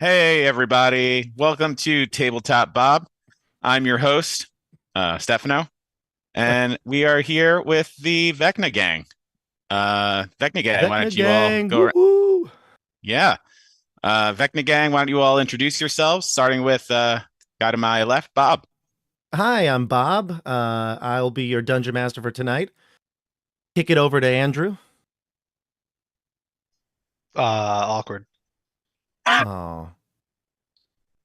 Hey, everybody. Welcome to Tabletop Bob. I'm your host, Stefano, and we are here with the Vecna gang. Vecna gang, why Vecna don't you all gang, go? woo-hoo. Yeah. Vecna gang, why don't you all introduce yourselves, starting with guy to my left, Bob. Hi, I'm Bob. I'll be your dungeon master for tonight. Kick it over to Andrew. Awkward. Oh,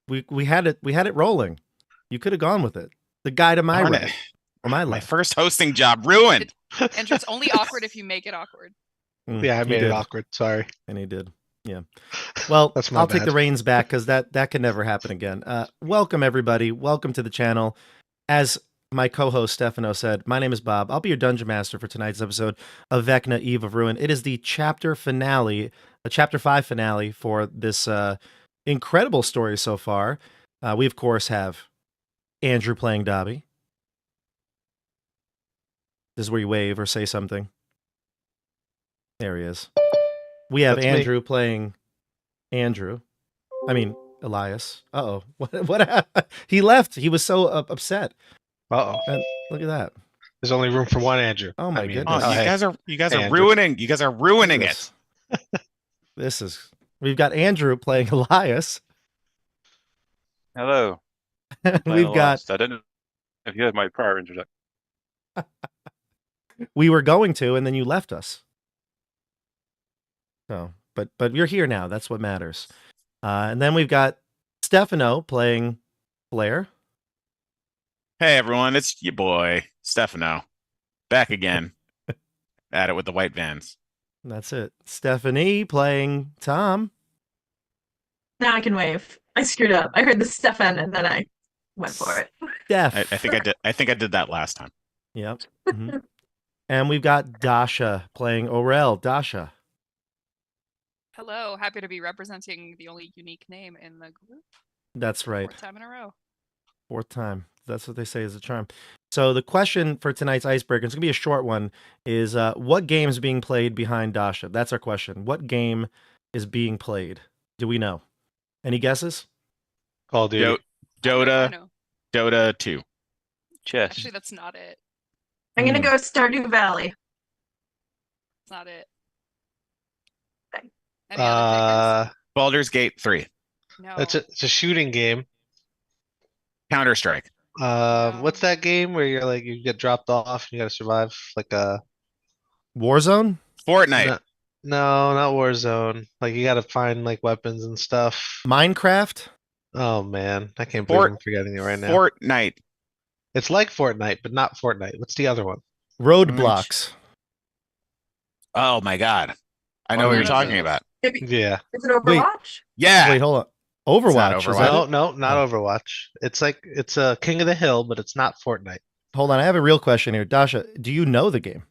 we had it rolling. You could have gone with it. The guy to my Darn right, it. or my My left. first hosting job ruined. Andrew, it's only awkward if you make it awkward. Yeah, I he made did, it awkward. Sorry. and he did. Yeah. Well, That's my I'll take bad. the reins back because that can never happen again. Welcome everybody. Welcome to the channel. As my co-host Stefano said, my name is Bob. I'll be your dungeon master for tonight's episode of Vecna, Eve of Ruin. It is the chapter finale, a chapter 5 finale for this incredible story so far. We of course have Andrew playing Dobby. This is where you wave or say something. There he is. We have That's me. Andrew playing Andrew. I mean, Elias. Uh-oh. What happened? He left. He was so upset. Uh-oh. And look at that. There's only room for one Andrew. Oh my Oh, goodness. you hey. guys are Andrew. ruining. You guys are ruining it. This is. We've got Andrew playing Elias. Hello. We've got. I don't know if you heard my prior introduction. We were going to, and then you left us. So, but you're here now. That's what matters. And then we've got Stefano playing Blair. Hey, everyone. It's your boy, Stefano. Back again. At it with the white vans. That's it. Stephanie playing Tom. Now I can wave. I screwed up. I heard the Stefan and then I went for it. Steph. I think I did. I think I did that last time. Yep. Mhm. And we've got Dasha playing Orel. Dasha. Hello, happy to be representing the only unique name in the group. That's right. Fourth time in a row. Fourth time. That's what they say is a charm. So the question for tonight's icebreaker, it's going to be a short one, is what game is being played behind Dasha? That's our question. What game is being played? Do we know? Any guesses? Call of Duty. I Dota. know. Dota 2. Chess. Actually, that's not it. I'm gonna go Stardew Valley. It's not it. Okay. Any other Baldur's Gate 3. takers? No. It's a shooting game. Counter-Strike. What's that game where you're like you get dropped off and you gotta survive? Like Warzone? Fortnite. no, not Warzone. Like you gotta find like weapons and stuff. Minecraft? Oh man, I can't believe I'm forgetting it right now. Fortnite. It's like Fortnite, but not Fortnite. What's the other one? Roadblocks. Oh my God. I know Oh, what you're no, talking no. about. Yeah. Is it Overwatch? Yeah. Wait, hold on. Overwatch. Overwatch. Is that No, it? no, not Overwatch. It's like it's a King of the Hill, but it's not Fortnite. Hold on. I have a real question here. Dasha, do you know the game?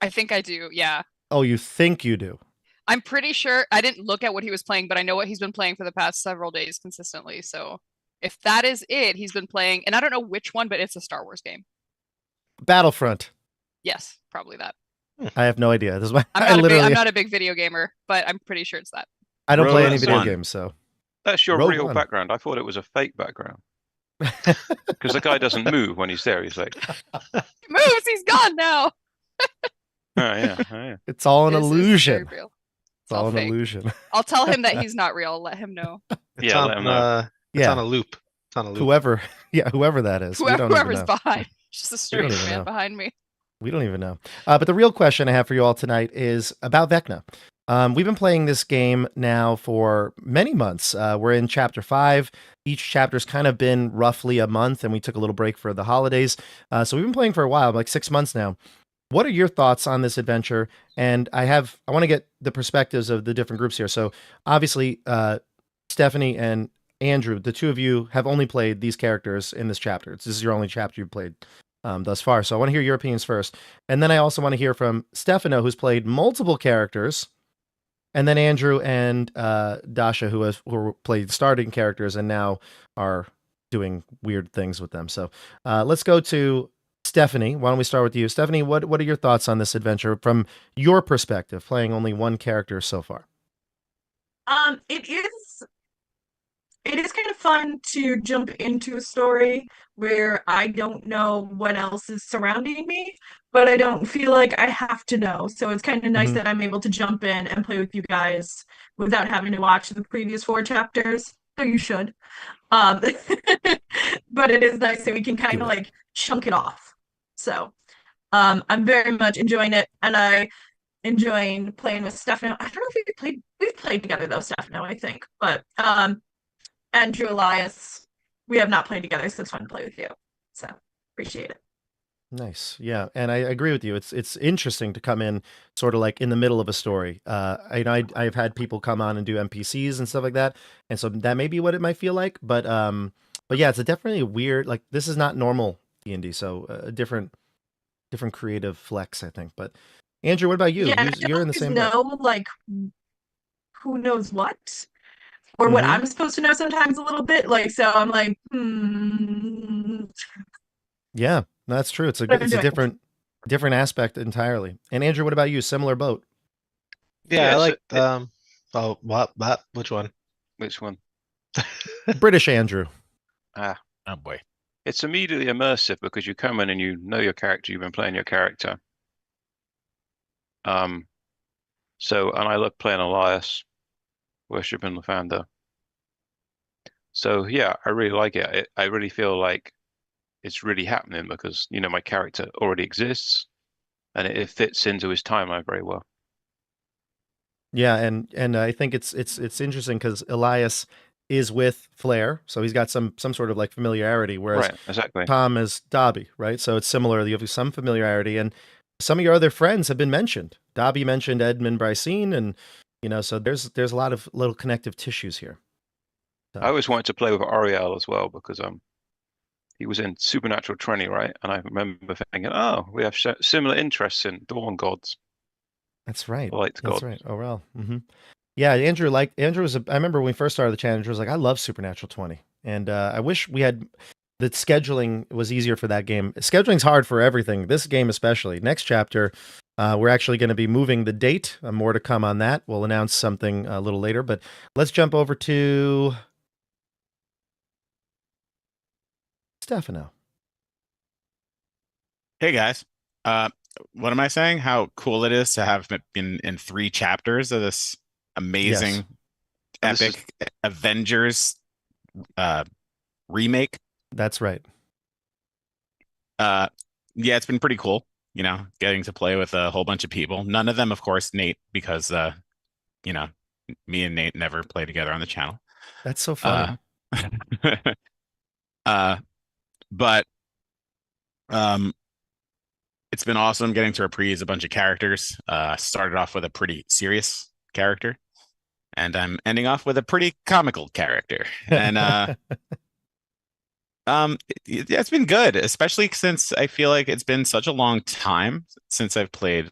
I think I do, yeah. Oh, you think you do? I'm pretty sure I didn't look at what he was playing, but I know what he's been playing for the past several days consistently. So if that is it, he's been playing, and I don't know which one, but it's a Star Wars game. Battlefront. Yes, probably that. I have no idea. This is why I'm not a big video gamer, but I'm pretty sure it's that. I don't play Rogue any video One. games, so. That's your Rogue real One. background. I thought it was a fake background. Because the guy doesn't move when he's there. He's like, He moves, he's gone now. oh yeah, oh, yeah. It's all an This is illusion. very real. It's all an fake. illusion. I'll tell him that he's not real. Let him know. It's Yeah, on, let him know. It's Yeah. on a loop. It's on a loop. Whoever that is. We don't even Whoever's know. behind. Just a don't strange even man know. behind me. We don't even know. But the real question I have for you all tonight is about Vecna. We've been playing this game now for many months. We're in chapter 5. Each chapter's kind of been roughly a month, and we took a little break for the holidays. So we've been playing for a while, like 6 months now. What are your thoughts on this adventure? And I want to get the perspectives of the different groups here. So obviously, Stephanie and Andrew, the two of you have only played these characters in this chapter. This is your only chapter you've played thus far. So I want to hear your opinions first. And then I also want to hear from Stefano, who's played multiple characters. And then Andrew and Dasha, who played starting characters and now are doing weird things with them. So let's go to Stephanie. Why don't we start with you? Stephanie, what are your thoughts on this adventure from your perspective, playing only one character so far? It is it is kind of fun to jump into a story where I don't know what else is surrounding me, but I don't feel like I have to know. So it's kind of nice Mhm. that I'm able to jump in and play with you guys without having to watch the previous 4 chapters. So you should. Um, but it is nice that we can kind Do of it. like chunk it off. So I'm very much enjoying it, and I enjoying playing with Stefano. I don't know if we've played together though, Stefano, I think. But Andrew Elias, we have not played together, so it's fun to play with you. So appreciate it. Nice. Yeah. And I agree with you. It's interesting to come in sort of like in the middle of a story. I've had people come on and do NPCs and stuff like that. And so that may be what it might feel like. But yeah, it's definitely a weird, like this is not normal D&D. So a different creative flex, I think. But Andrew, what about you? Yeah, and I You're don't in the always same boat. know like who knows what or what Mhm. I'm supposed to know sometimes a little bit. Like so I'm like, Yeah, that's true. It's a what I'm it's a doing. different aspect entirely. And Andrew, what about you? Similar boat. Yeah, I Yes, like oh what which one? which one? British Andrew. Ah, Oh boy. it's immediately immersive because you come in and you know your character, you've been playing your character. Um, and I love playing Elias, worshiping the founder. So yeah, I really like it. I really feel like it's really happening because, my character already exists and it fits into his timeline very well. Yeah, and I think it's interesting because Elias is with Flair, so he's got some sort of like familiarity, whereas Right, exactly. Tom is Dobby, right? So it's similar. You have some familiarity, and some of your other friends have been mentioned. Dobby mentioned Edmund Brycene, and so there's a lot of little connective tissues here. I So always wanted to play with Ariel as well because he was in Supernatural 20, right? And I remember thinking, oh, we have similar interests in dawn gods, that's right. light That's gods. right. Oh well. Yeah, Andrew was. I remember when we first started the challenge, Andrew was like, I love Supernatural 20, and I wish we had the scheduling was easier for that game. Scheduling's hard for everything. This game especially. Next chapter, we're actually going to be moving the date. More to come on that. We'll announce something a little later, but let's jump over to Stefano. Hey guys. What am I saying? How cool it is to have been in 3 chapters of this amazing Yes, And this is epic Avengers remake. that's right. Yeah, it's been pretty cool, getting to play with a whole bunch of people. None of them, of course, Nate, because you know, me and Nate never play together on the channel. That's so funny. Uh, but it's been awesome getting to reprise a bunch of characters. Started off with a pretty serious character, and I'm ending off with a pretty comical character. And yeah, it's been good, especially since I feel like it's been such a long time since I've played,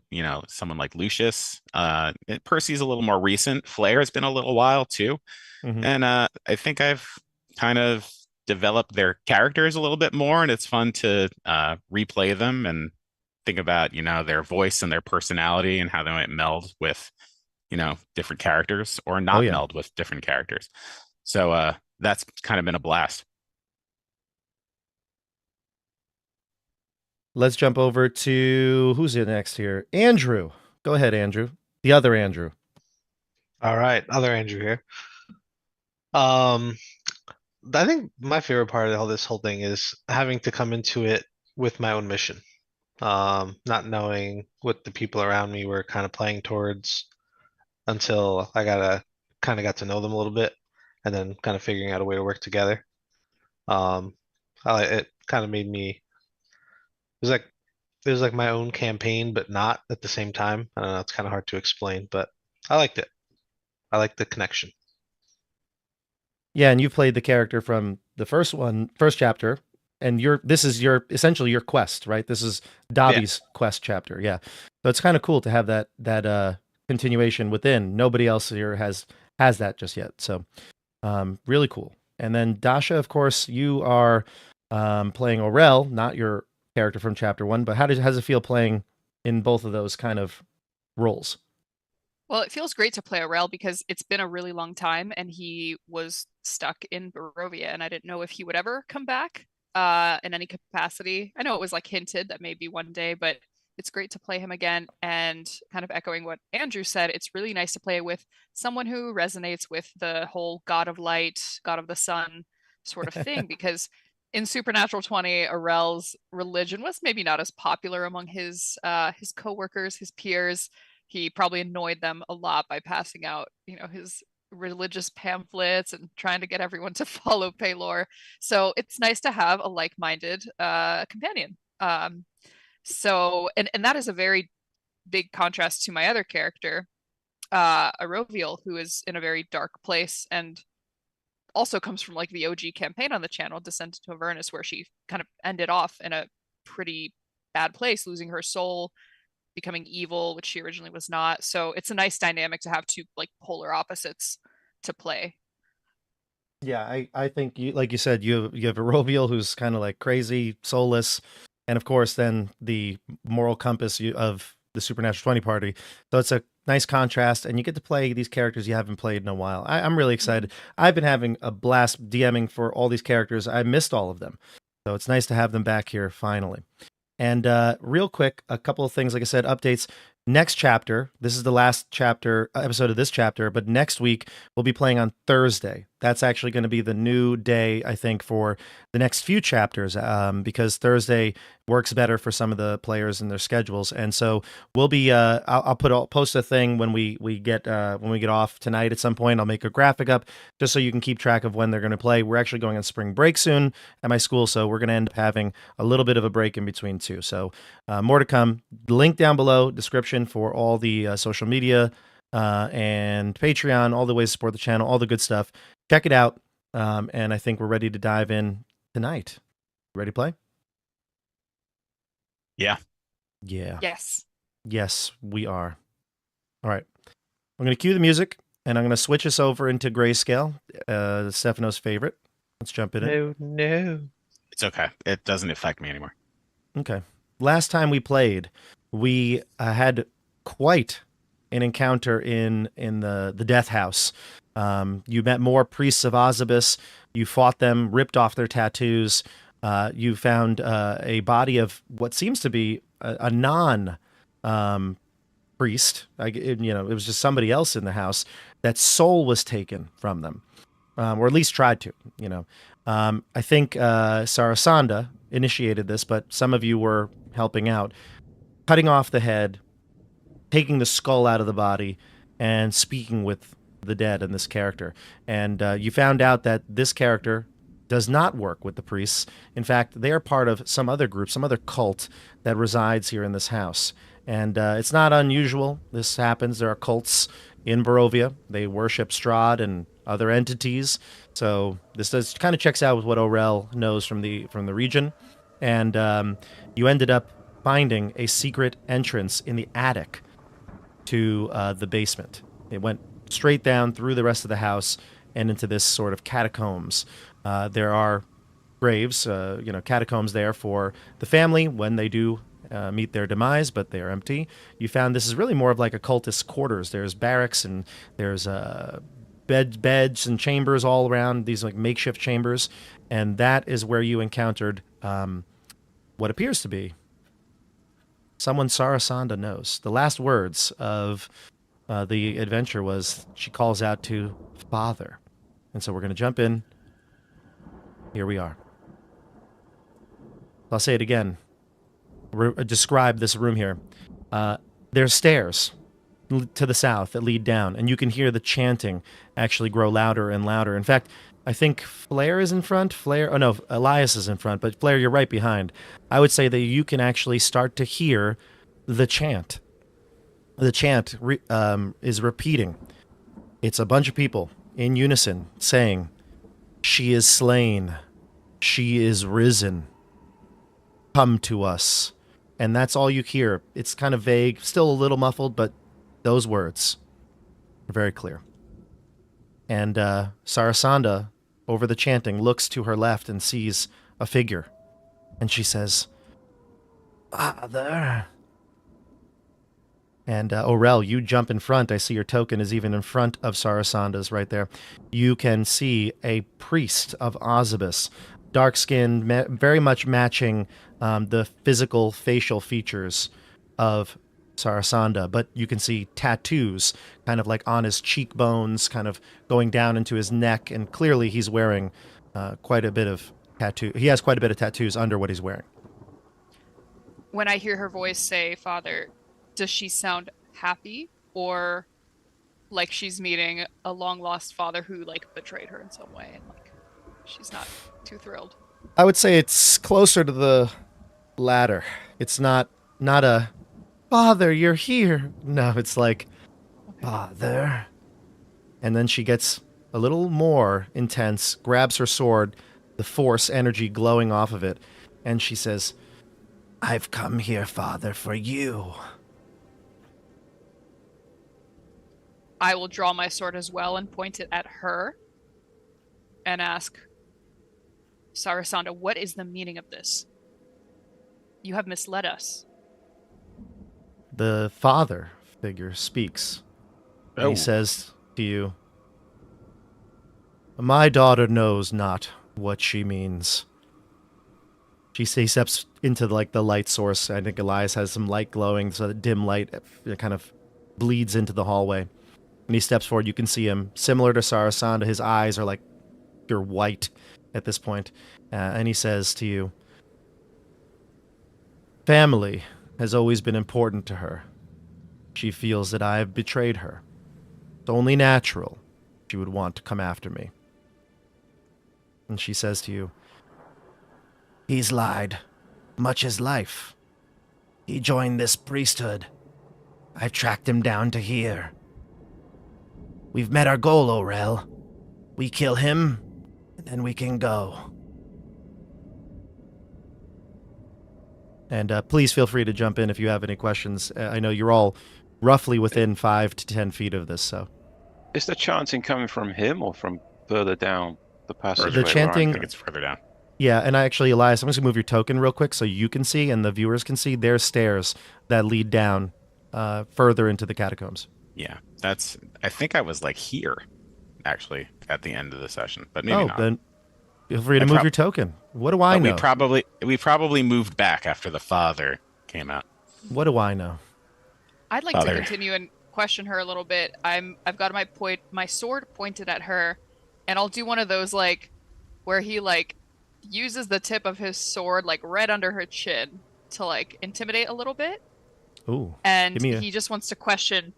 someone like Lucius. Percy's a little more recent. Flair has been a little while too. Mhm. And I think I've kind of developed their characters a little bit more, and it's fun to replay them and think about, their voice and their personality and how they might meld with, different characters or Oh not yeah. meld with different characters. So that's kind of been a blast. Let's jump over to who's in next here. Andrew. Go ahead, Andrew. The other Andrew. All right, other Andrew here. I think my favorite part of this whole thing is having to come into it with my own mission. Not knowing what the people around me were kind of playing towards until I got to know them a little bit, and then kind of figuring out a way to work together. It kind of made me. It was like my own campaign, but not at the same time. I don't know. It's kind of hard to explain, but I liked it. I liked the connection. Yeah, and you played the character from the first chapter, and this is essentially your quest, right? This is Dobby's quest chapter. Yeah. So it's kind of cool to have that continuation within. Nobody else here has that just yet. So really cool. And then Dasha, of course, you are playing Aurel, not your character from chapter 1, but how's it feel playing in both of those kind of roles? Well, it feels great to play Aurel because it's been a really long time and he was stuck in Barovia and I didn't know if he would ever come back in any capacity. I know it was like hinted that maybe one day, but it's great to play him again. And kind of echoing what Andrew said, it's really nice to play with someone who resonates with the whole God of Light, God of the Sun sort of thing because in Supernatural 20, Aurel's religion was maybe not as popular among his coworkers, his peers. He probably annoyed them a lot by passing out, his religious pamphlets and trying to get everyone to follow Paylor. So it's nice to have a like-minded companion. And that is a very big contrast to my other character, Aroviel, who is in a very dark place and also comes from like the OG campaign on the channel, Descent into Avernus, where she kind of ended off in a pretty bad place, losing her soul, becoming evil, which she originally was not. So it's a nice dynamic to have two like polar opposites to play. Yeah, I think you, like you said, you have a Roviel who's kind of like crazy, soulless, and of course then the moral compass of the Supernatural 20 party. So it's a nice contrast, and you get to play these characters you haven't played in a while. I'm really excited. I've been having a blast DMing for all these characters. I missed all of them, so it's nice to have them back here finally. And real quick, a couple of things, like I said, updates. Next chapter, this is the last chapter episode of this chapter, but next week we'll be playing on Thursday. That's actually going to be the new day, I think, for the next few chapters, because Thursday works better for some of the players and their schedules. And so we'll be, I'll post a thing when we get off tonight at some point. I'll make a graphic up just so you can keep track of when they're going to play. We're actually going on spring break soon at my school, so we're going to end up having a little bit of a break in between too. So more to come. Link down below, description for all the social media and Patreon, all the ways to support the channel, all the good stuff. Check it out. And I think we're ready to dive in tonight. Ready to play? Yeah. Yeah. Yes. Yes, we are. All right. I'm going to cue the music, and I'm going to switch us over into grayscale, Stefano's favorite. Let's jump in it. No. It's okay. It doesn't affect me anymore. Okay. Last time we played, we had quite an encounter in the death house. You met more priests of Osybus. You fought them, ripped off their tattoos. You found a body of what seems to be a non priest. It was just somebody else in the house. That soul was taken from them, or at least tried to. I think Sarasanda initiated this, but some of you were helping out, cutting off the head, taking the skull out of the body, and speaking with the dead in this character. And you found out that this character does not work with the priests. In fact, they are part of some other group, some other cult that resides here in this house. And it's not unusual. This happens. There are cults in Barovia. They worship Strahd and other entities. So this kind of checks out with what Aurel knows from the region. And you ended up finding a secret entrance in the attic to the basement. It went straight down through the rest of the house and into this sort of catacombs. There are graves, catacombs there for the family when they do meet their demise, but they are empty. You found this is really more of like a cultist quarters. There's barracks and there's beds and chambers all around, these like makeshift chambers. And that is where you encountered what appears to be someone Sarasanda knows. The last words of the adventure was, she calls out to Father. And so we're going to jump in. Here we are. I'll say it again. Describe this room here. There's stairs to the south that lead down, and you can hear the chanting actually grow louder and louder. In fact, I think Flair is in front. Elias is in front, but Flair, you're right behind. I would say that you can actually start to hear the chant. The chant is repeating. It's a bunch of people in unison saying, "She is slain. She is risen. Come to us." And that's all you hear. It's kind of vague, still a little muffled, but those words are very clear. And Sarasanda, over the chanting, looks to her left and sees a figure. And she says, "Father." And Orel, you jump in front. I see your token is even in front of Sarasanda's right there. You can see a priest of Osybus, dark-skinned, very much matching the physical facial features of Sarasanda, but you can see tattoos kind of like on his cheekbones, kind of going down into his neck, and clearly he's wearing quite a bit of tattoo. He has quite a bit of tattoos under what he's wearing. When I hear her voice say, Father, does she sound happy or like she's meeting a long lost father who like betrayed her in some way and like she's not too thrilled? I would say it's closer to the latter. It's not a Father, you're here. No, it's like Father. And then she gets a little more intense, grabs her sword, the force energy glowing off of it, and she says, I've come here, Father, for you. I will draw my sword as well and point it at her and ask, Sarasanda, what is the meaning of this? You have misled us. The father figure speaks. And he says to you, my daughter knows not what she means. She steps into like the light source. I think Elias has some light glowing, so the dim light kind of bleeds into the hallway. And he steps forward. You can see him, similar to Sarasanda. His eyes are like pure white at this point. And he says to you, family has always been important to her. She feels that I have betrayed her. It's only natural she would want to come after me. And she says to you, he's lied, much as life. He joined this priesthood. I've tracked him down to here. We've met our goal, Orel. We kill him, and then we can go. And please feel free to jump in if you have any questions. I know you're all roughly within 5 to 10 feet of this, so. Is the chanting coming from him or from further down the passage? The chanting, I think it's further down. Yeah, and actually, Elias, I'm just going to move your token real quick so you can see and the viewers can see. There's stairs that lead down further into the catacombs. Yeah, I think I was like here, actually, at the end of the session, but maybe not. Then feel free to move your token. What do I know? We probably moved back after the father came out. What do I know? I'd like to continue and question her a little bit. I've got my sword pointed at her, and I'll do one of those like where he like uses the tip of his sword like right under her chin to like intimidate a little bit. Ooh. And he just wants to question,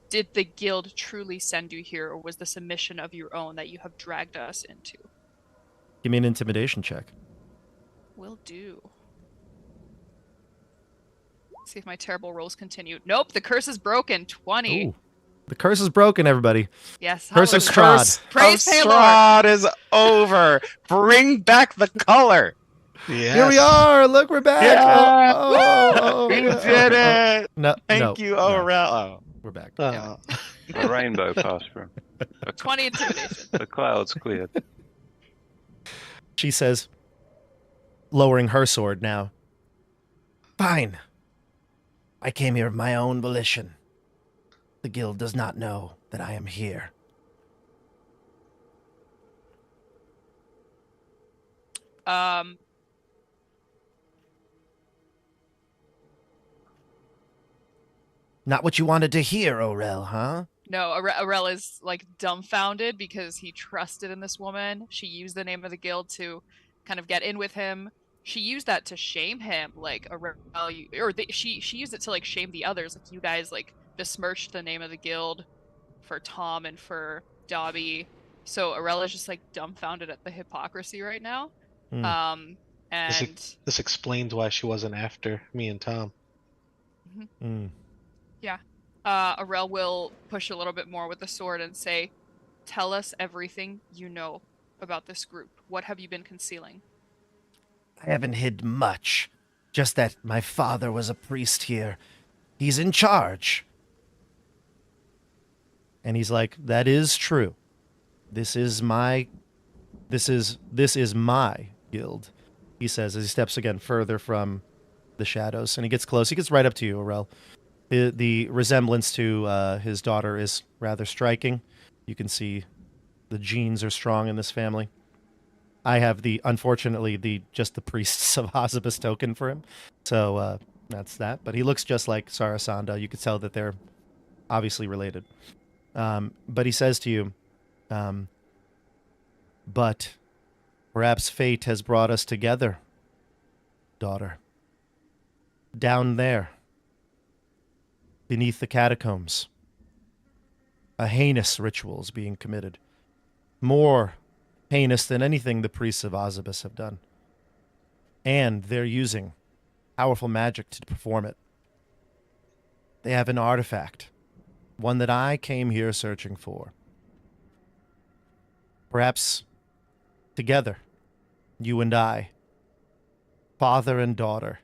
did the guild truly send you here, or was this a mission of your own that you have dragged us into? Give me an intimidation check. Will do. See if my terrible rolls continue. Nope, the curse is broken. 20. Ooh. The curse is broken, everybody. Yes. Curse of Strahd. Praise Strahd is over. Bring back the color. Yes. Here we are. Look, we're back. Yeah. We did it. No, Thank you, Orel. No. We're back. Oh. A rainbow passed through. 20 intimidation. The clouds cleared. She says, lowering her sword now. Fine. I came here of my own volition. The guild does not know that I am here. Not what you wanted to hear, Orel, huh? No, Arel is like dumbfounded because he trusted in this woman. She used the name of the guild to kind of get in with him. She used that to shame him, like she used it to like shame the others. Like you guys like besmirched the name of the guild for Tom and for Dobby. So Arel is just like dumbfounded at the hypocrisy right now. And this explains why she wasn't after me and Tom. Yeah. Arel will push a little bit more with the sword and say, tell us everything you know about this group. What have you been concealing? I haven't hid much. Just that my father was a priest here. He's in charge. And he's like, that is true. This is my guild, he says as he steps again further from the shadows. And he gets close. He gets right up to you, Orel. The resemblance to his daughter is rather striking. You can see the genes are strong in this family. I have unfortunately just the Priests of Osybus token for him, so that's that. But he looks just like Sarasanda. You could tell that they're obviously related. But he says to you, but perhaps fate has brought us together, daughter. Down there, beneath the catacombs, a heinous ritual is being committed. More heinous than anything the Priests of Osybus have done. And they're using powerful magic to perform it. They have an artifact, one that I came here searching for. Perhaps together, you and I, father and daughter,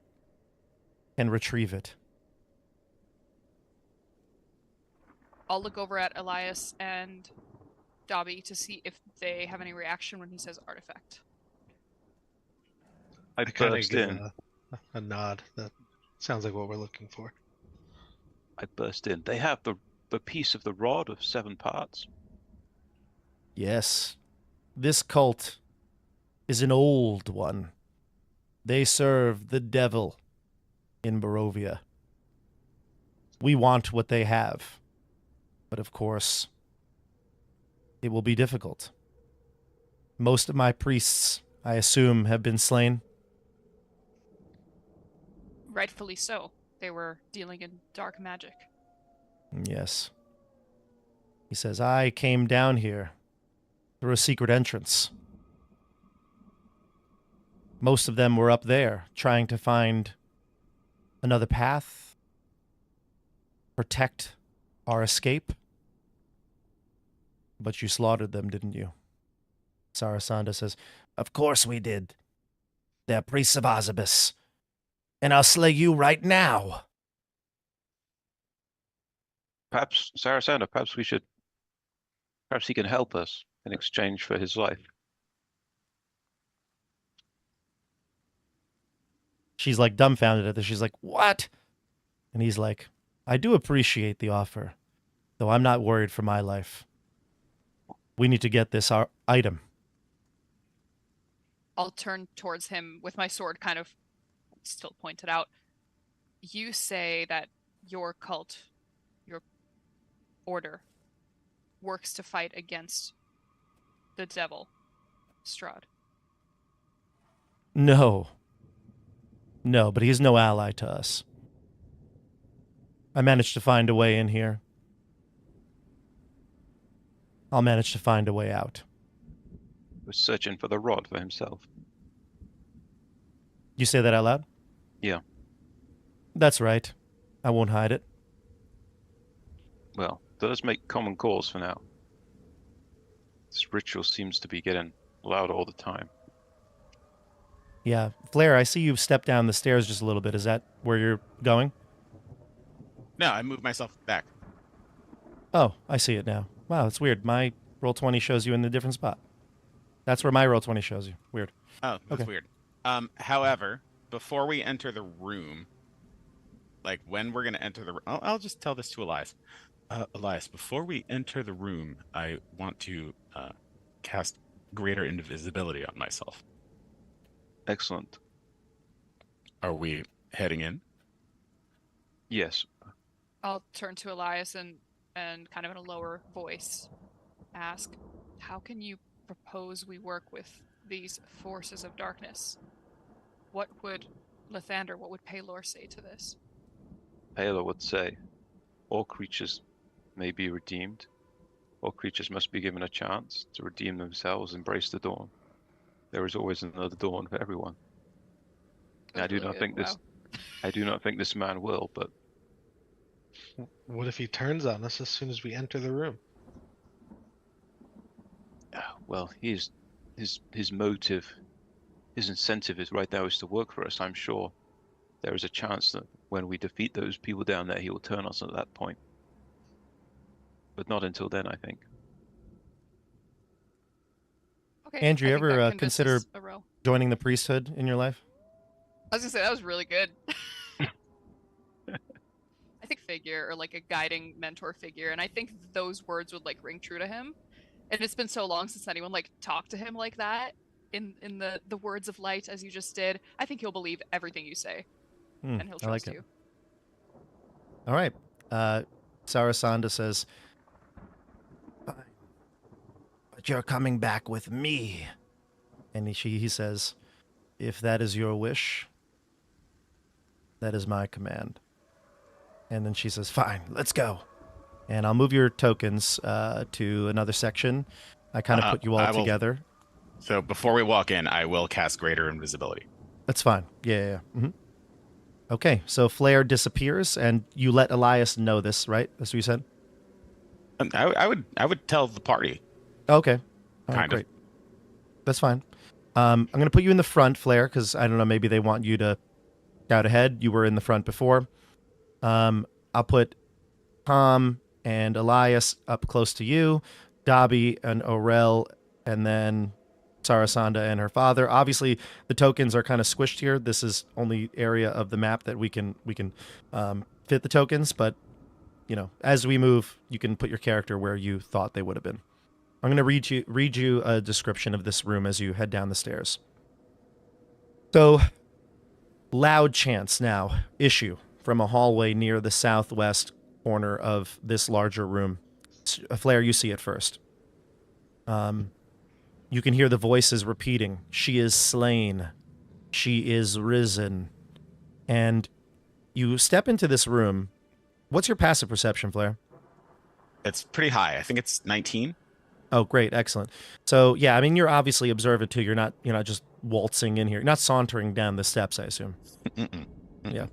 can retrieve it. I'll look over at Elias and Dobby to see if they have any reaction when he says artifact. I kind of burst give in. a nod. That sounds like what we're looking for. I burst in. They have the piece of the rod of 7 parts. Yes, this cult is an old one. They serve the devil in Barovia. We want what they have. But of course, it will be difficult. Most of my priests, I assume, have been slain. Rightfully so. They were dealing in dark magic. Yes. He says, I came down here through a secret entrance. Most of them were up there, trying to find another path, protect our escape. But you slaughtered them, didn't you? Sarasanda says, Of course we did. They're Priests of Osybus, and I'll slay you right now. Perhaps, Sarasanda, perhaps he can help us in exchange for his life. She's like dumbfounded at this. She's like, What? And he's like, I do appreciate the offer, though I'm not worried for my life. We need to get this item. I'll turn towards him with my sword kind of still pointed out. You say that your cult, your order, works to fight against the devil, Strahd. No, but he's no ally to us. I managed to find a way in here. I'll manage to find a way out. He was searching for the rod for himself. You say that out loud? Yeah. That's right. I won't hide it. Well, let us make common cause for now. This ritual seems to be getting louder all the time. Yeah. Flair, I see you step down the stairs just a little bit. Is that where you're going? No, I moved myself back. Oh, I see it now. Wow, it's weird. My Roll20 shows you in a different spot. That's where my Roll20 shows you. Weird. Oh, that's Okay. weird. However, before we enter the room, like when we're going to enter the room, I'll just tell this to Elias. Elias, before we enter the room, I want to cast greater invisibility on myself. Excellent. Are we heading in? Yes. I'll turn to Elias and kind of in a lower voice ask, how can you propose we work with these forces of darkness? What would Lathander, what would Paylor say to this? Paylor would say, all creatures may be redeemed. All creatures must be given a chance to redeem themselves, embrace the dawn. There is always another dawn for everyone. I do not think this man will, but What if he turns on us as soon as we enter the room? well, his motive, his incentive is right now is to work for us. I'm sure there is a chance that when we defeat those people down there, he will turn us at that point. But not until then, I think. Okay, Andrew, you I think ever that consider convinces a row. joining the priesthood in your life? I was gonna say that was really good. I think figure or like a guiding mentor figure, and I think those words would like ring true to him. And it's been so long since anyone like talked to him like that in the words of light as you just did. I think he'll believe everything you say, and he'll I like trust it. you. All right. Sarasanda says, "Fine, but you're coming back with me." And he says, "If that is your wish, that is my command." And then she says, "Fine, let's go." And I'll move your tokens to another section. I kind of put you all I will. together. So before we walk in, I will cast Greater Invisibility. That's fine. Yeah. Okay, so Flare disappears, and you let Elias know this, right? That's what you said? I would tell the party. Okay. All right, Kind of. great. That's fine. I'm going to put you in the front, Flare, because I don't know, maybe they want you to out ahead. You were in the front before. I'll put Tom and Elias up close to you, Dobby and Aurel, and then Sarasanda and her father. Obviously, the tokens are kind of squished here. This is only area of the map that we can fit the tokens, but you know, as we move, you can put your character where you thought they would have been. I'm going to read you a description of this room as you head down the stairs. So, loud chants now issue from a hallway near the southwest corner of this larger room. Flare, you see it first. You can hear the voices repeating, "She is slain. She is risen." And you step into this room. What's your passive perception, Flare? It's pretty high. I think it's 19. Oh, great. Excellent. So, yeah, I mean, you're obviously observant too. You're not just waltzing in here. You're not sauntering down the steps, I assume. Yeah.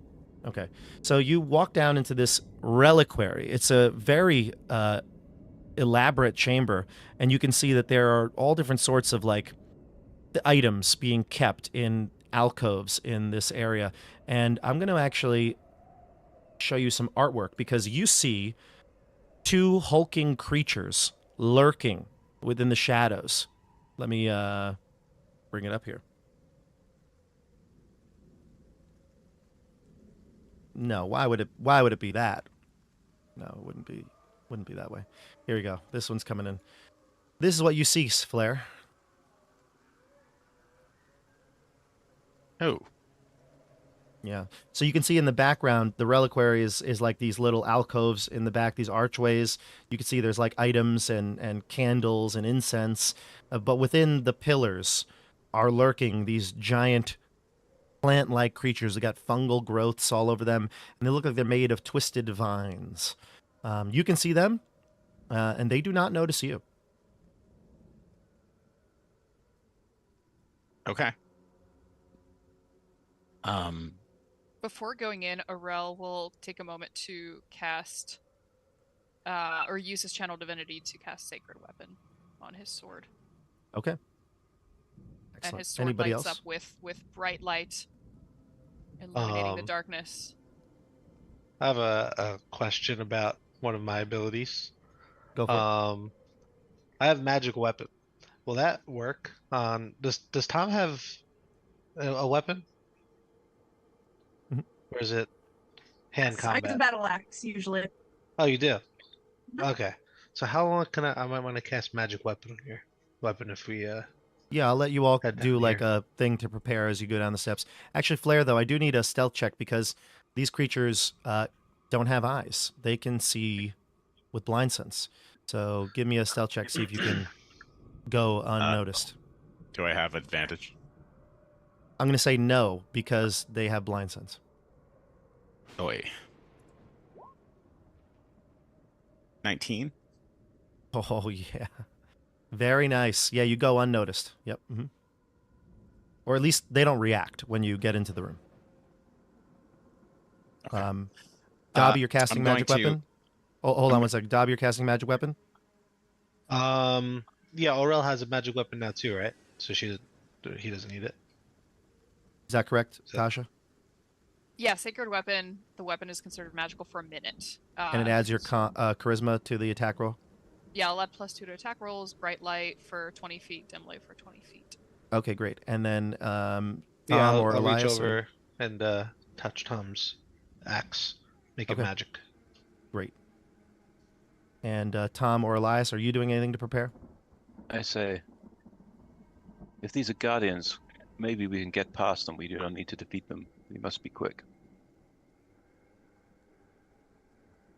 Okay. So you walk down into this reliquary. It's a very elaborate chamber, and you can see that there are all different sorts of like the items being kept in alcoves in this area. And I'm going to actually show you some artwork because you see two hulking creatures lurking within the shadows. Let me bring it up here. No, why would it be that? No, it wouldn't be that way. Here we go. This one's coming in. This is what you see, Flare. Oh. Yeah. So you can see in the background, the reliquary is like these little alcoves in the back, these archways. You can see there's like items and candles and incense. But within the pillars are lurking these giant plant-like creatures that got fungal growths all over them. And they look like they're made of twisted vines. You can see them, and they do not notice you. Okay. Before going in, Aurel will take a moment to cast or use his channel divinity to cast Sacred Weapon on his sword. Okay. Excellent. And his sword Anybody lights else? up with bright light, illuminating the darkness. I have a question about one of my abilities. Go for it. I have magic weapon. Will that work? Does Tom have a weapon? Mhm. Or is it hand I use a combat? battle axe usually. Oh, you do? Mhm. Okay. So how long can I might want to cast magic weapon here. Weapon if we Yeah, I'll let you all head do down like here. a thing to prepare as you go down the steps. Actually, Flare, though, I do need a stealth check because these creatures don't have eyes. They can see with blind sense. So give me a stealth check, see if you can go unnoticed. Do I have advantage? I'm going to say no because they have blind sense. Oh, wait. 19? Oh, yeah. Very nice. Yeah, you go unnoticed. Yep. Or at least they don't react when you get into the room. Okay. Dobby, you're casting I'm going magic to- weapon? Oh, hold on I'm- one second. Dobby, you're casting magic weapon? Yeah, Aurel has a magic weapon now too, right? So he doesn't need it. Is that correct, So- Tasha? Yeah, Sacred Weapon, the weapon is considered magical for a minute. And it adds your charisma to the attack roll? Yeah, I'll add +2 to attack rolls, bright light for 20 feet, dim light for 20 feet. Okay, great. And then Tom Yeah, or I'll reach Elias? over and touch Tom's axe. Make it Okay. magic. Great. And Tom or Elias, are you doing anything to prepare? I say, if these are guardians, maybe we can get past them. We do not need to defeat them. We must be quick.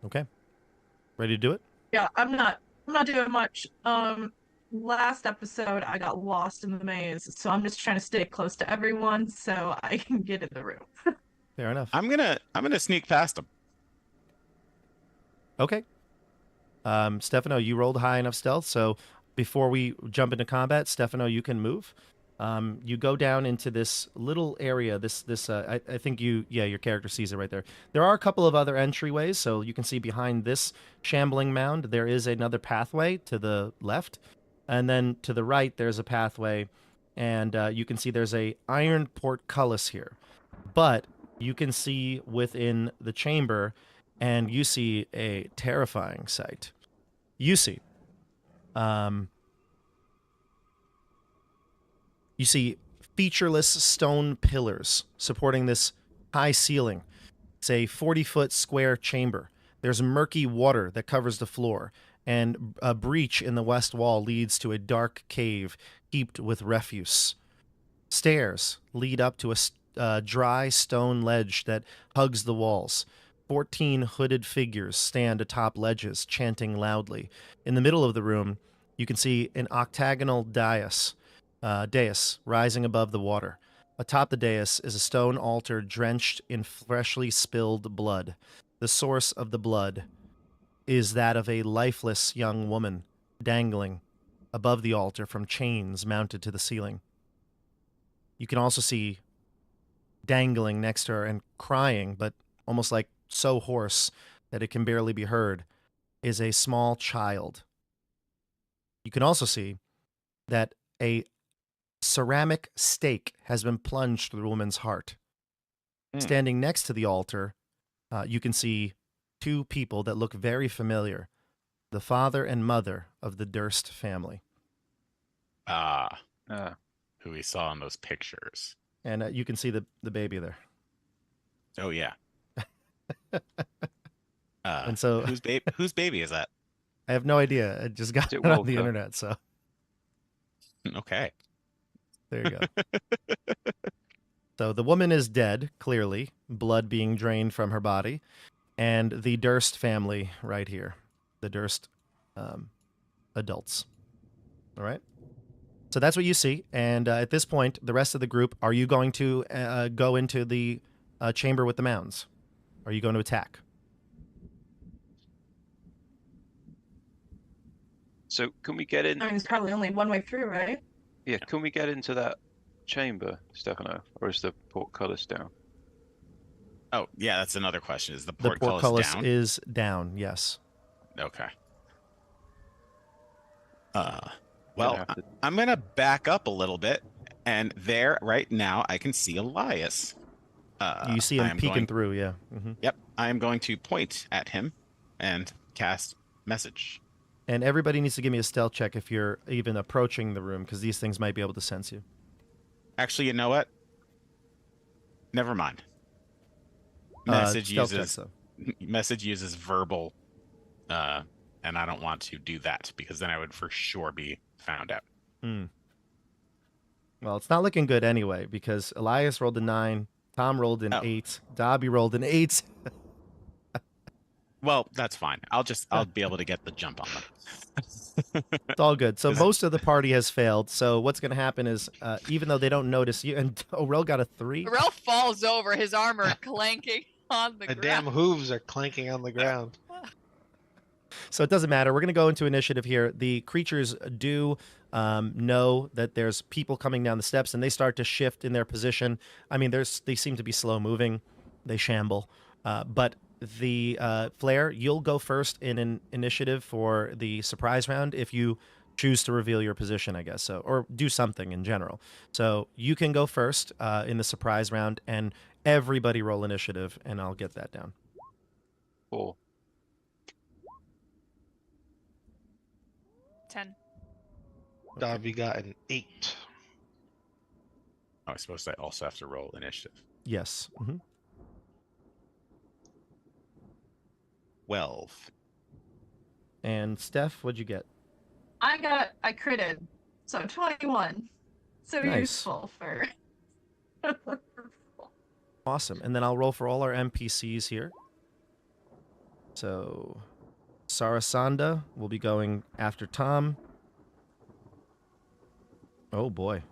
Okay. Ready to do it? Yeah, I'm not doing much. Last episode I got lost in the maze, so I'm just trying to stay close to everyone so I can get in the room. Fair enough. I'm gonna sneak past him. Okay. Stefano, you rolled high enough stealth, so before we jump into combat, Stefano, you can move. You go down into this little area. I think your character sees it right there. There are a couple of other entryways, so you can see behind this shambling mound there is another pathway to the left, and then to the right there's a pathway, and you can see there's a iron portcullis here, but you can see within the chamber, and you see a terrifying sight. You see, um, you see featureless stone pillars supporting this high ceiling. It's a 40-foot square chamber. There's murky water that covers the floor, and a breach in the west wall leads to a dark cave heaped with refuse. Stairs lead up to a dry stone ledge that hugs the walls. 14 hooded figures stand atop ledges, chanting loudly. In the middle of the room, you can see an octagonal dais rising above the water. Atop the dais is a stone altar drenched in freshly spilled blood. The source of the blood is that of a lifeless young woman dangling above the altar from chains mounted to the ceiling. You can also see dangling next to her and crying, but almost like so hoarse that it can barely be heard, is a small child. You can also see that a ceramic stake has been plunged through the woman's heart. Standing next to the altar, you can see two people that look very familiar, the father and mother of the Durst family. Who we saw in those pictures. And you can see the baby there. Oh yeah. And so whose baby is that? I have no idea. I just got it on the internet, so okay. There you go. So the woman is dead, clearly, blood being drained from her body, and the Durst family right here, the Durst adults. All right. So that's what you see, and at this point, the rest of the group, are you going to go into the chamber with the mounds? Are you going to attack? So can we get in? I mean, there's probably only one way through, right? Yeah, can we get into that chamber, Stefano, or is the portcullis down? Oh, yeah, that's another question. Is the The portcullis down? is down, yes. Okay. Well, I'm going to back up a little bit, and there, right now, I can see Elias. You see him peeking through, yeah. Mm-hmm. Yep, I am going to point at him and cast message. And everybody needs to give me a stealth check if you're even approaching the room, because these things might be able to sense you. Actually, you know what? Never mind. Message uses verbal, and I don't want to do that because then I would for sure be found out. Well, it's not looking good anyway, because Elias rolled a 9, Tom rolled an 8, Dobby rolled an 8. Well, that's fine. I'll be able to get the jump on them. It's all good. So most of the party has failed. So what's going to happen is, even though they don't notice you, and Orel got a 3. Orel falls over, his armor clanking on the ground. The damn hooves are clanking on the ground. So it doesn't matter. We're going to go into initiative here. The creatures do know that there's people coming down the steps, and they start to shift in their position. I mean, they seem to be slow moving. They shamble. But the Flare, you'll go first in an initiative for the surprise round if you choose to reveal your position, I guess. So, or do something in general. So you can go first in the surprise round, and everybody roll initiative, and I'll get that down. 4. 10. Dobby got an 8. Oh, I suppose I also have to roll initiative. Yes. Mm-hmm. 12. And Steph, what'd you get? I critted. So 21. So Nice. useful for. Awesome. And then I'll roll for all our NPCs here. So Sarasanda will be going after Tom. Oh boy.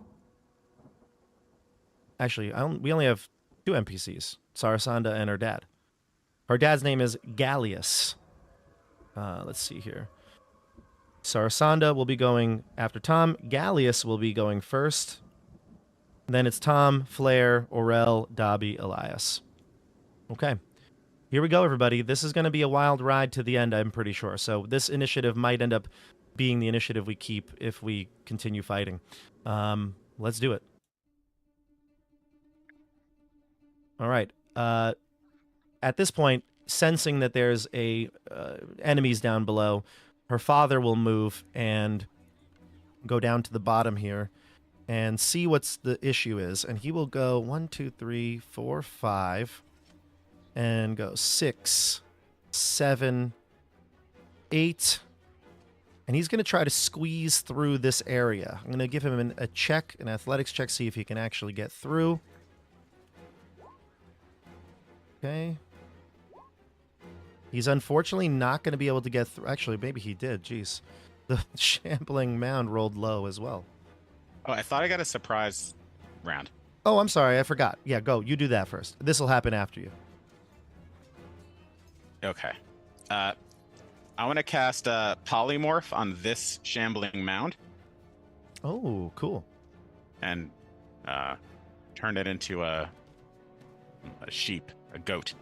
Actually, we only have 2 NPCs, Sarasanda and her dad. Her dad's name is Gallius. Let's see here. Sarasanda will be going after Tom. Gallius will be going first. Then it's Tom, Flair, Aurel, Dobby, Elias. Okay. Here we go, everybody. This is going to be a wild ride to the end, I'm pretty sure. So this initiative might end up being the initiative we keep if we continue fighting. Let's do it. All right. At this point, sensing that there's enemies down below, her father will move and go down to the bottom here and see what's the issue is. And he will go 1, 2, 3, 4, 5, and go 6, 7, 8. And he's going to try to squeeze through this area. I'm going to give him a check, an athletics check, see if he can actually get through. Okay. He's unfortunately not going to be able to get through. Actually, maybe he did. Jeez. The shambling mound rolled low as well. Oh, I thought I got a surprise round. Oh, I'm sorry. I forgot. Yeah, go. You do that first. This will happen after you. Okay. I want to cast Polymorph on this shambling mound Oh, cool. and turn it into a sheep, a goat,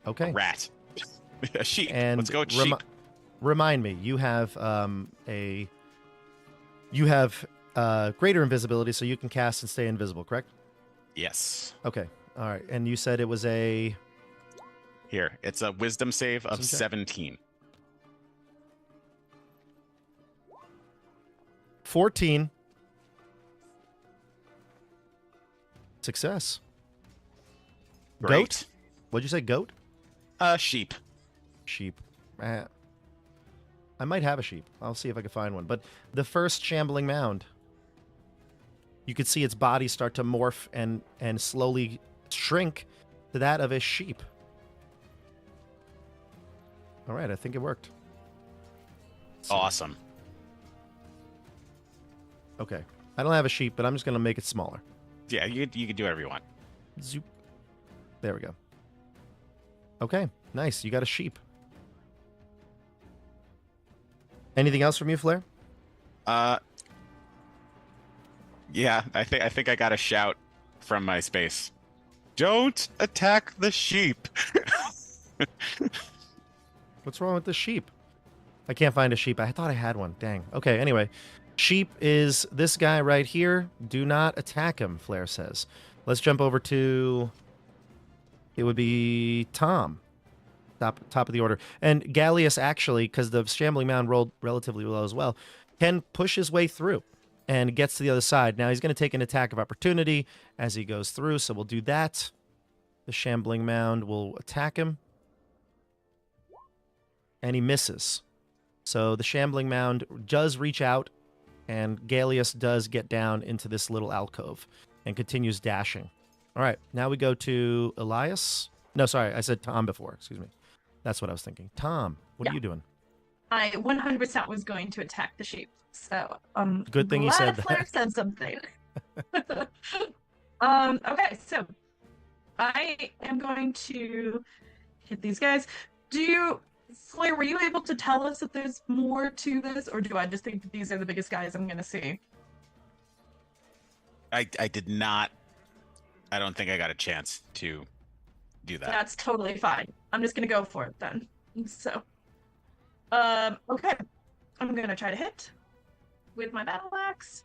Okay. a rat, a sheep. And Let's go sheep. Remind me, you have greater invisibility, so you can cast and stay invisible, correct? Yes. Okay. All right. And you said it was a Here, it's a wisdom save of Wisdom check. 17. 14. Success. Great. Goat? What'd you say, goat? Sheep. Sheep. I might have a sheep. I'll see if I can find one. But the first shambling mound, you could see its body start to morph and slowly shrink to that of a sheep. All right, I think it worked. Let's see. Awesome. Okay. I don't have a sheep, but I'm just going to make it smaller. Yeah, you can do whatever you want. Zoop. There we go. Okay, nice. You got a sheep. Anything else from you, Flair? Yeah, I think I got a shout from my space. Don't attack the sheep. What's wrong with the sheep? I can't find a sheep. I thought I had one. Dang. Okay, anyway. Sheep is this guy right here. Do not attack him, Flair says. Let's jump over to... It would be Tom. Top of the order. And Gallius, actually, because the shambling mound rolled relatively low as well, can push his way through and gets to the other side. Now he's going to take an attack of opportunity as he goes through, so we'll do that. The shambling mound will attack him. And he misses. So the shambling mound does reach out, and Gallius does get down into this little alcove and continues dashing. All right, now we go to Elias. No, sorry, I said Tom before. Excuse me. That's what I was thinking. Tom, what are you doing? I 100% was going to attack the sheep. So, Good thing you said Flair that. said something. Okay, so I am going to hit these guys. Flair, were you able to tell us if there's more to this, or do I just think that these are the biggest guys I'm going to see? I did not. I don't think I got a chance to do that. That's totally fine. I'm just going to go for it then. So, okay. I'm going to try to hit with my battle axe.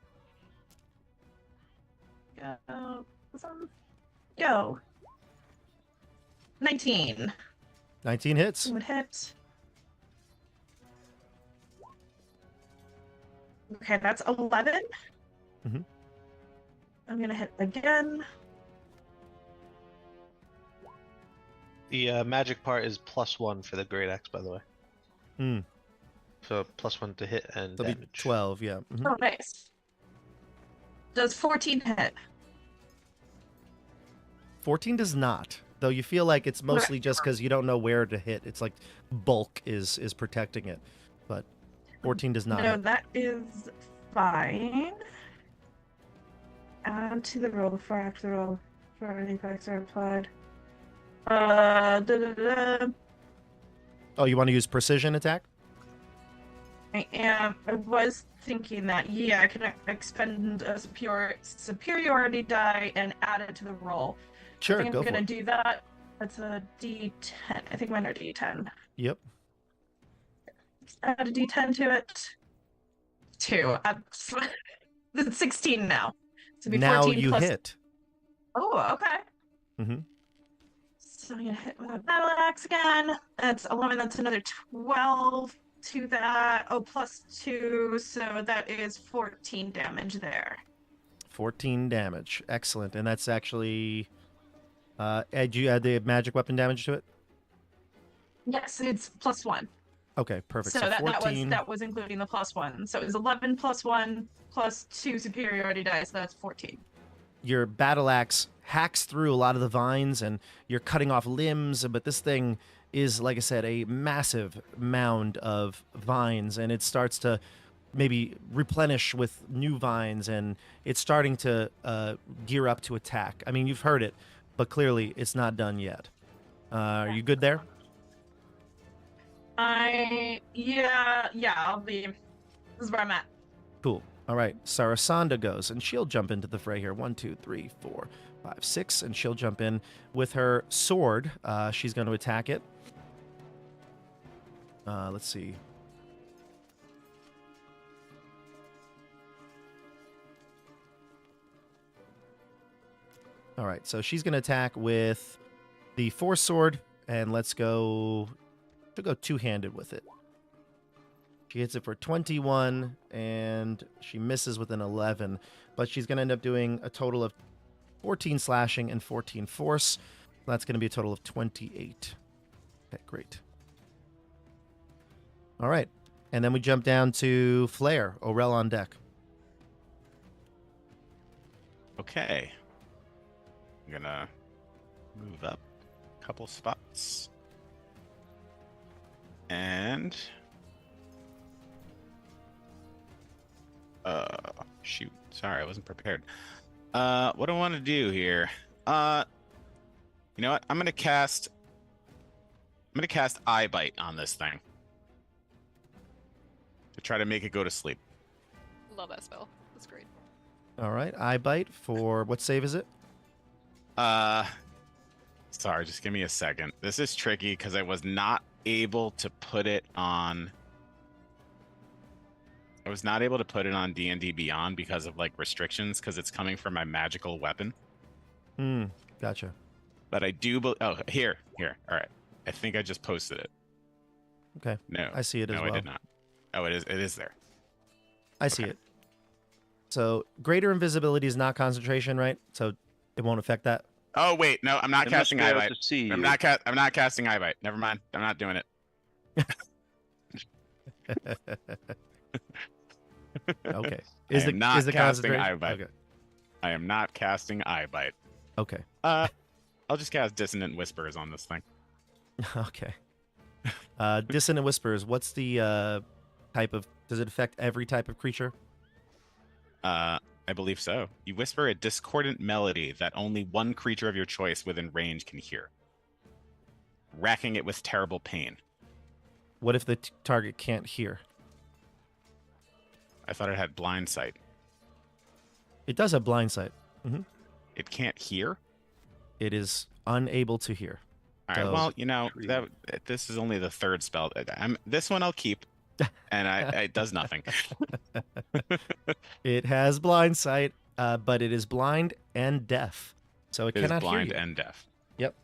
Go. 19. 19 hits. Would hit. Okay, that's 11. Mhm. I'm gonna hit again. The magic part is +1 for the Great Axe, by the way. Hmm. So +1 to hit and That'll be damage. 12, yeah. Mhm. Oh, nice. Does 14 hit? 14 does not, though you feel like it's mostly just because you don't know where to hit. It's like bulk is protecting it, but 14 does not No, hit. that is fine. Add to the roll before after the roll for any effects are applied. Oh, you want to use precision attack? I was thinking that, yeah, I can expend a superiority die and add it to the roll. Sure, I think go I'm for gonna it. do that. That's a D10. I think mine are D10. Yep. Add a D10 to it. 2. It's 16 now. So it'll be Now 14 you plus. hit. Oh, okay. Mm-hmm. So I'm gonna hit with a battle axe again. That's 11. That's another 12 to that. Oh, +2. So that is 14 damage there. 14 damage. Excellent. And that's actually... did you add the magic weapon damage to it? Yes, it's +1. Okay, perfect. So, So that 14... that was including the +1. So it was 11 +1 +2 superiority dice. So that's 14. Your battle axe hacks through a lot of the vines and you're cutting off limbs, but this thing is, like I said, a massive mound of vines, and it starts to maybe replenish with new vines, and it's starting to gear up to attack. I mean, you've heard it, but clearly it's not done yet. Are you good there? Yeah, I'll be. This is where I'm at. Cool. All right, Sarasanda goes, and she'll jump into the fray here. 1, 2, 3, 4, 5, 6, and she'll jump in with her sword. She's going to attack it. Let's see. All right, so she's going to attack with the force sword, and let's go. She'll go two-handed with it. She hits it for 21, and she misses with an 11. But she's going to end up doing a total of 14 slashing and 14 force. That's going to be a total of 28. Okay, great. All right. And then we jump down to Flare. Orel on deck. Okay. I'm going to move up a couple spots. And... shoot. Sorry, I wasn't prepared. What do I want to do here? You know what? I'm gonna cast Eye Bite on this thing to try to make it go to sleep. Love that spell. That's great. All right. Eye Bite for what save is it? Sorry, just give me a second. This is tricky because I was not able to put it on. I was not able to put it on D&D Beyond because of like restrictions, because it's coming from my magical weapon. Gotcha. But I do. Oh, here. All right. I think I just posted it. Okay. No, I see it as no, well. I did not. Oh, it is. It is there. I see it. So greater invisibility is not concentration, right? So it won't affect that. Oh wait, no, I'm not It must casting be able Eye to Bite. see I'm you. not casting Eye Bite. Never mind. I'm not doing it. Okay. I am not is the casting concentration? Eye Bite. Okay. I am not casting Eye Bite. Okay. I'll just cast Dissonant Whispers on this thing. Okay. Dissonant Whispers. What's the type of? Does it affect every type of creature? I believe so. You whisper a discordant melody that only one creature of your choice within range can hear, racking it with terrible pain. What if the target can't hear? I thought it had blind sight. It does have blind sight. It can't hear? It is unable to hear. All right, So- well, you know, this is only the third spell. This one I'll keep, and it does nothing. It has blind sight, but it is blind and deaf, so it It is cannot blind hear you. and deaf. Yep.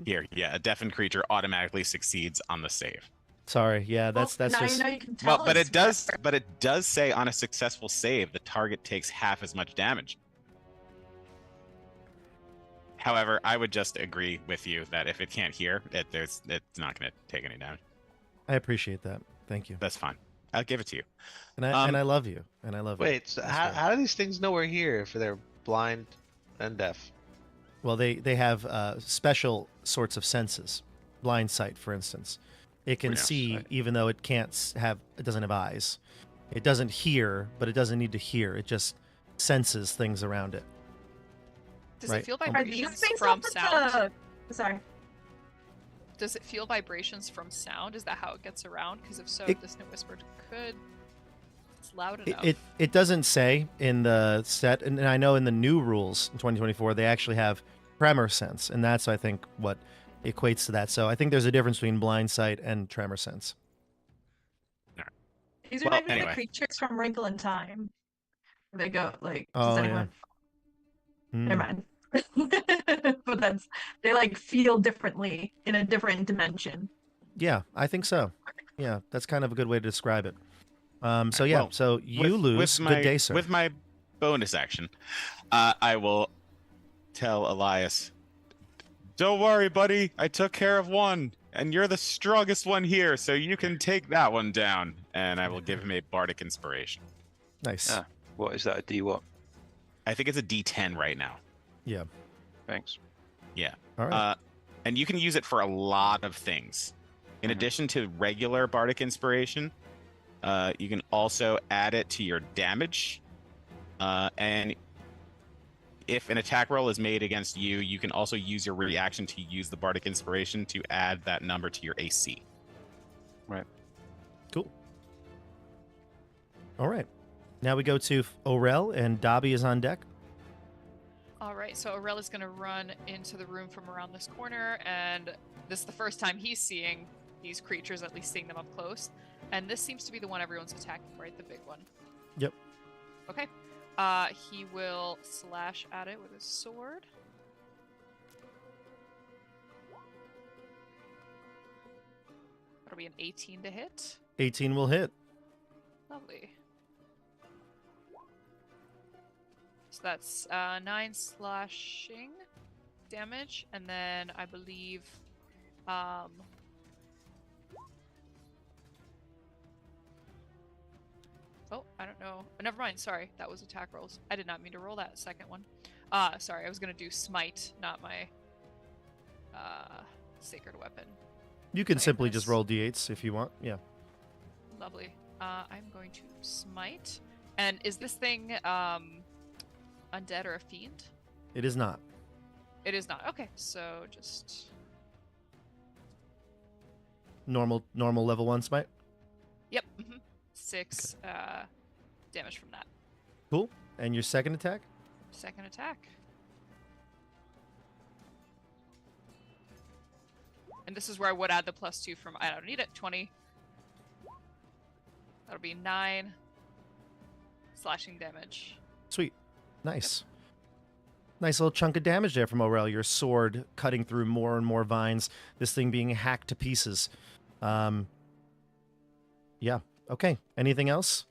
Here, yeah, a deafened creature automatically succeeds on the save. Sorry. Yeah, that's now just. you know you can tell. Well, but it's it does say on a successful save, the target takes half as much damage. However, I would just agree with you that if it can't hear, it's not going to take any damage. I appreciate that. Thank you. That's fine. I'll give it to you. And I love you. And I love you. Wait, so how do these things know we're here if they're blind and deaf? Well, they have special sorts of senses. Blind sight, for instance. It can see even though it doesn't have eyes. It doesn't hear, but it doesn't need to hear. It just senses things around it. Does Right. it feel Are these vibrations things from up to- sound? Sorry. Does it feel vibrations from sound? Is that how it gets around? Because if so, Dissonant Whisper could. It's loud enough. It doesn't say in the set, and I know in the new rules in 2024 they actually have tremor sense, and that's I think what equates to that. So I think there's a difference between blind sight and tremor sense. These Well, remind me of anyway. the creatures from Wrinkle in Time. Where they go like. Oh, Does yeah. anyone? Hmm. Never mind. But they like feel differently in a different dimension. Yeah, I think so. Yeah, that's kind of a good way to describe it. So yeah, Well, so you lose. Good day, sir. With my bonus action, I will tell Elias, "Don't worry, buddy. I took care of one, and you're the strongest one here, so you can take that one down." And I will give him a bardic inspiration. Nice. Ah, what is that? A D what? I think it's a D10 right now. Yeah. Thanks. Yeah. All right. And you can use it for a lot of things. In addition to regular bardic inspiration, you can also add it to your damage. And if an attack roll is made against you, you can also use your reaction to use the bardic inspiration to add that number to your AC. Right. Cool. All right. Now we go to Orel, and Dobby is on deck. All right, so Aurel is going to run into the room from around this corner, and this is the first time he's seeing these creatures, at least seeing them up close. And this seems to be the one everyone's attacking, right? The big one. Yep. Okay. He will slash at it with his sword. That'll be an 18 to hit. 18 will hit. Lovely. So that's 9 slashing damage, and then I believe oh, I don't know. Never mind, sorry. That was attack rolls. I did not mean to roll that second one. Sorry, I was gonna do smite, not my sacred weapon. You can simply Nice. just roll d8s if you want. Yeah. Lovely. I'm going to smite. And is this thing undead or a fiend? It is not. It is not. Okay, so just Normal level 1 smite. yep, 6 damage from that. Cool. And your second attack? Second attack. And this is where I would add the +2 from I don't need it. 20. That'll be 9 slashing damage. Sweet. Nice. Nice little chunk of damage there from Orel. Your sword cutting through more and more vines. This thing being hacked to pieces. Yeah. Okay. Anything else?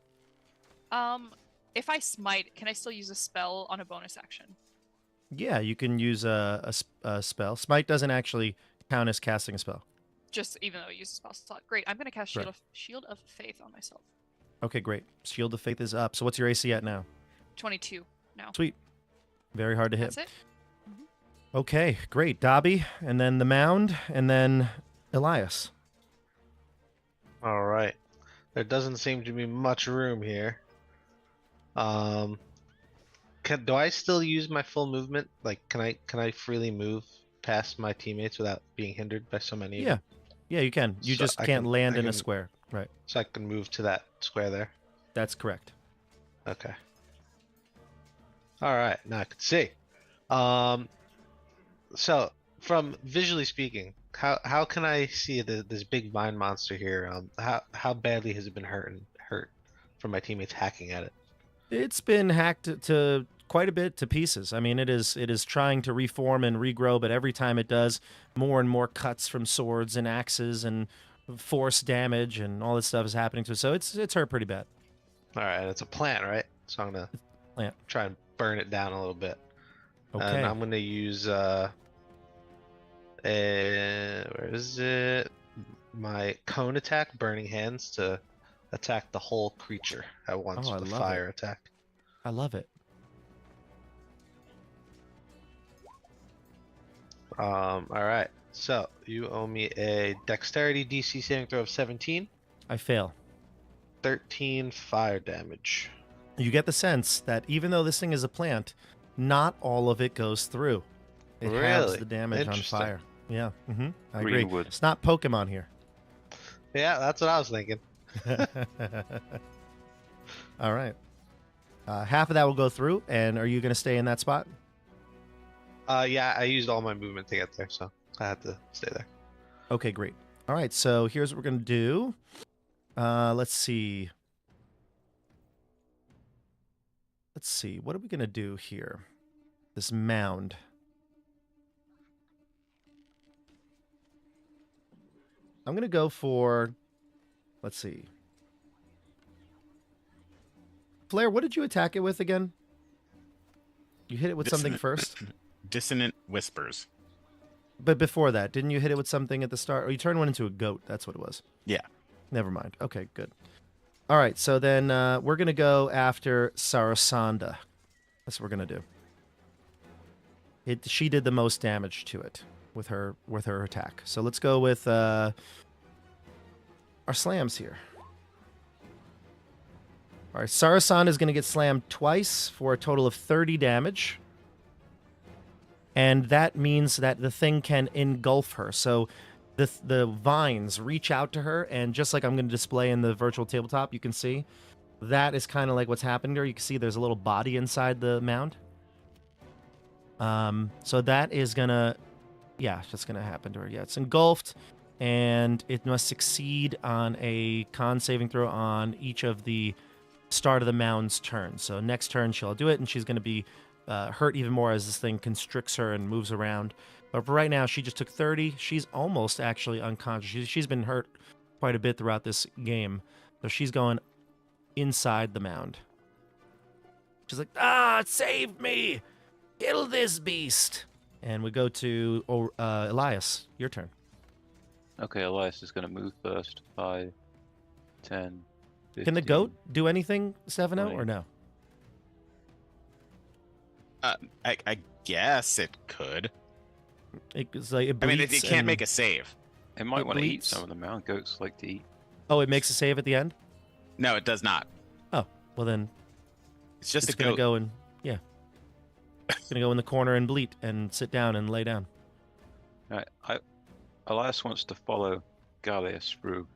If I smite, can I still use a spell on a bonus action? Yeah, you can use a spell. Smite doesn't actually count as casting a spell. Just even though I use a spell slot. Great. I'm gonna cast Right. Shield of Faith on myself. Okay, great. Shield of Faith is up. So what's your AC at now? 22 now. Sweet. Very hard to hit. That's it. Okay, great. Dobby, and then the mound, and then Elias. All right. There doesn't seem to be much room here. Do I still use my full movement? Like, can I freely move past my teammates without being hindered by so many? of Yeah. them? Yeah, you can. You So just I can't can- land I in a can- square. Right. So I can move to that square there. That's correct. Okay. All right. Now I can see. So from visually speaking, how can I see this big vine monster here? How badly has it been hurt from my teammates hacking at it? It's been hacked to quite a bit to pieces. I mean, it is trying to reform and regrow, but every time it does, more and more cuts from swords and axes and force damage and all this stuff is happening to it. So it's hurt pretty bad. All right, it's a plant, right? So I'm gonna Plant. try and burn it down a little bit. And Okay. I'm gonna use where is it? My cone attack, Burning Hands, to attack the whole creature at once Oh, I with a love it. fire attack. I love it. All right. So you owe me a Dexterity DC saving throw of 17, I fail. 13 fire damage. You get the sense that even though this thing is a plant, not all of it goes through. It halves Really? the damage on Interesting. fire. Yeah, I agree. Greenwood. It's not Pokemon here. Yeah, that's what I was thinking. All right. Half of that will go through, and are you going to stay in that spot? Yeah, I used all my movement to get there, so I had to stay there. Okay, great. All right, so here's what we're going to do. Let's see. What are we going to do here? This mound. I'm going to go for, let's see. Flair, what did you attack it with again? You hit it with something first? Dissonant Whispers. But before that, didn't you hit it with something at the start? Or you turned one into a goat. That's what it was. Yeah. Never mind. Okay, good. All right, so then we're going to go after Sarasanda. That's what we're going to do. She did the most damage to it with her attack. So let's go with our slams here. All right, Sarasanda is going to get slammed twice for a total of 30 damage. And that means that the thing can engulf her. So the vines reach out to her, and just like I'm going to display in the virtual tabletop, you can see that is kind of like what's happened to her. You can see there's a little body inside the mound. So that is gonna, that's gonna happen to her. Yeah, it's engulfed, and it must succeed on a con saving throw on each of the start of the mound's turn. So next turn she'll do it, and she's gonna be hurt even more as this thing constricts her and moves around. But for right now, she just took 30. She's almost actually unconscious. She's been hurt quite a bit throughout this game. So she's going inside the mound. She's like, save me! Kill this beast! And we go to Elias. Your turn. Okay, Elias is going to move first. 5, 10, 15. Can the goat do anything, Stefano, 20. or no? I guess it could. It's like it I mean, bleats it can't and- make a save. It might It want to eat bleeds. some of the mound. Goats like to eat. Oh, it makes a save at the end? No, it does not. Oh, well then It's just it's a going to goat. go and, it's going to go in the corner and bleat and sit down and lay down. Alright, Elias wants to follow Gallius through,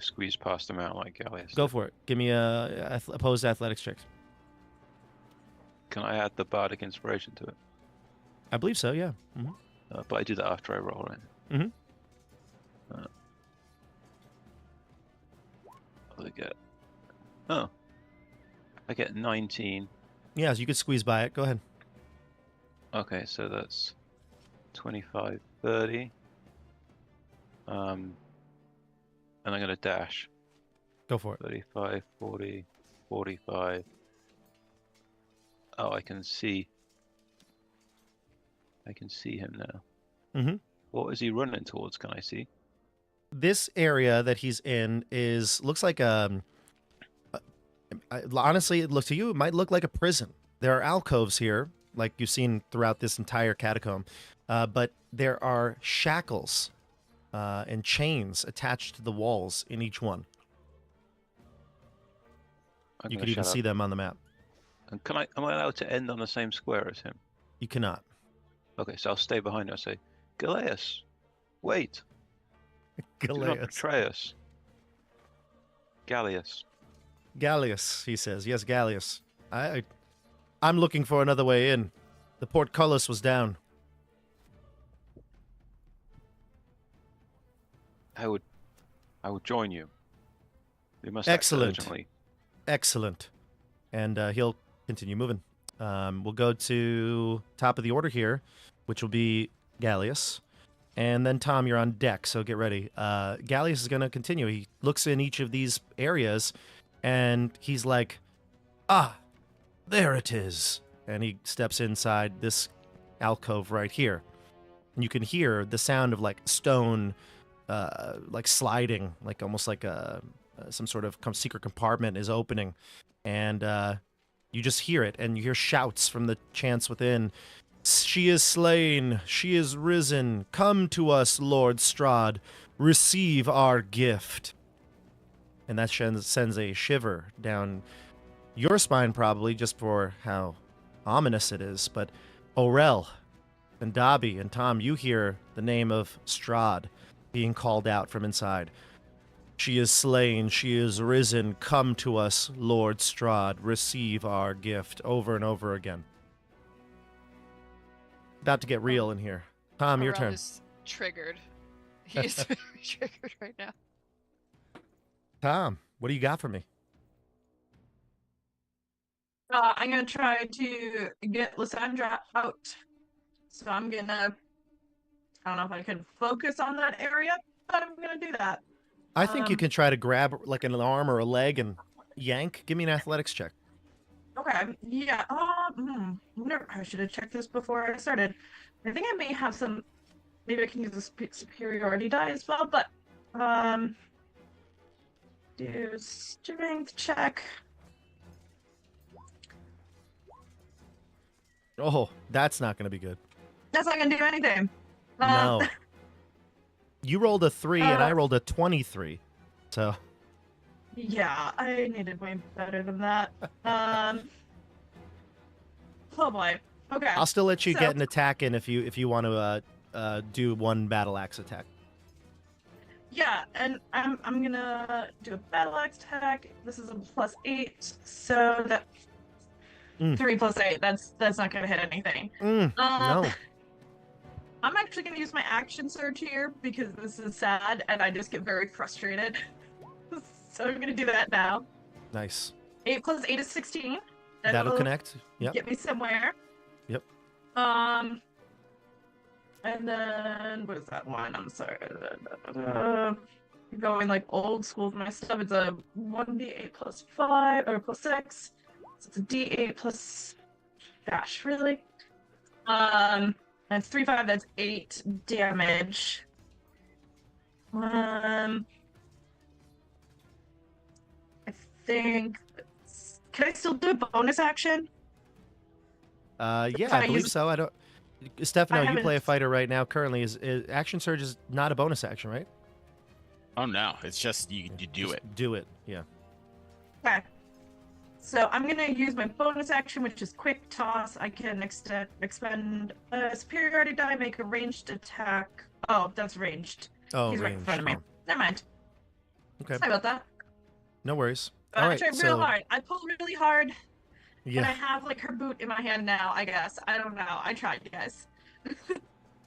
squeeze past the mound like Gallius. Go for it. Give me a opposed athletics check. Can I add the bardic inspiration to it? I believe so, yeah. Mhm. But I do that after I roll, right? Mhm. What do I get? Oh. I get 19. Yeah, so you could squeeze by it. Go ahead. Okay, so that's 25, 30. And I'm going to dash. Go for it. 35, 40, 45. Oh, I can see him now. Mhm. What is he running towards? Can I see? This area that he's in looks like honestly, it looks to you, it might look like a prison. There are alcoves here, like you've seen throughout this entire catacomb, but there are shackles and chains attached to the walls in each one. You could even see them on the map. And am I allowed to end on the same square as him? You cannot. Okay, so I'll stay behind him and say, Galeas, wait. Do not Gallius. betray us. Gallius. Gallius, he says. Yes, Gallius. I'm looking for another way in. The portcullis was down. I would join you. We must Excellent. act urgently. Excellent. And he'll continue moving. We'll go to top of the order here, which will be Gallius. And then, Tom, you're on deck, so get ready. Gallius is going to continue. He looks in each of these areas, and he's like, there it is. and he steps inside this alcove right here. And you can hear the sound of like stone, like sliding, like almost like some sort of secret compartment is opening, and you just hear it, and you hear shouts from the chants within. She is slain. She is risen. Come to us, Lord Strahd. Receive our gift. And that sends a shiver down your spine, probably, just for how ominous it is. But Orel and Dobby and Tom, you hear the name of Strahd being called out from inside. She is slain. She is risen. Come to us, Lord Strahd. Receive our gift. Over and over again. About to get real in here. Tom, your turn. Is triggered. He's very triggered right now. Tom, what do you got for me? I'm gonna try to get Lysandra out. So I'm gonna. I don't know if I can focus on that area, but I'm gonna do that. I think you can try to grab like an arm or a leg and yank. Give me an athletics check. Okay. Yeah. I should have checked this before I started. I think I may have some. Maybe I can use a superiority die as well, but do strength check. Oh, that's not going to be good. That's not going to do anything. No. You rolled a 3 and I rolled a 23. So. Yeah, I needed way better than that. Oh boy. Okay. I'll still let you get an attack in if you want to do one battle axe attack. Yeah, and I'm gonna do a battle axe attack. This is a +8, so that 3 + 8. That's not gonna hit anything. No. I'm actually gonna use my action surge here because this is sad and I just get very frustrated. So I'm gonna do that now. Nice. 8 + 8 is 16. That'll connect. Yep. Get me somewhere. Yep. And then what is that one? I'm sorry. Going like old school with my stuff. It's a 1d8 +5 or +6. So it's a d8 plus dash, really. And it's 3, 5. That's 8 damage. I think. Can I still do a bonus action? Yeah, I believe so. I don't. Stefano, you play a fighter right now. Currently, is action surge is not a bonus action, right? Oh no, it's just you do Just it. Do it. Yeah. Okay. So I'm gonna use my bonus action, which is quick toss. I can expend a superiority die, make a ranged attack. Oh, that's ranged. Oh, He's right in ranged. front of me. Oh. Never mind. Okay. Sorry about that. No worries. But All I right. tried So real hard. I pulled really hard, and I yeah, have like her boot in my hand now. I guess I don't know. I tried, you guys.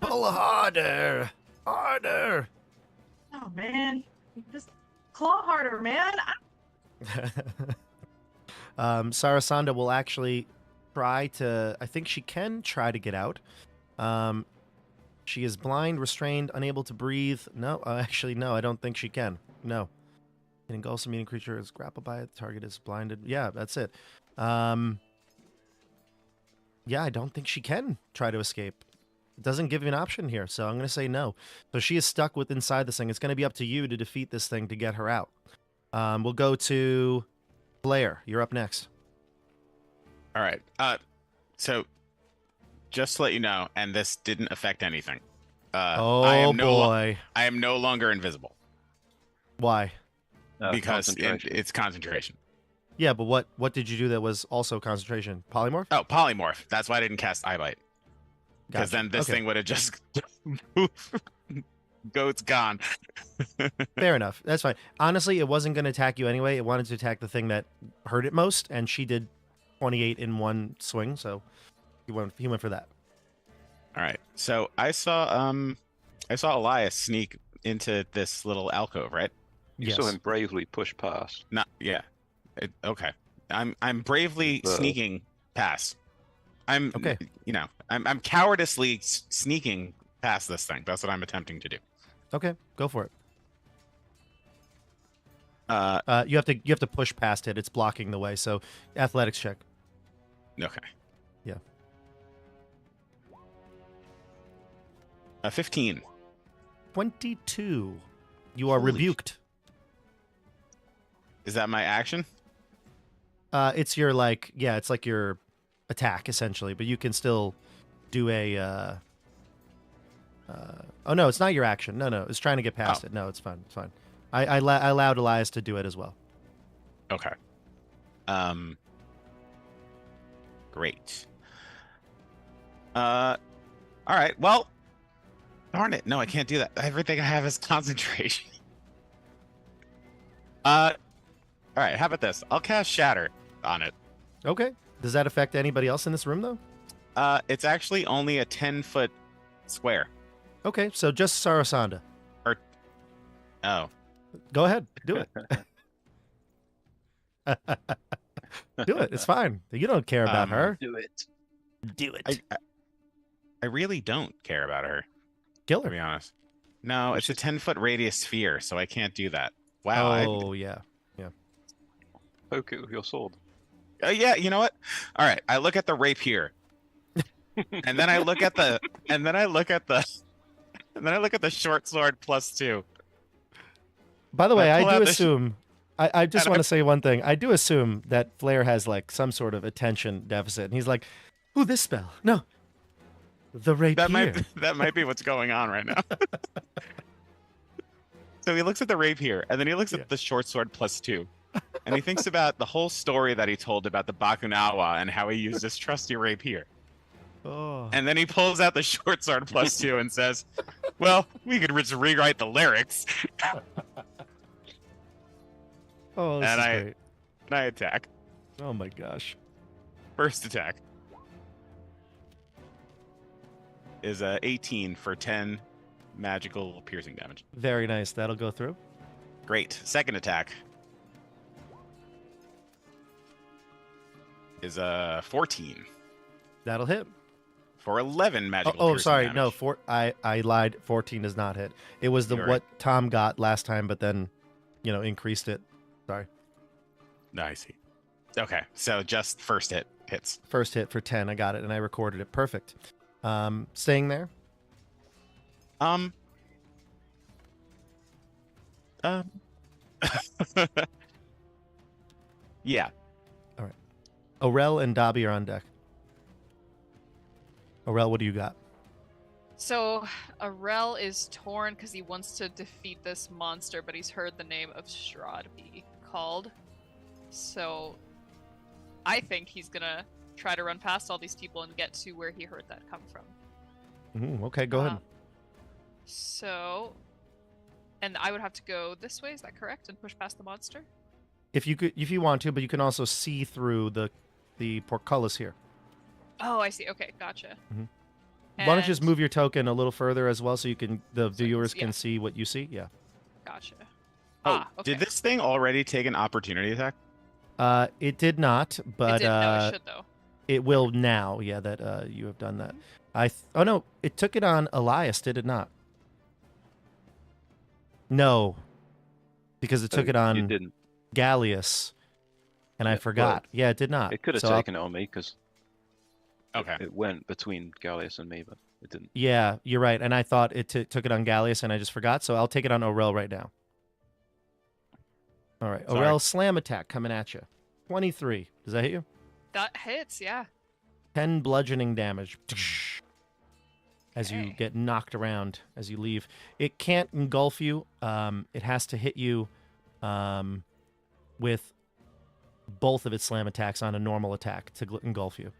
pull harder, harder. Oh man, just claw harder, man. Sarasanda will actually try to. I think she can try to get out. She is blind, restrained, unable to breathe. No, actually, no. I don't think she can. No. It engulfs a meaning creature is grappled by it. The target is blinded. Yeah, that's it. Yeah, I don't think she can try to escape. It doesn't give you an option here, so I'm going to say no. So she is stuck with inside this thing. It's going to be up to you to defeat this thing to get her out. We'll go to Blair. You're up next. All right. So just to let you know, and this didn't affect anything. Oh boy! I am no longer invisible Why? because Concentration. it's concentration. Yeah, but what did you do that was also concentration? Polymorph? Oh, polymorph. That's why I didn't cast eye bite. Because Gotcha. then this Okay. thing would have just goat's gone. Fair enough. That's fine. Honestly, it wasn't going to attack you anyway. It wanted to attack the thing that hurt it most, and she did 28 in one swing, so he went for that. All right. So I saw Elias sneak into this little alcove, right? You saw him bravely push past. Not yeah. Okay. I'm bravely The- sneaking past. I'm Okay. I'm cowardice sneaking past this thing. That's what I'm attempting to do. Okay, go for it. Uh You have to push past it. It's blocking the way. So athletics check. okay. Yeah. 15. 22. You are Holy rebuked. Is that my action? It's your it's like your attack essentially, but you can still do a. Oh no, it's not your action. No, it's trying to get past it. No, it's fine. It's fine. I allowed Elias to do it as well. Okay. Great. All right. Well, darn it. No, I can't do that. Everything I have is concentration. All right. How about this? I'll cast Shatter on it. Okay. Does that affect anybody else in this room though? It's actually only a 10-foot square. Okay, so just Sarasanda. Oh. Go ahead. Do it. Do it. It's fine. You don't care about her. Do it. Do it. I really don't care about her, Kill to her. be honest. No, it's a 10-foot radius sphere, so I can't do that. Wow. Yeah. Poke it with your sword. Yeah, you know what? All right, I look at the rapier. And then I look at the short sword +2. By the way, I I pull do out the assume. I just and want I- to say one thing. I do assume that Flair has like some sort of attention deficit, and he's like, "Ooh, this spell. No, the rapier." That might be what's going on right now. So he looks at the rapier, and then he looks at the short sword +2. And he thinks about the whole story that he told about the Bakunawa and how he used this trusty rapier. Oh. And then he pulls out the short sword +2 and says, well, we could just rewrite the lyrics. Oh, this and is great. I attack. Oh my gosh. First attack is 18 for 10 magical piercing damage. Very nice. That'll go through. Great. Second attack is 14 That'll hit. for 11 magical Oh, piercing sorry. damage. No, I lied. 14 does not hit. It was You're what Tom got last time, but then, increased it. Sorry. No, I see. Okay, so just first hits. First hit for 10. I got it, and I recorded it. Perfect. Staying there. Yeah. All right. Orel and Dobby are on deck. Orel, what do you got? So Arel is torn because he wants to defeat this monster, but he's heard the name of Strahd be called. So I think he's gonna try to run past all these people and get to where he heard that come from. Okay, go ahead. So, and I would have to go this way. Is that correct? And push past the monster. If you want to, but you can also see through the portcullis here. Oh, I see. Okay, gotcha. Mhm. Why don't you just And- move your token a little further as well, so the viewers yeah. can see what you see? Yeah. Gotcha. Oh, okay. did this thing already take an opportunity attack? It did not, but it did. No, it should though. it will now. Yeah, that you have done that. Oh no, it took it on Elias, did it not? No, because it took it You on didn't. Gallius, and I Yeah, forgot. Yeah, it did not. It could have So I'll- taken it on me because Okay. it went between Gallius and me, but it didn't. Yeah, you're right. And I thought it took it on Gallius, and I just forgot. So I'll take it on Orel right now. All right, Sorry. Orel, slam attack coming at you. 23. Does that hit you? That hits. Yeah. 10 bludgeoning damage. As you Okay. get knocked around as you leave. It can't engulf you. It has to hit you with both of its slam attacks on a normal attack to engulf you.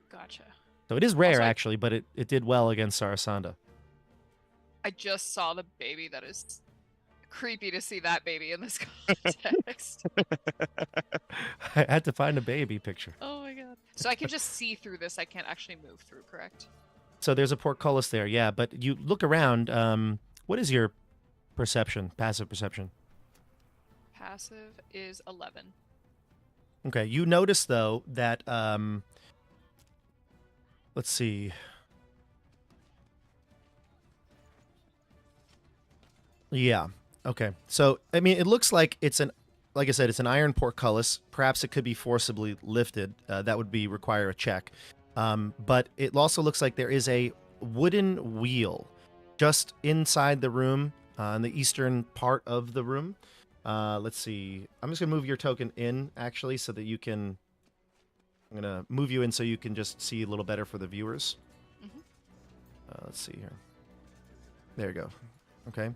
Gotcha. So it is rare, Also, actually, but it did well against Sarasanda. I just saw the baby. That is creepy to see that baby in this context. I had to find a baby picture. Oh my god. So I can just see through this. I can't actually move through, correct? So there's a portcullis there, yeah. But you look around. What is your perception, passive perception? Passive is 11. Okay, you notice, though, that... let's see. Yeah. Okay. So, I mean, it looks like like I said, it's an iron portcullis. Perhaps it could be forcibly lifted. That would require a check. But it also looks like there is a wooden wheel just inside the room, in the eastern part of the room. Let's see. I'm just going to move your token in, actually, so that you can... I'm going to move you in so you can just see a little better for the viewers. Let's see here. There you go. Okay.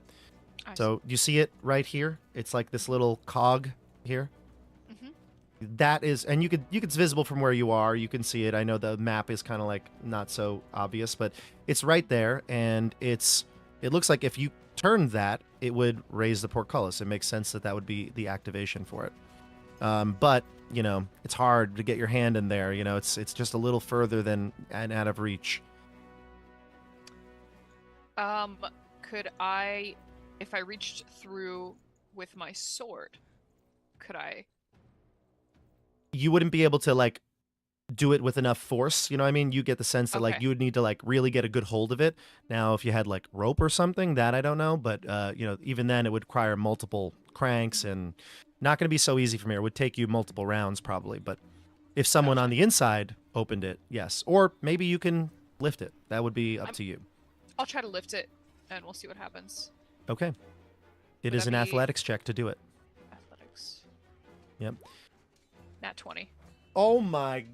So you see it right here? It's like this little cog here. That is, and it's visible from where you are. You can see it. I know the map is kind of like not so obvious, but it's right there, and it looks like if you turned that, it would raise the portcullis. It makes sense that that would be the activation for it. But you know, it's hard to get your hand in there. You know, it's just a little further than and out of reach. Could I, if I reached through with my sword, could I? You wouldn't be able to like do it with enough force, you know what I mean? You get the sense that like you would need to like really get a good hold of it. Now, if you had like rope or something, that I don't know, but you know, even then it would require multiple cranks and not going to be so easy from here. It would take you multiple rounds probably, but if someone on the inside opened it, yes. Or maybe you can lift it. That would be up to you. I'll try to lift it and we'll see what happens. Okay. It is an athletics check to do it. Athletics. Yep. Nat 20. Oh my...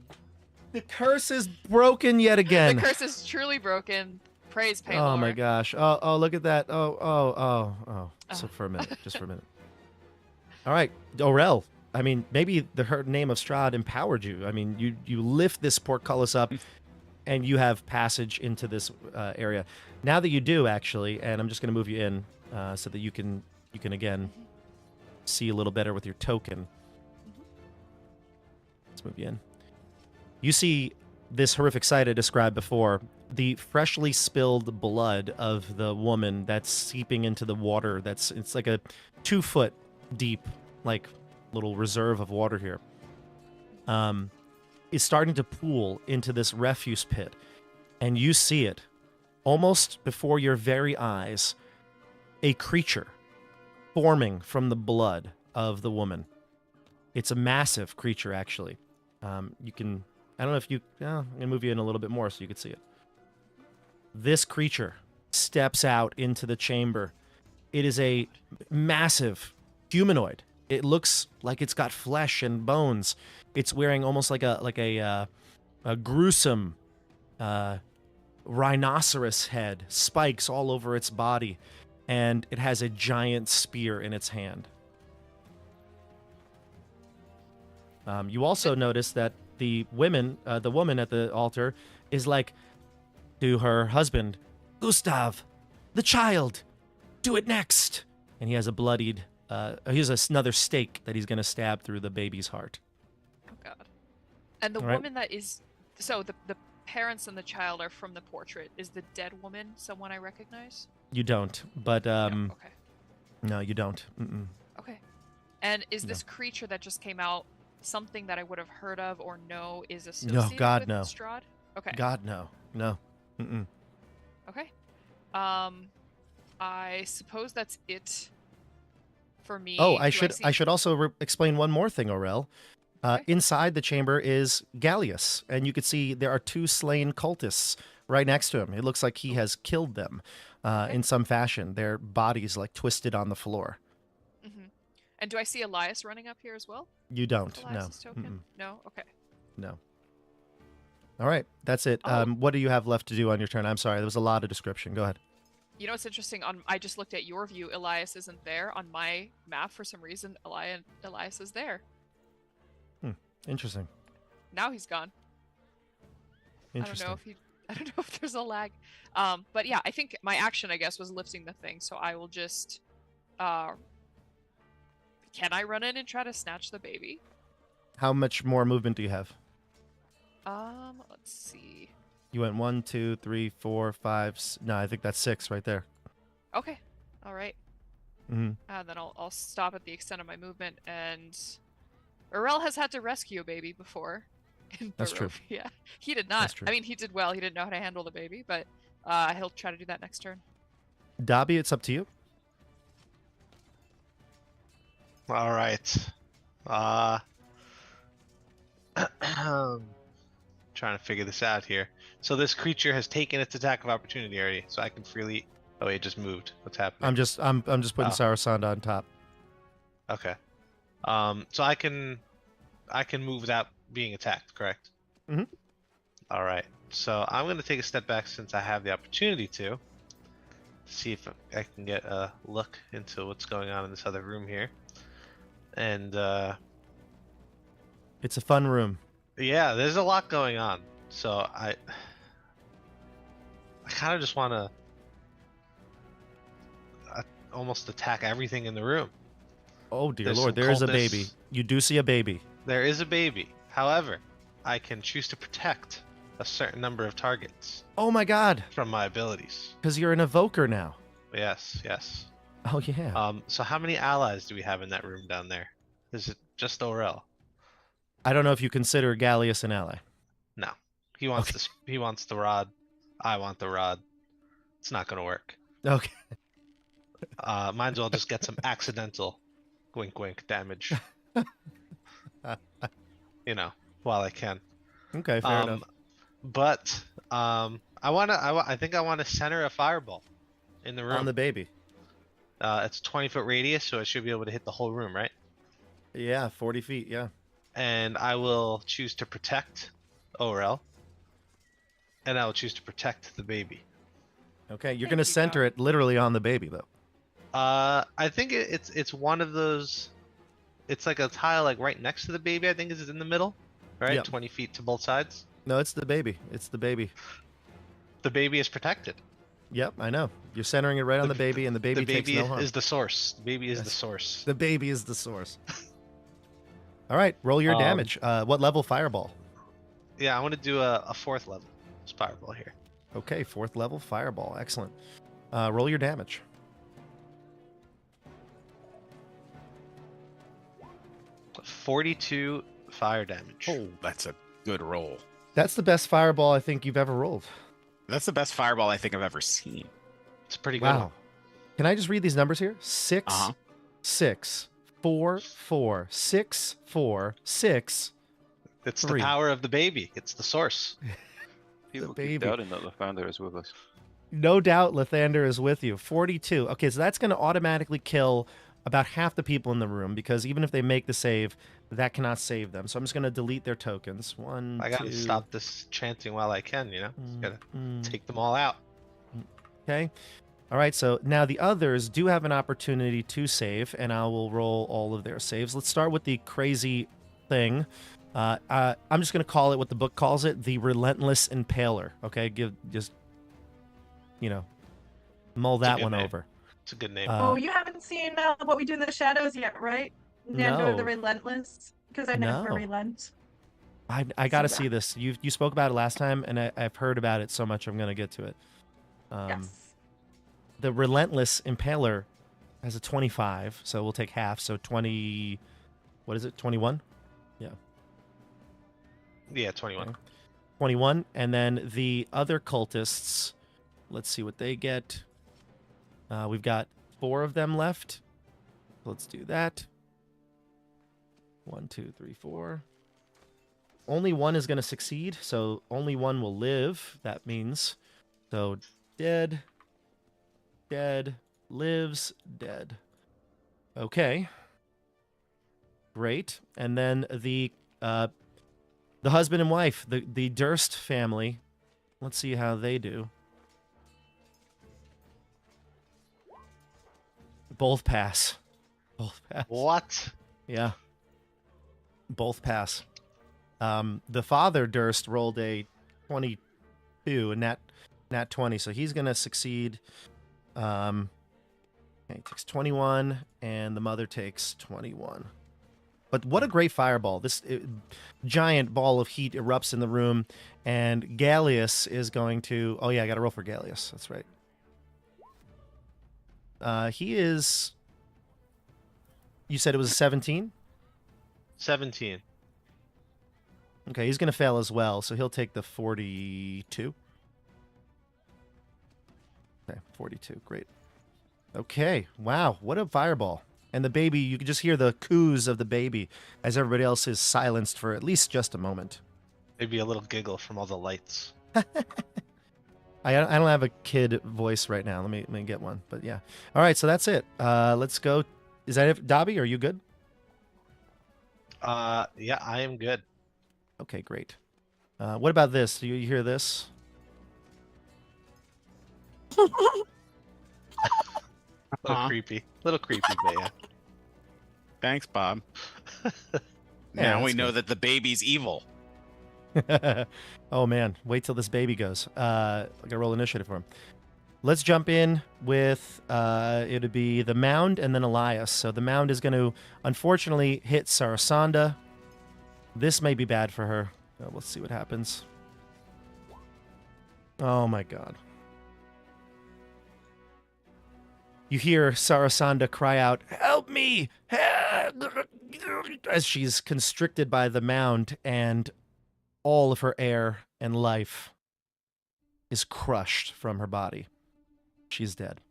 The curse is broken yet again. The curse is truly broken. Praise Paylor. Oh my gosh. Oh, look at that. Oh. So for a minute. Just for a minute. All right. Aurel. I mean, maybe her name of Strahd empowered you. I mean, you lift this portcullis up and you have passage into this area. Now that you do, actually, and I'm just going to move you in so that you can again see a little better with your token. Let's move you in. You see this horrific sight I described before, the freshly spilled blood of the woman that's seeping into the water. It's like a 2-foot deep, like, little reserve of water here. Is starting to pool into this refuse pit. And you see it, almost before your very eyes, a creature forming from the blood of the woman. It's a massive creature, actually. You can... I don't know if you... I'm going to move you in a little bit more so you can see it. This creature steps out into the chamber. It is a massive humanoid. It looks like it's got flesh and bones. It's wearing almost like a gruesome rhinoceros head, spikes all over its body, and it has a giant spear in its hand. You also notice that the woman at the altar is like to her husband, Gustav, the child, do it next. And he has a bloodied, he has another stake that he's going to stab through the baby's heart. Oh, God. And the woman that is, so the parents and the child are from the portrait. Is the dead woman someone I recognize? You don't, but, No, okay. No, you don't. Mm-mm. Okay. And is this creature that just came out something that I would have heard of or know is associated with Strahd? Okay. God, no. No. Mm-mm. Okay. I suppose that's it for me. Oh, I should also explain one more thing, Aurel. Inside the chamber is Gallius, and you can see there are 2 slain cultists right next to him. It looks like he has killed them in some fashion. Their bodies like twisted on the floor. Mm-hmm. And do I see Elias running up here as well? You don't. Elias's token? No? Okay. No. All right. That's it. What do you have left to do on your turn? I'm sorry. There was a lot of description. Go ahead. You know what's interesting? I just looked at your view. Elias isn't there. On my map, for some reason, Elias is there. Interesting. Now he's gone. Interesting. I don't know if there's a lag. But yeah, I think my action, I guess, was lifting the thing. So I will just... Can I run in and try to snatch the baby? How much more movement do you have? Let's see. You went 1, 2, 3, 4, 5. No, I think that's 6 right there. Okay. All right. Mm-hmm. And then I'll stop at the extent of my movement. And Aurel has had to rescue a baby before. That's true. Yeah, he did not. I mean, he did well. He didn't know how to handle the baby, but he'll try to do that next turn. Dobby, it's up to you. All right. Trying trying to figure this out here. So this creature has taken its attack of opportunity already, so I can freely. Oh, it just moved. What's happening? I'm just putting Sarasand on top. Okay. So I can move without being attacked, correct? Mhm. All right. So I'm going to take a step back since I have the opportunity to see if I can get a look into what's going on in this other room here. And It's a fun room. yeah, there's a lot going on. So I kind of just want to almost attack everything in the room. Oh dear There's Lord, some there is a cultists. baby. You do see a baby. There is a baby. However, I can choose to protect a certain number of targets Oh my God, from my abilities. because you're an evoker now. Yes, yes. Oh yeah. So how many allies do we have in that room down there? Is it just Orel? I don't know if you consider Gallius an ally. No. He wants Okay. he wants the rod. I want the rod. It's not gonna work. Okay. Might as well just get some accidental wink wink damage. You know, while I can. Okay, fair enough. But I think I want to center a fireball in the room. On the baby. It's a 20-foot radius, so I should be able to hit the whole room, right? Yeah, 40 feet, yeah. And I will choose to protect Orel. And I will choose to protect the baby. Okay, you're Thank going to you, center it literally on the baby, though. I think it's one of those. It's like a tile like right next to the baby. I think is in the middle, right? Yep. 20 feet to both sides. No, it's the baby. It's the baby. The baby is protected. Yep, I know. You're centering it right on the baby, and the baby, The takes baby no harm. is the source. The baby is the Yes. source. The baby is the source. All right, roll your damage. What level fireball? Yeah, I want to do a 4th level fireball here. Okay, 4th level fireball. Excellent. Roll your damage. $42 fire damage. Oh, that's a good roll. That's the best fireball I think you've ever rolled. That's the best fireball I think I've ever seen. It's a pretty good. Wow. One. Can I just read these numbers here? 6, Uh-huh. 6, 4, 4, 6, 4, 6. It's 3. the power of the baby. It's the source. People baby. keep doubting that the founder is with us. No doubt Lathander is with you. 42. Okay, so that's going to automatically kill about half the people in the room because even if they make the save, that cannot save them. So I'm just going to delete their tokens. 1, I gotta 2. stop this chanting while I can, you know? Just gotta mm. take them all out. Okay. All right, so now the others do have an opportunity to save, and I will roll all of their saves. Let's start with the crazy thing. I'm just going to call it what the book calls it, the Relentless Impaler. Okay, mull It's a that good one name. over. It's a good name. Oh, you haven't seen What We Do in the Shadows yet, right? Nando No. the Relentless? Because I never No. relent. I got to So see this. You spoke about it last time, and I've heard about it so much I'm going to get to it. Yes. The Relentless Impaler has a 25, so we'll take half. So 20, what is it, 21? Yeah, 21. Okay. 21. And then the other cultists, let's see what they get. We've got 4 of them left. Let's do that. 1, 2, 3, 4. Only one is going to succeed, so only one will live. That means, so dead, dead, lives, dead. Okay. Great. And then the husband and wife, the Durst family. Let's see how they do. Both pass. Both pass. What? Yeah. Both pass. The father Durst rolled a 22, and nat 20, so he's gonna succeed. Okay, he takes 21, and the mother takes 21. But what a great fireball. This giant ball of heat erupts in the room, and Gallius is going to... Oh, yeah, I got to roll for Gallius. That's right. He is... You said it was a 17? 17. Okay, he's going to fail as well, so he'll take the 42. Okay, 42. Great. Okay, wow, what a fireball. And the baby, you can just hear the coos of the baby as everybody else is silenced for at least just a moment. Maybe a little giggle from all the lights. I don't have a kid voice right now. Let me get one. But yeah. All right, so that's it. Let's go. Is that it, Dobby? Are you good? Yeah, I am good. Okay, great. What about this? Do you hear this? Little creepy, but yeah. Thanks, Bob. Yeah, Now we that's know good. that the baby's evil. Oh man, wait till this baby goes. I gotta roll initiative for him. Let's jump in with it'll be the mound and then Elias. So the mound is going to unfortunately hit Sarasanda. This may be bad for her. Let's see what happens. Oh my god. You hear Sarasanda cry out, "Help me!" as she's constricted by the mound, and all of her air and life is crushed from her body. She's dead.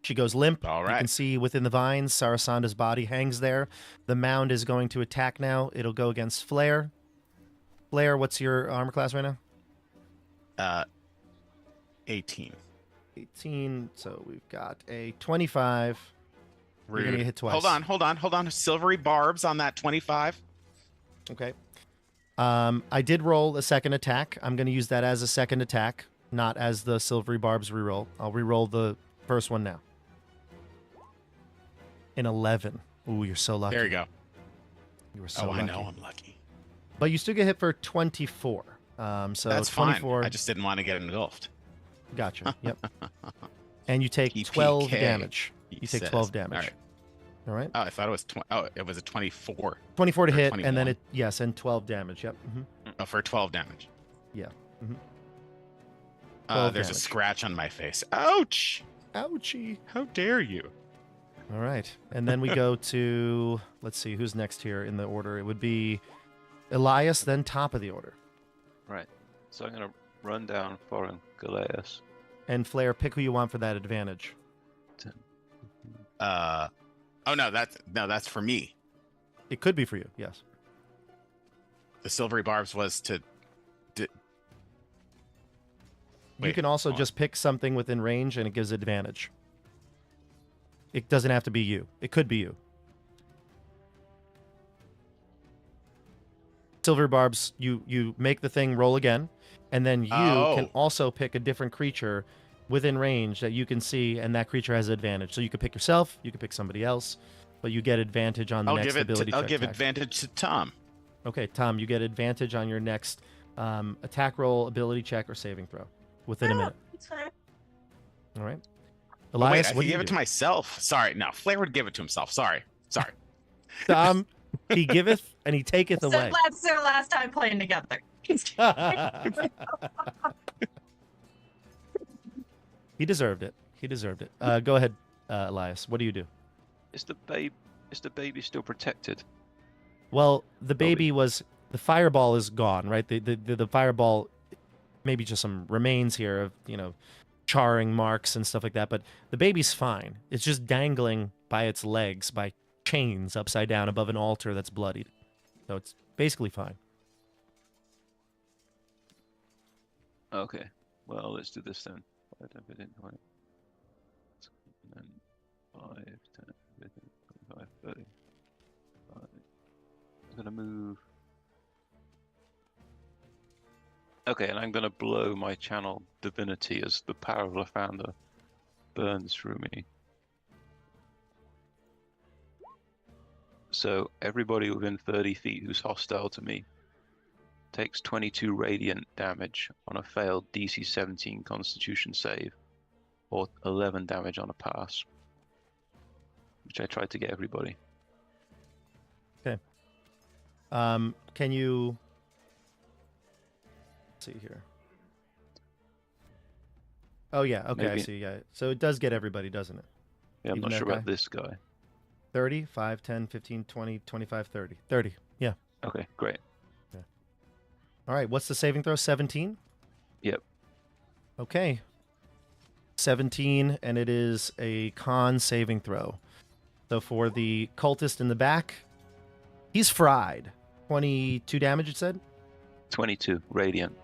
She goes limp. All You right. can see within the vines, Sarasanda's body hangs there. The mound is going to attack now. It'll go against Flare. Flare, what's your armor class right now? 18. 18. So we've got a 25. You're going to get hit twice. Hold on. Silvery barbs on that 25. Okay. I did roll a second attack. I'm going to use that as a second attack, not as the silvery barbs reroll. I'll reroll the first one now. An 11. Ooh, you're so lucky. There you go. You were so lucky. I know I'm lucky. But you still get hit for 24. So That's 24. fine. I just didn't want to get engulfed. Gotcha. Yep. And you take TPK, 12 damage. he You take says. 12 damage. All right. All right. Oh, I thought it was it was a 24. 24 to Or hit, 21. and then and 12 damage. Yep. Oh, for 12 damage. Yeah. there's damage. a scratch on my face. Ouch! Ouchie. How dare you? All right. And then we go to, let's see, who's next here in the order? It would be Elias, then top of the order. Right. So I'm going to run down Foreign Galeas. And Flare, pick who you want for that advantage. Oh no, that's for me. It could be for you, yes. The silvery barbs was to. You Wait, can also hold on. just pick something within range and it gives advantage. It doesn't have to be you. It could be you. Silver barbs, you make the thing roll again, and then you can also pick a different creature within range that you can see, and that creature has advantage. So you could pick yourself, you could pick somebody else, but you get advantage on the next ability check. I'll give advantage to Tom. Okay, Tom, you get advantage on your next attack roll, ability check, or saving throw within a minute. It's fine. All right. Oh, Elias, wait, I what can do you give it do? to myself. Sorry, no. Flair would give it to himself. Sorry. Tom, he giveth and he taketh So away. glad it's our last time playing together. He deserved it. He deserved it. Go ahead, Elias. What do you do? Is the baby still protected? Well, the baby was the fireball is gone, right? The fireball, maybe just some remains here of charring marks and stuff like that. But the baby's fine. It's just dangling by its legs by chains upside down above an altar that's bloodied. So it's basically fine. Okay. Well, let's do this then. 5, 10, 15, 20. And then 5, 10, 15, 25, 30. I'm gonna move. Okay, and I'm gonna blow my channel divinity as the power of Lathander burns through me. So everybody within 30 feet who's hostile to me takes 22 radiant damage on a failed DC 17 Constitution save, or 11 damage on a pass, which I tried to get everybody. Okay. Can you... Let's see here. Oh, yeah. Okay, I Maybe. see. Yeah. So it does get everybody, doesn't it? Yeah, I'm Even not that sure guy? about this guy. 30, 5, 10, 15, 20, 25, 30. 30. Yeah. Okay, great. All right. What's the saving throw? 17? Yep. Okay. 17, and it is a con saving throw. So for the cultist in the back, He's fried. 22 damage, it said? 22 radiant.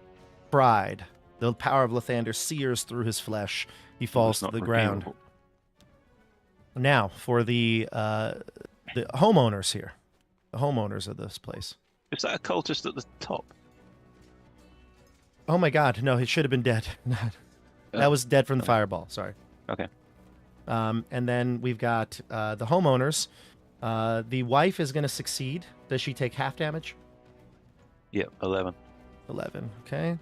Fried. The power of Lathander sears through his flesh. He falls to Not the ground. reviewable. Now, for the homeowners here. The homeowners of this place. Is that a cultist at the top? Oh my god, no, he should have been dead. That was dead from the fireball, sorry. Okay. And then we've got the homeowners. The wife is going to succeed. Does she take half damage? Yep, 11. 11, okay.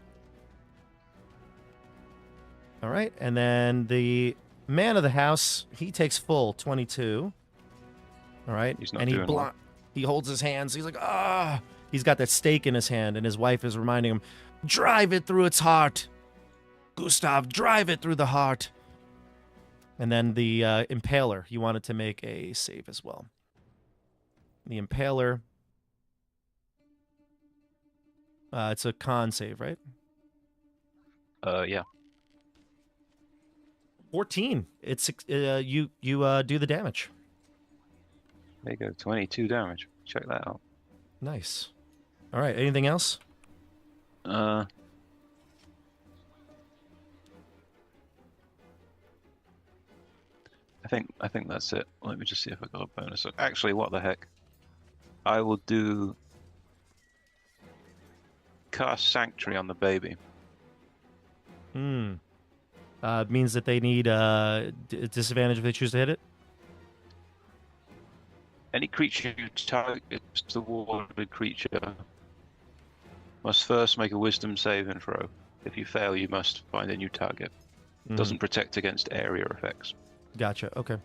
All right, and then the man of the house, he takes full 22. All right, He's not and doing well. he holds his hands. He's like, ah. He's got that stake in his hand, and his wife is reminding him, drive it through its heart. Gustav, drive it through the heart. And then the Impaler, he wanted to make a save as well. The Impaler, it's a con save, right? Yeah. 14. It's you do the damage. There you go, 22 damage. Check that out. Nice. All right. Anything else? I think that's it. Let me just see if I got a bonus. Actually, what the heck? I will do cast Sanctuary on the baby. Means that they need disadvantage if they choose to hit it. Any creature who targets the warded creature must first make a wisdom saving throw. If you fail, you must find a new target. Doesn't protect against area effects. Gotcha. Okay.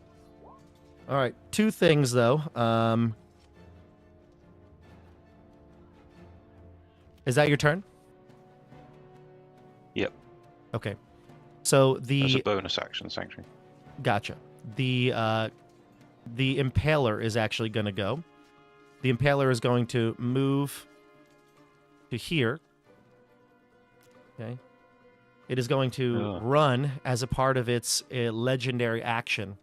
All right. Two things though. Is that your turn? Yep. Okay. So As a bonus action, Sanctuary. Gotcha. The Impaler is actually going to go. The Impaler is going to move to here. Okay. It is going to run as a part of its legendary action.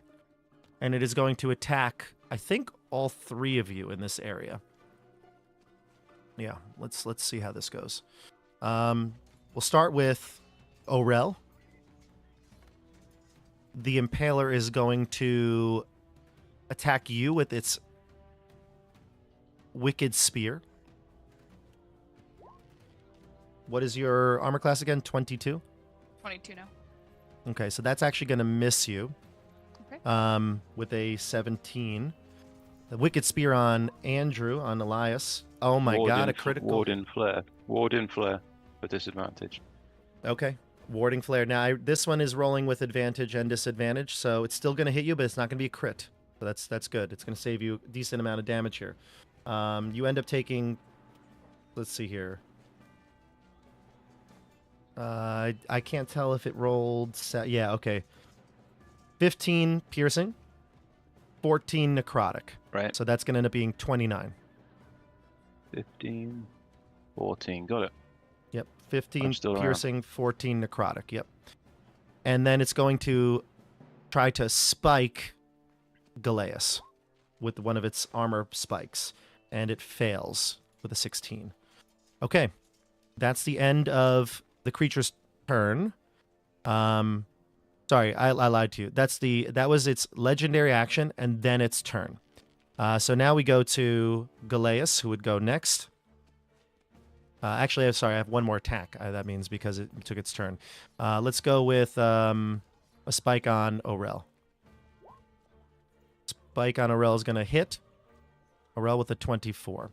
And it is going to attack, I think, all three of you in this area. Yeah, let's see how this goes. We'll start with Orel. The Impaler is going to attack you with its Wicked Spear. What is your armor class again? 22? 22 now. Okay, so that's actually going to miss you. Okay. With a 17. The Wicked Spear on Andrew, on Elias. Oh my god, a critical. Warding Flare. Warding Flare for disadvantage. Okay. Warding Flare. Now, this one is rolling with advantage and disadvantage, so it's still going to hit you, but it's not going to be a crit. So that's good. It's going to save you a decent amount of damage here. You end up taking... Let's see here. I can't tell if it rolled... Yeah, okay. 15 piercing, 14 necrotic. Right. So that's going to end up being 29. 15, 14. Got it. Yep. 15 still piercing, 14 necrotic. Yep. And then it's going to try to spike Galeas with one of its armor spikes. And it fails with a 16. Okay. That's the end of the creature's turn. Sorry, I lied to you. That was its legendary action and then its turn. So now we go to Galeas, who would go next. Actually, I'm sorry, I have one more attack. That means because it took its turn. Let's go with a spike on Orel. Spike on Orel is going to hit. Orel with a 24.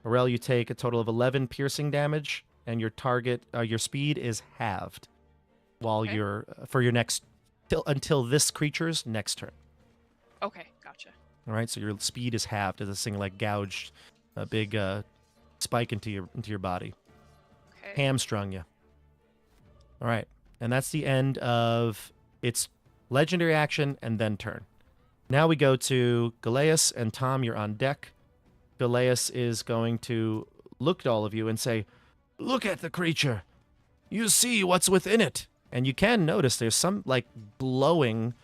Orel, you take a total of 11 piercing damage, and your target, your speed is halved while you're for your next until this creature's next turn. Okay, gotcha. All right, so your speed is halved as this thing like gouged a big spike into your body. Okay. Hamstrung you. All right, and that's the end of its legendary action and then turn. Now we go to Galeas and Tom. You're on deck. Galeas is going to look at all of you and say, "Look at the creature. You see what's within it." And you can notice there's some like glowing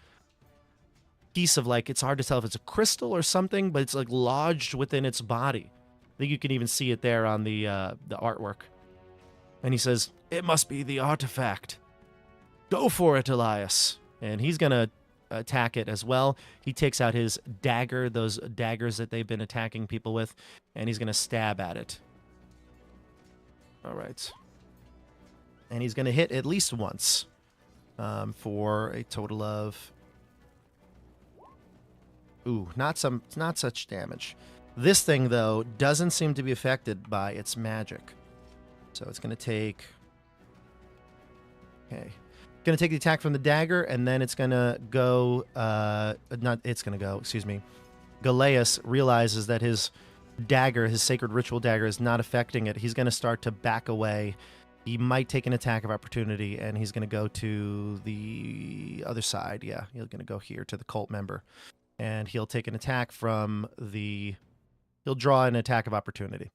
piece of like, it's hard to tell if it's a crystal or something, but it's like lodged within its body. I think you can even see it there on the artwork. And he says, "It must be the artifact. Go for it, Elias." And he's going to attack it as well. He takes out his dagger, those daggers that they've been attacking people with, and he's going to stab at it. All right. And he's going to hit at least once for a total of... Ooh, not such damage. This thing, though, doesn't seem to be affected by its magic. So it's going to take... Okay. Going to take the attack from the dagger, and then it's going to go... Galeas realizes that his dagger, his sacred ritual dagger, is not affecting it. He's going to start to back away. He might take an attack of opportunity, and he's going to go to the other side. Yeah, he's going to go here to the cult member. And he'll take an attack from the... He'll draw an attack of opportunity.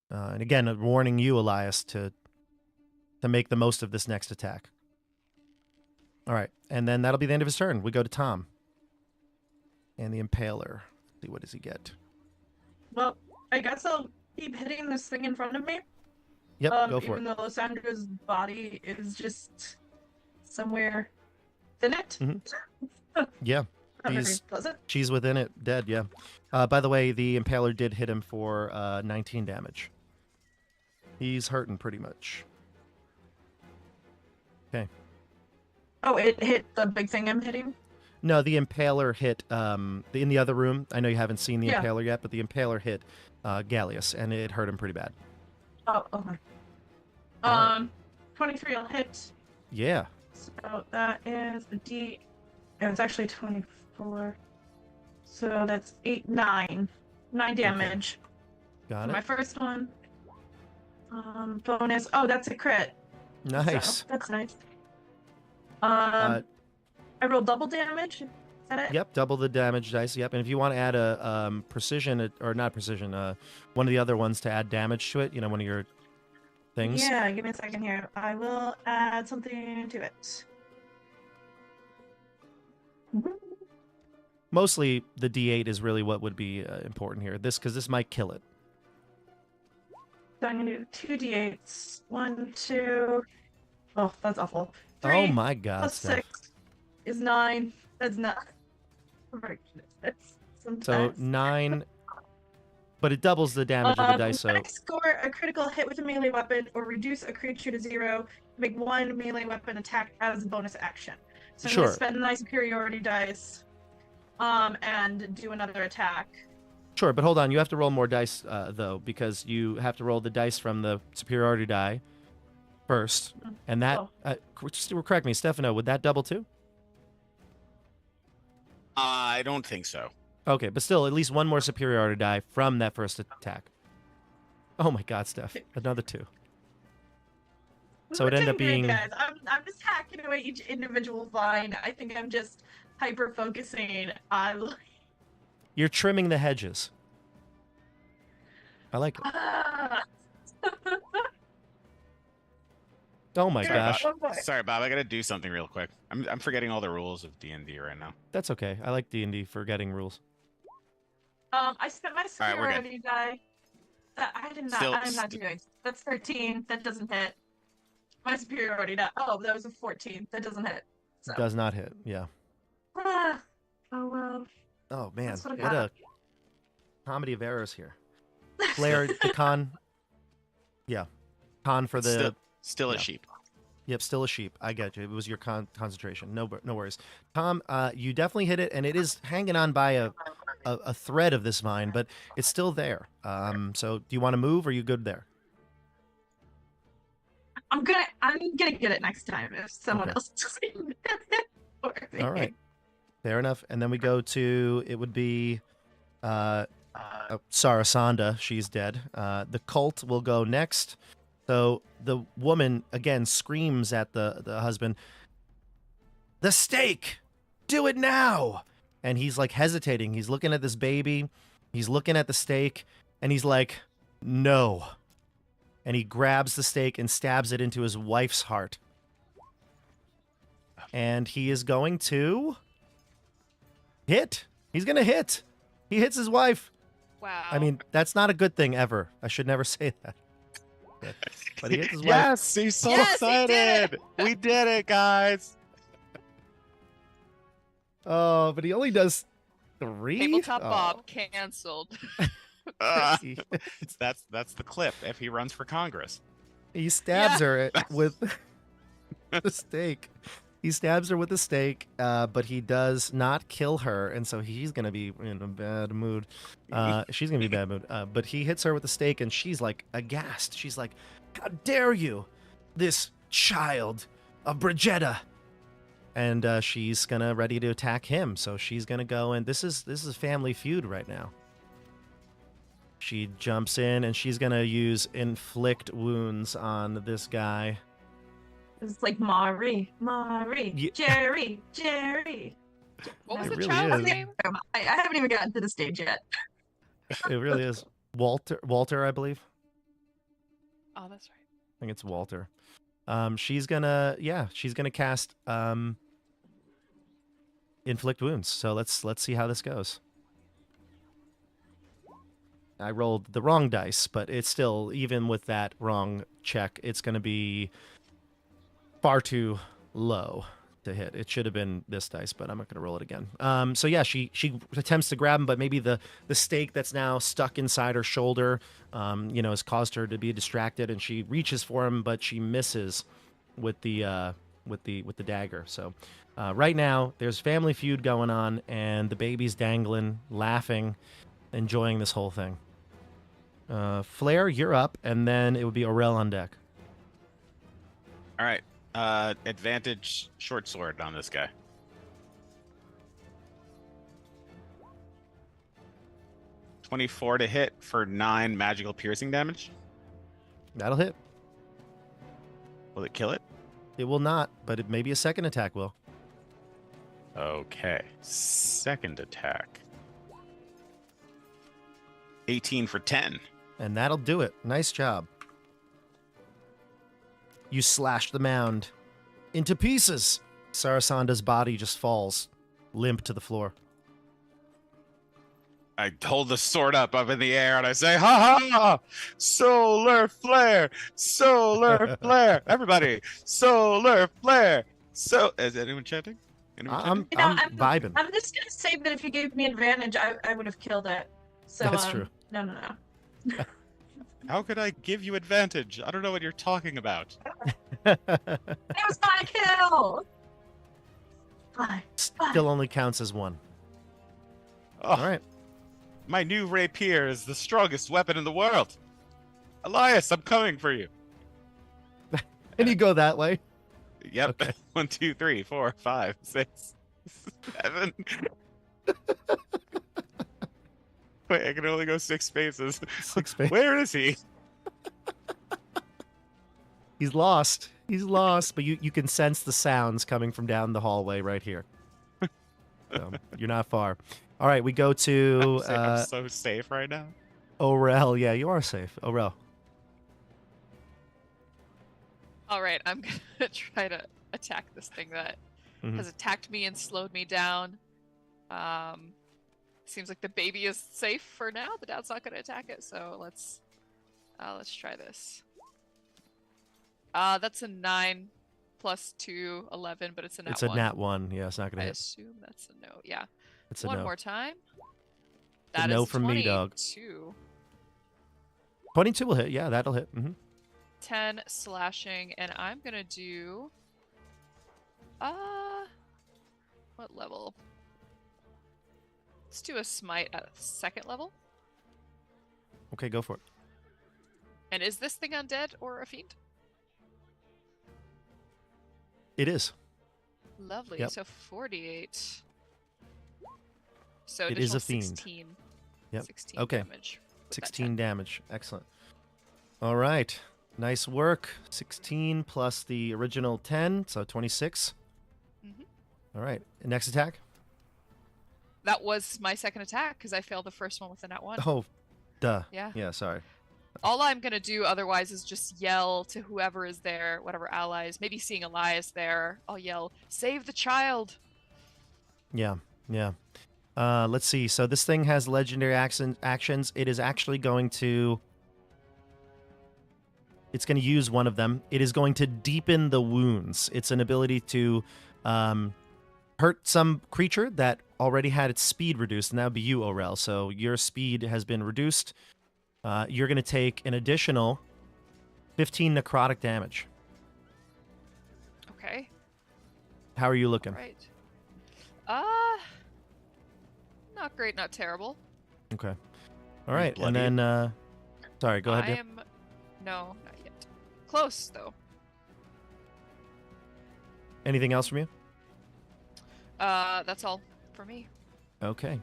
And again, warning you, Elias, to make the most of this next attack. All right, and then that'll be the end of his turn. We go to Tom. And the Impaler. Let's see, what does he get? Well, I guess I'll keep hitting this thing in front of me. Yep, go for it. Even though Sandra's body is just somewhere in it. Mm-hmm. Yeah. Does it? She's within it, dead, yeah. By the way, the Impaler did hit him for 19 damage. He's hurting pretty much. Okay. Oh, it hit the big thing I'm hitting? No, the Impaler hit in the other room. I know you haven't seen the Impaler yet, but the Impaler hit Gallius, and it hurt him pretty bad. Oh, okay. Right. 23 will hit. Yeah. So that is a D. Oh, it's actually 24. So that's 8, 9. 9 damage. Okay. Got My it. first one. Bonus. Oh, that's a crit. Nice. So, that's nice. I rolled double damage. Is that it? Yep, double the damage dice. Yep, and if you want to add a precision, or not precision, one of the other ones to add damage to it, one of your things. Yeah, give me a second here. I will add something to it. Mostly the D8 is really what would be important here. Because this might kill it. So I'm gonna do 2 D8s. 1, 2. Oh, that's awful. 3 Oh my God, plus Steph. 6 is 9. That's not. So 9, but it doubles the damage of the dice. So score a critical hit with a melee weapon or reduce a creature to 0. Make 1 melee weapon attack as a bonus action. So I'm sure. gonna spend my superiority dice, and do another attack. Sure, but hold on. You have to roll more dice though, because you have to roll the dice from the superiority die first, and that. Just correct me, Stefano. Would that double too? I don't think so. Okay, but still, at least one more superiority die from that first attack. Oh my God, Steph! Another 2. So it ended up being. Guys. I'm just hacking away each individual line. I think I'm just hyper focusing on. You're trimming the hedges. I like it. Oh my gosh! Sorry, Bob. I gotta do something real quick. I'm forgetting all the rules of D&D right now. That's okay. I like D&D forgetting rules. I spent my superiority die. I did not. I'm not doing. That's 13. That doesn't hit. My superiority die. Oh, that was a 14. That doesn't hit. So. Does not hit. Yeah. Oh well. Oh man, what a comedy of errors here. Claire, the con. Yeah, con for the. Still a sheep. Yep, still a sheep. I get you. It was your concentration. No worries. Tom, you definitely hit it, and it is hanging on by a thread of this vine, but it's still there. So do you want to move, or are you good there? I'm gonna get it next time if someone else doesn't. All right, fair enough. And then we go to, it would be Sarasanda. She's dead. The cult will go next. So the woman, again, screams at the husband, "The stake! Do it now!" And he's like hesitating. He's looking at this baby. He's looking at the stake. And he's like, "No." And he grabs the stake and stabs it into his wife's heart. And he is going to Hit. He's gonna hit. He hits his wife. Wow. I mean, that's not a good thing ever. I should never say that. But he hits his wife. Yes, he's so Yes, he did excited. We did it, guys. Oh, but he only does 3. Tabletop Oh. Bob canceled. He, That's the clip if he runs for Congress. he stabs her with the stake. He stabs her with the stake, but he does not kill her, and so he's gonna be in a bad mood. She's gonna be in a bad mood. But he hits her with the stake, and she's like aghast. She's like, "How dare you, this child of Brigetta!" And she's gonna ready to attack him. So she's gonna go, and this is a family feud right now. She jumps in, and she's gonna use inflict wounds on this guy. It's like Mari, Yeah. Jerry. What was It the really child's is. name? I haven't even gotten to the stage yet. It really is. Walter, I believe. Oh, that's right. I think it's Walter. She's gonna cast inflict wounds. So let's see how this goes. I rolled the wrong dice, but it's still, even with that wrong check, it's gonna be far too low to hit. It should have been this dice, but I'm not gonna roll it again. So yeah, she attempts to grab him, but maybe the stake that's now stuck inside her shoulder, has caused her to be distracted, and she reaches for him, but she misses with the dagger. So right now there's family feud going on, and the baby's dangling, laughing, enjoying this whole thing. Flair, you're up, and then it would be Aurel on deck. All right. Advantage short sword on this guy. $24 to hit for 9 magical piercing damage. That'll hit. Will it kill it? It will not, but it maybe a second attack will. Okay. Second attack. 18 for 10. And that'll do it. Nice job. You slash the mound into pieces. Sarasanda's body just falls limp to the floor. I hold the sword up in the air and I say, "Ha ha! Solar flare! Solar flare! Everybody, solar flare!" So, is anyone chanting? I'm You know, vibing. I'm just gonna say that if you gave me advantage, I would have killed it. So That's true. No. How could I give you advantage? I don't know what you're talking about. It was my kill. Fine. Still only counts as 1. Oh, All right. my new rapier is the strongest weapon in the world. Elias, I'm coming for you. And you go that way. Yep. Okay. 1, 2, 3, 4, 5, 6, 7. Wait, I can only go 6 spaces. 6 spaces. Where is he? He's lost. He's lost, but you can sense the sounds coming from down the hallway right here. So you're not far. All right, we go to I'm so safe right now. Aurel. Yeah, you are safe. Aurel. All right, I'm gonna try to attack this thing that has attacked me and slowed me down. Seems like the baby is safe for now. The dad's not gonna attack it, so let's try this. That's a 9 plus 2, 11, but it's a nat 1. It's a nat 1. Yeah, it's not going I to hit. assume that's a no. Yeah. It's a One no. more time. It's a That no is from me, dog. 22. 22 will hit. Yeah, that'll hit. 10 slashing, and I'm gonna do what level? Let's do a smite at 2nd level. Okay, go for it. And is this thing undead or a fiend? It is. Lovely. Yep. So 48. So It is additional a fiend. 16. Yep. 16 Okay. damage. with that 16 10. damage. Excellent. All right. Nice work. 16 plus the original 10, so 26. Mhm. All right. Next attack. That was my second attack because I failed the first one with a nat 1. Oh, duh. Yeah. Yeah, sorry. All I'm gonna do otherwise is just yell to whoever is there, whatever allies. Maybe seeing Elias there, I'll yell, "Save the child!" Yeah, yeah. Let's see. So this thing has legendary actions. It is actually going to... It's going to use one of them. It is going to deepen the wounds. It's an ability to hurt some creature that already had its speed reduced, and that would be you, Orel. So your speed has been reduced. You're going to take an additional 15 necrotic damage. Okay. How are you looking? Right. Not great, not terrible. Okay. All right, bloody and then... sorry, go ahead. I Dip. am... No, not yet. Close, though. Anything else from you? That's all for me. Okay.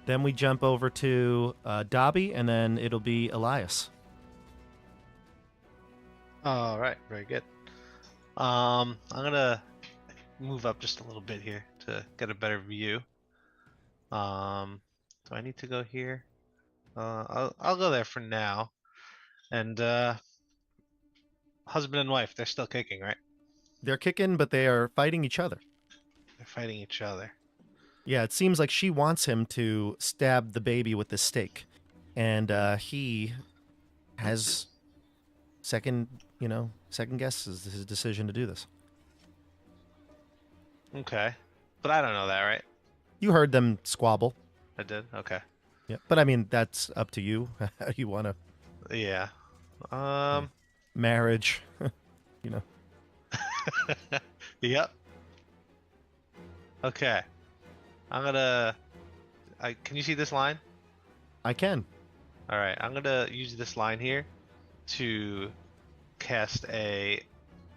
Then we jump over to Dobby, and then it'll be Elias. All right, very good. I'm gonna move up just a little bit here to get a better view. Do I need to go here? I'll go there for now. And husband and wife, they're still kicking, right? They're kicking, but they are fighting each other. They're fighting each other. Yeah, it seems like she wants him to stab the baby with the stake. And he has second guesses his decision to do this. Okay, but I don't know that, right? You heard them squabble. I did. Okay. Yeah, but I mean, that's up to you. How you want to... Yeah. Marriage, Yep. Okay. I'm gonna. Can you see this line? I can. All right. I'm gonna use this line here to cast a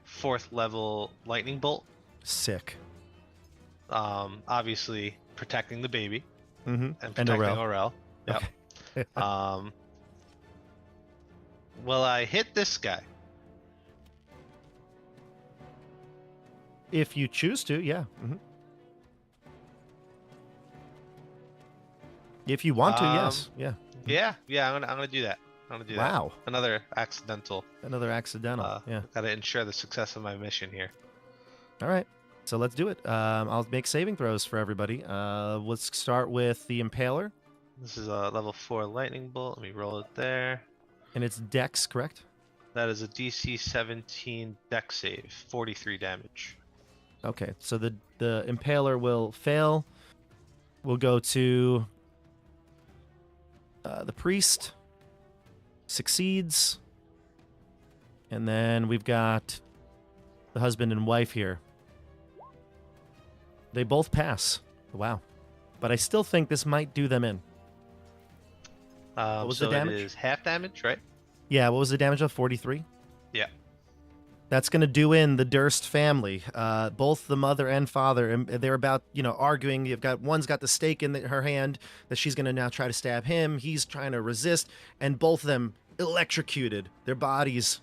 4th level lightning bolt. Sick. Obviously protecting the baby Mm-hmm. and protecting Orel. Orel. Yep. Okay. Will I hit this guy? If you choose to, yeah. Mm-hmm. If you want to, yes. Yeah. Yeah. I'm gonna do that. Wow. Another accidental. Another accidental. Yeah. Gotta ensure the success of my mission here. All right. So let's do it. I'll make saving throws for everybody. Let's start with the Impaler. This is a level 4 lightning bolt. Let me roll it there. And it's Dex, correct? That is a DC 17 dex save, 43 damage. Okay. So the Impaler will fail. We'll go to the Priest. Succeeds. And then we've got the husband and wife here. They both pass. Wow. But I still think this might do them in. What was so the damage? it is half damage, right? Yeah, what was the damage of 43? Yeah. That's going to do in the Durst family. Both the mother and father, and they're about, arguing. One's got the stake in her hand that she's going to now try to stab him. He's trying to resist, and both of them electrocuted. Their bodies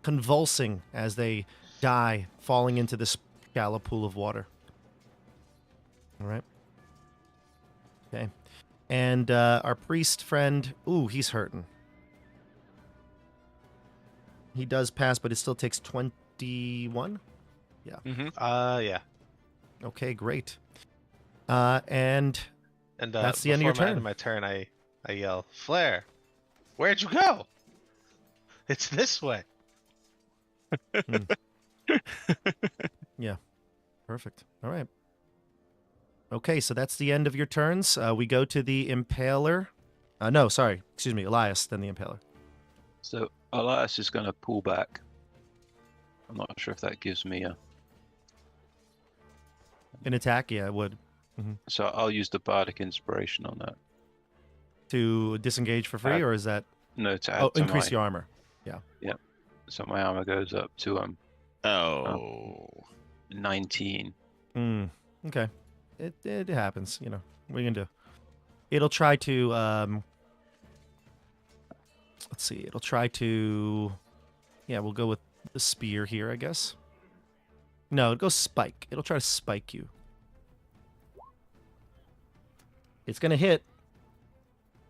convulsing as they die, falling into this shallow pool of water. All right. Okay. And our priest friend, he's hurting. He does pass, but it still takes 21? Yeah. Mm-hmm. Yeah. Okay, great. And that's the end of your before I turn. end my turn, I yell, Flare, where'd you go? It's this way. Yeah. Perfect. All right. Okay, so that's the end of your turns. We go to the Impaler. Elias, then the Impaler. So Elias is going to pull back. I'm not sure if that gives me a... An attack? Yeah, it would. So I'll use the Bardic Inspiration on that. To disengage for free, or is that... No, to add to increase your armor. Yeah. Yeah. So my armor goes up to 19. Okay. It happens, What are you gonna do? It'll try to let's see, it'll try to we'll go with the spear here, I guess. No, it goes spike. It'll try to spike you. It's gonna hit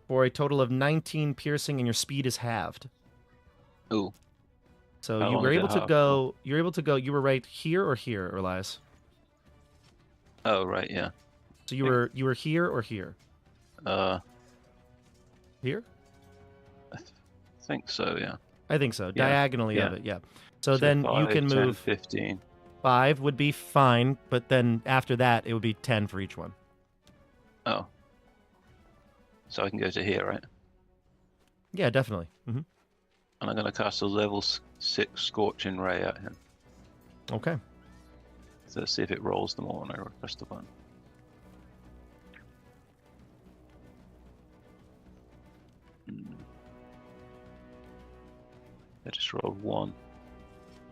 for a total of 19 piercing, and your speed is halved. Ooh. So How you long were is it able to halved go you were right here or here, Elias? Oh, right, yeah. So you were here or here? Here? I think so, yeah. I think so. Yeah. Diagonally Yeah. of it, yeah. So then 5, you can 10, move 15. 5 would be fine, but then after that it would be 10 for each one. Oh. So I can go to here, right? Yeah, definitely. And I'm going to cast a level 6 Scorching Ray at him. Okay. So let's see if it rolls them all when I press the button. I just rolled 1.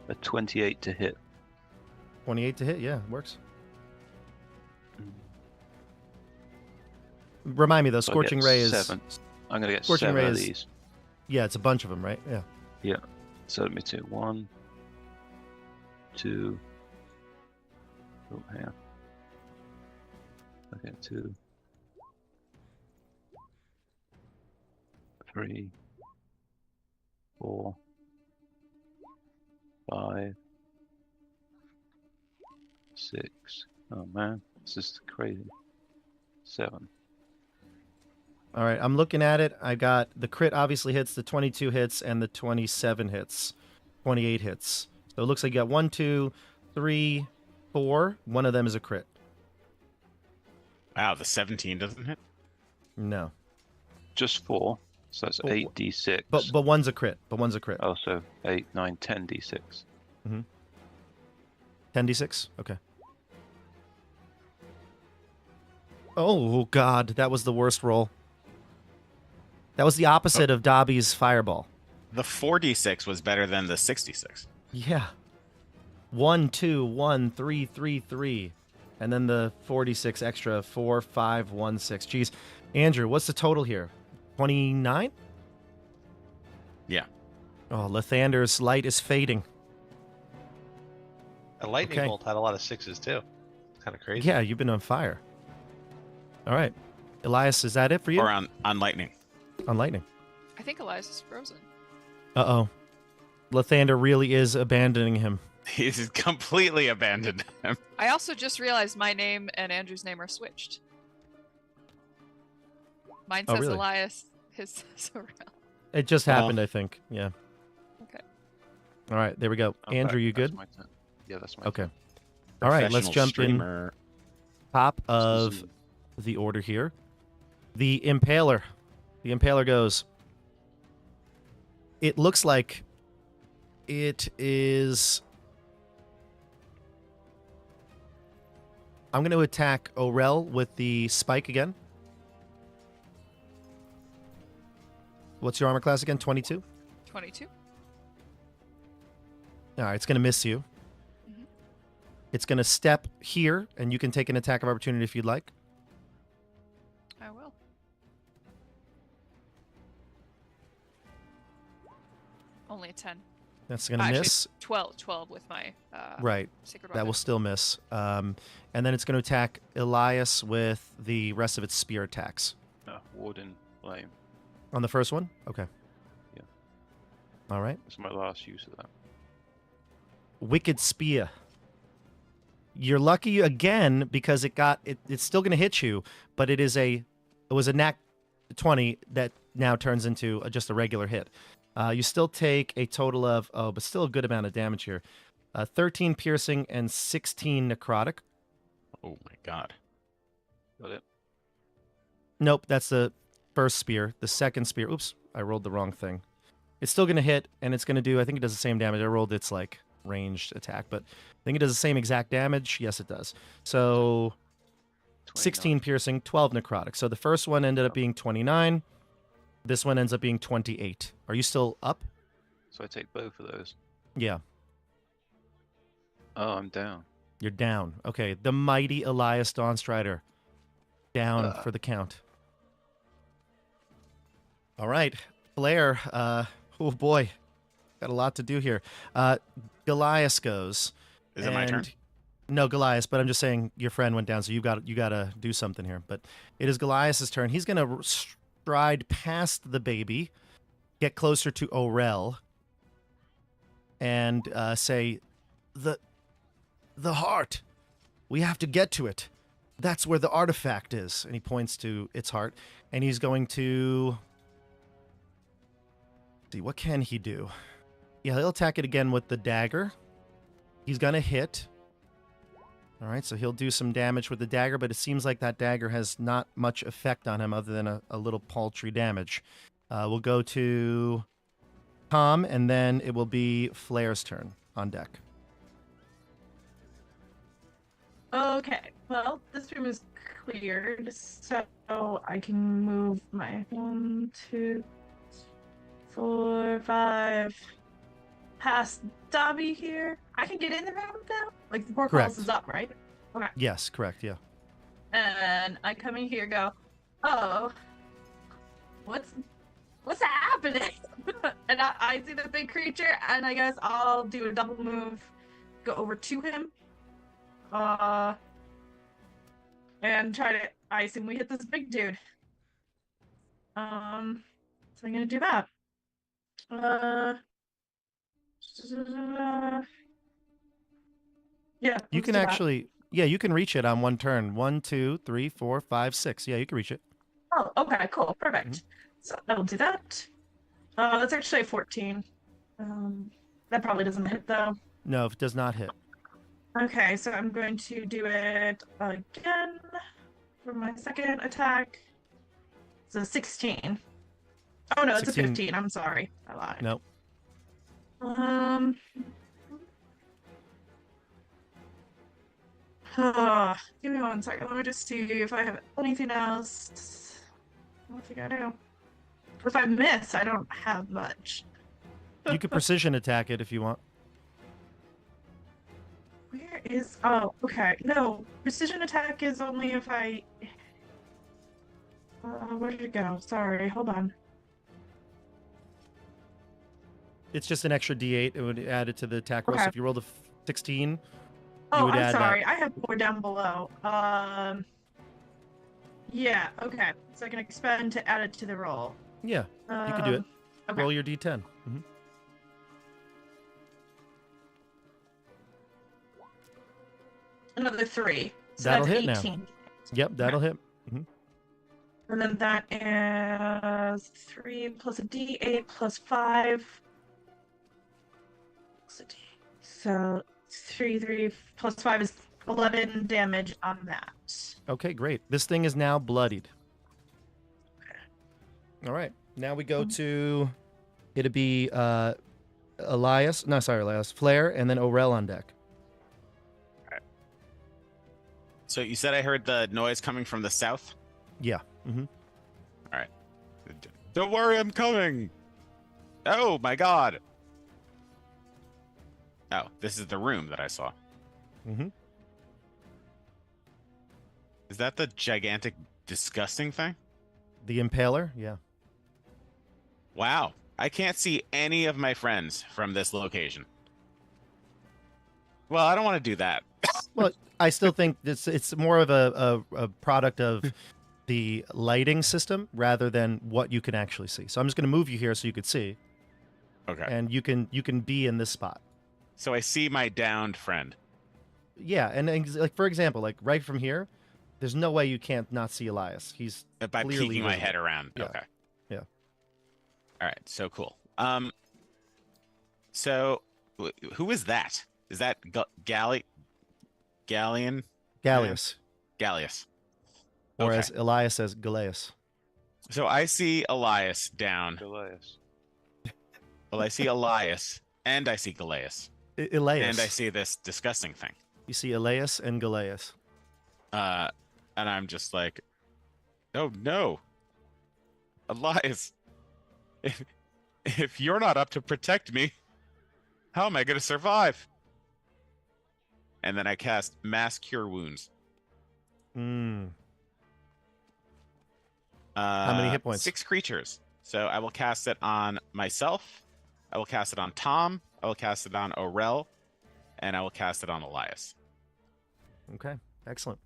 A 28 to hit. 28 to hit, yeah, works. Remind me though, So I Scorching get Ray is 7. I'm going to get Scorching 7 Ray of is- these. Yeah, it's a bunch of them, right? Yeah. Yeah. So let me do 1, 2. Oh, hang on. Okay, 2, 3, 4, 5, 6. Oh man, this is crazy. 7. All right, I'm looking at it. I got the crit obviously hits, the 22 hits, and the 27 hits, 28 hits. So it looks like you got 1, 2, 3, 4. One of them is a crit. Wow, the 17 doesn't hit. No, Just 4. So that's Oh, 8d6. but one's a crit. But one's a crit. Also 8, 9, 10d6. 10d6. Okay. Oh God, that was the worst roll. That was the opposite of Dobby's fireball. The 4d6 was better than the 66. Yeah. 1, 2, 1, 3, 3, 3. And then the 46 extra, 4, 5, 1, 6. Jeez. Andrew, what's the total here? 29? Yeah. Oh, Lathander's light is fading. A lightning Okay. bolt had a lot of 6s too. Kind of crazy. Yeah, you've been on fire. All right. Elias, is that it for you? Or on lightning. On lightning. I think Elias is frozen. Uh-oh. Lathander really is abandoning him. He's completely abandoned him. I also just realized my name and Andrew's name are switched. Mine Oh, says really? Elias, his says Aurel. It just happened, I think. Yeah. Okay. All right, there we go. Okay, Andrew, you that's good? my turn. Yeah, that's my Okay. turn. All right, let's Professional jump in streamer. top This of is- the order here. The Impaler. The Impaler goes. It looks like it is. I'm going to attack Aurel with the spike again. What's your armor class again? 22? 22. All right, it's going to miss you. Mhm. It's going to step here, and you can take an attack of opportunity if you'd like. I will. Only a 10. That's going to Actually, miss. 12 with my Right. sacred That weapon. will still miss. And then it's going to attack Elias with the rest of its spear attacks. Warden Flame. On the first one? Okay. Yeah. All right. That's my last use of that. Wicked Spear. You're lucky again because it's still going to hit you, but it was a nat 20 that now turns into just a regular hit. You still take a total of, but still a good amount of damage here. 13 piercing and 16 necrotic. Oh my god. Got it. Nope, that's the first spear. The second spear, oops, I rolled the wrong thing. It's still going to hit, and it's going to do, I think it does the same damage. I rolled its, ranged attack, but I think it does the same exact damage. Yes, it does. So 16 piercing, 12 necrotic. So the first one ended up being 29. This one ends up being 28. Are you still up? So I take both of those. Yeah, Oh, I'm down. you're down. Okay, the mighty Elias Dawnstrider. Down for the count. All right, Blair. Oh boy, got a lot to do here. Goliath goes. Is it my turn? No, Goliath. But I'm just saying your friend went down, so you got to do something here. But it is Goliath's turn. He's gonna stride past the baby, get closer to Aurel, and say, "The heart. We have to get to it. That's where the artifact is. And he points to its heart. And he's going to... see, what can he do? Yeah, he'll attack it again with the dagger. He's going to hit. All right, so he'll do some damage with the dagger, but it seems like that dagger has not much effect on him other than a little paltry damage. We'll go to Tom, and then it will be Flair's turn on deck. Okay, well, this room is cleared, so I can move my 1, 2, 4, 5 past Dobby here. I can get in the room now? Like, the portcullis is up, right? Okay. Yes, correct, yeah. And I come in here and go, oh, what's happening? And I see the big creature, and I guess I'll do a double move, go over to him. And try to, I assume we hit this big dude. So I'm gonna do that. Yeah. You can actually, yeah, you can reach it on one turn. 1, 2, 3, 4, 5, 6. Yeah, you can reach it. Oh, okay, cool, perfect. So I will do that. That's actually a 14. That probably doesn't hit though. No, it does not hit. Okay, so I'm going to do it again for my second attack. So 16. Oh no, it's 16. a 15. I'm sorry, I lied. Nope. Give me 1 second. Let me just see if I have anything else. I don't think I do. If I miss, I don't have much. You could precision attack it if you want. Where is... Oh, okay. No, precision attack is only if I... where did it go? Sorry, hold on. It's just an extra D8. It would add it to the attack roll. Okay. So if you rolled a 16, you Oh, would I'm add sorry. that. I have 4 down below. Yeah, okay. So I can expand to add it to the roll. Yeah, you can do it. Okay. Roll your D10. Another 3. So That'll that's hit now. 18. Yep, that'll hit. And then that is 3 plus a D8 plus 5. So 3 plus 5 is 11 damage on that. Okay, great. This thing is now bloodied. All right. Now we go to... It'd be Elias. No, sorry, Elias. Flair, and then Orel on deck. So you said I heard the noise coming from the south? Yeah. All right. Don't worry, I'm coming. Oh my god. Oh, this is the room that I saw. Is that the gigantic, disgusting thing? The Impaler? Yeah. Wow. I can't see any of my friends from this location. Well, I don't want to do that. Well, I still think it's more of a product of the lighting system rather than what you can actually see. So I'm just going to move you here so you could see. Okay. And you can be in this spot. So I see my downed friend. Yeah, and like for example, like right from here, there's no way you can't not see Elias. He's By clearly peeking my visible. head around. Yeah. Okay. Yeah. All right. So cool. So who is that? Is that Gallius? Gallius. Or Okay. as Elias says, Galeus. So I see Elias down. Elias. Well, I see Elias and I see Galeus. Elias. And I see this disgusting thing. You see Elias and Galeus. And I'm just like, oh no. Elias. If you're not up to protect me, how am I going to survive? And then I cast Mass Cure Wounds. How many hit points? 6 creatures. So I will cast it on myself. I will cast it on Tom. I will cast it on Orel. And I will cast it on Elias. Okay, excellent.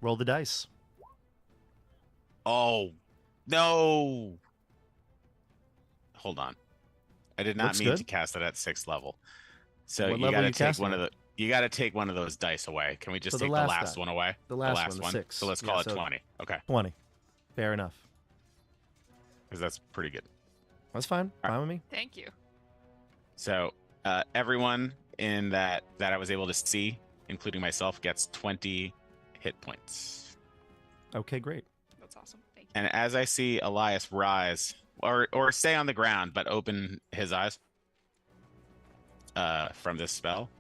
Roll the dice. Oh, no. Hold on. I did not Looks mean good. to cast it at 6th level. So What you level got are to you take casting one it? of the... You got to take one of those dice away. Can we just So the take the last last die. one away? The last one, the 6. So let's Yeah, call it so 20. Okay, 20. Fair enough. because that's pretty good. That's fine. All Fine with me. Thank you. So everyone in that I was able to see, including myself, gets 20 hit points. Okay, great. That's awesome. Thank you. And as I see Elias rise, or stay on the ground, but open his eyes from this spell,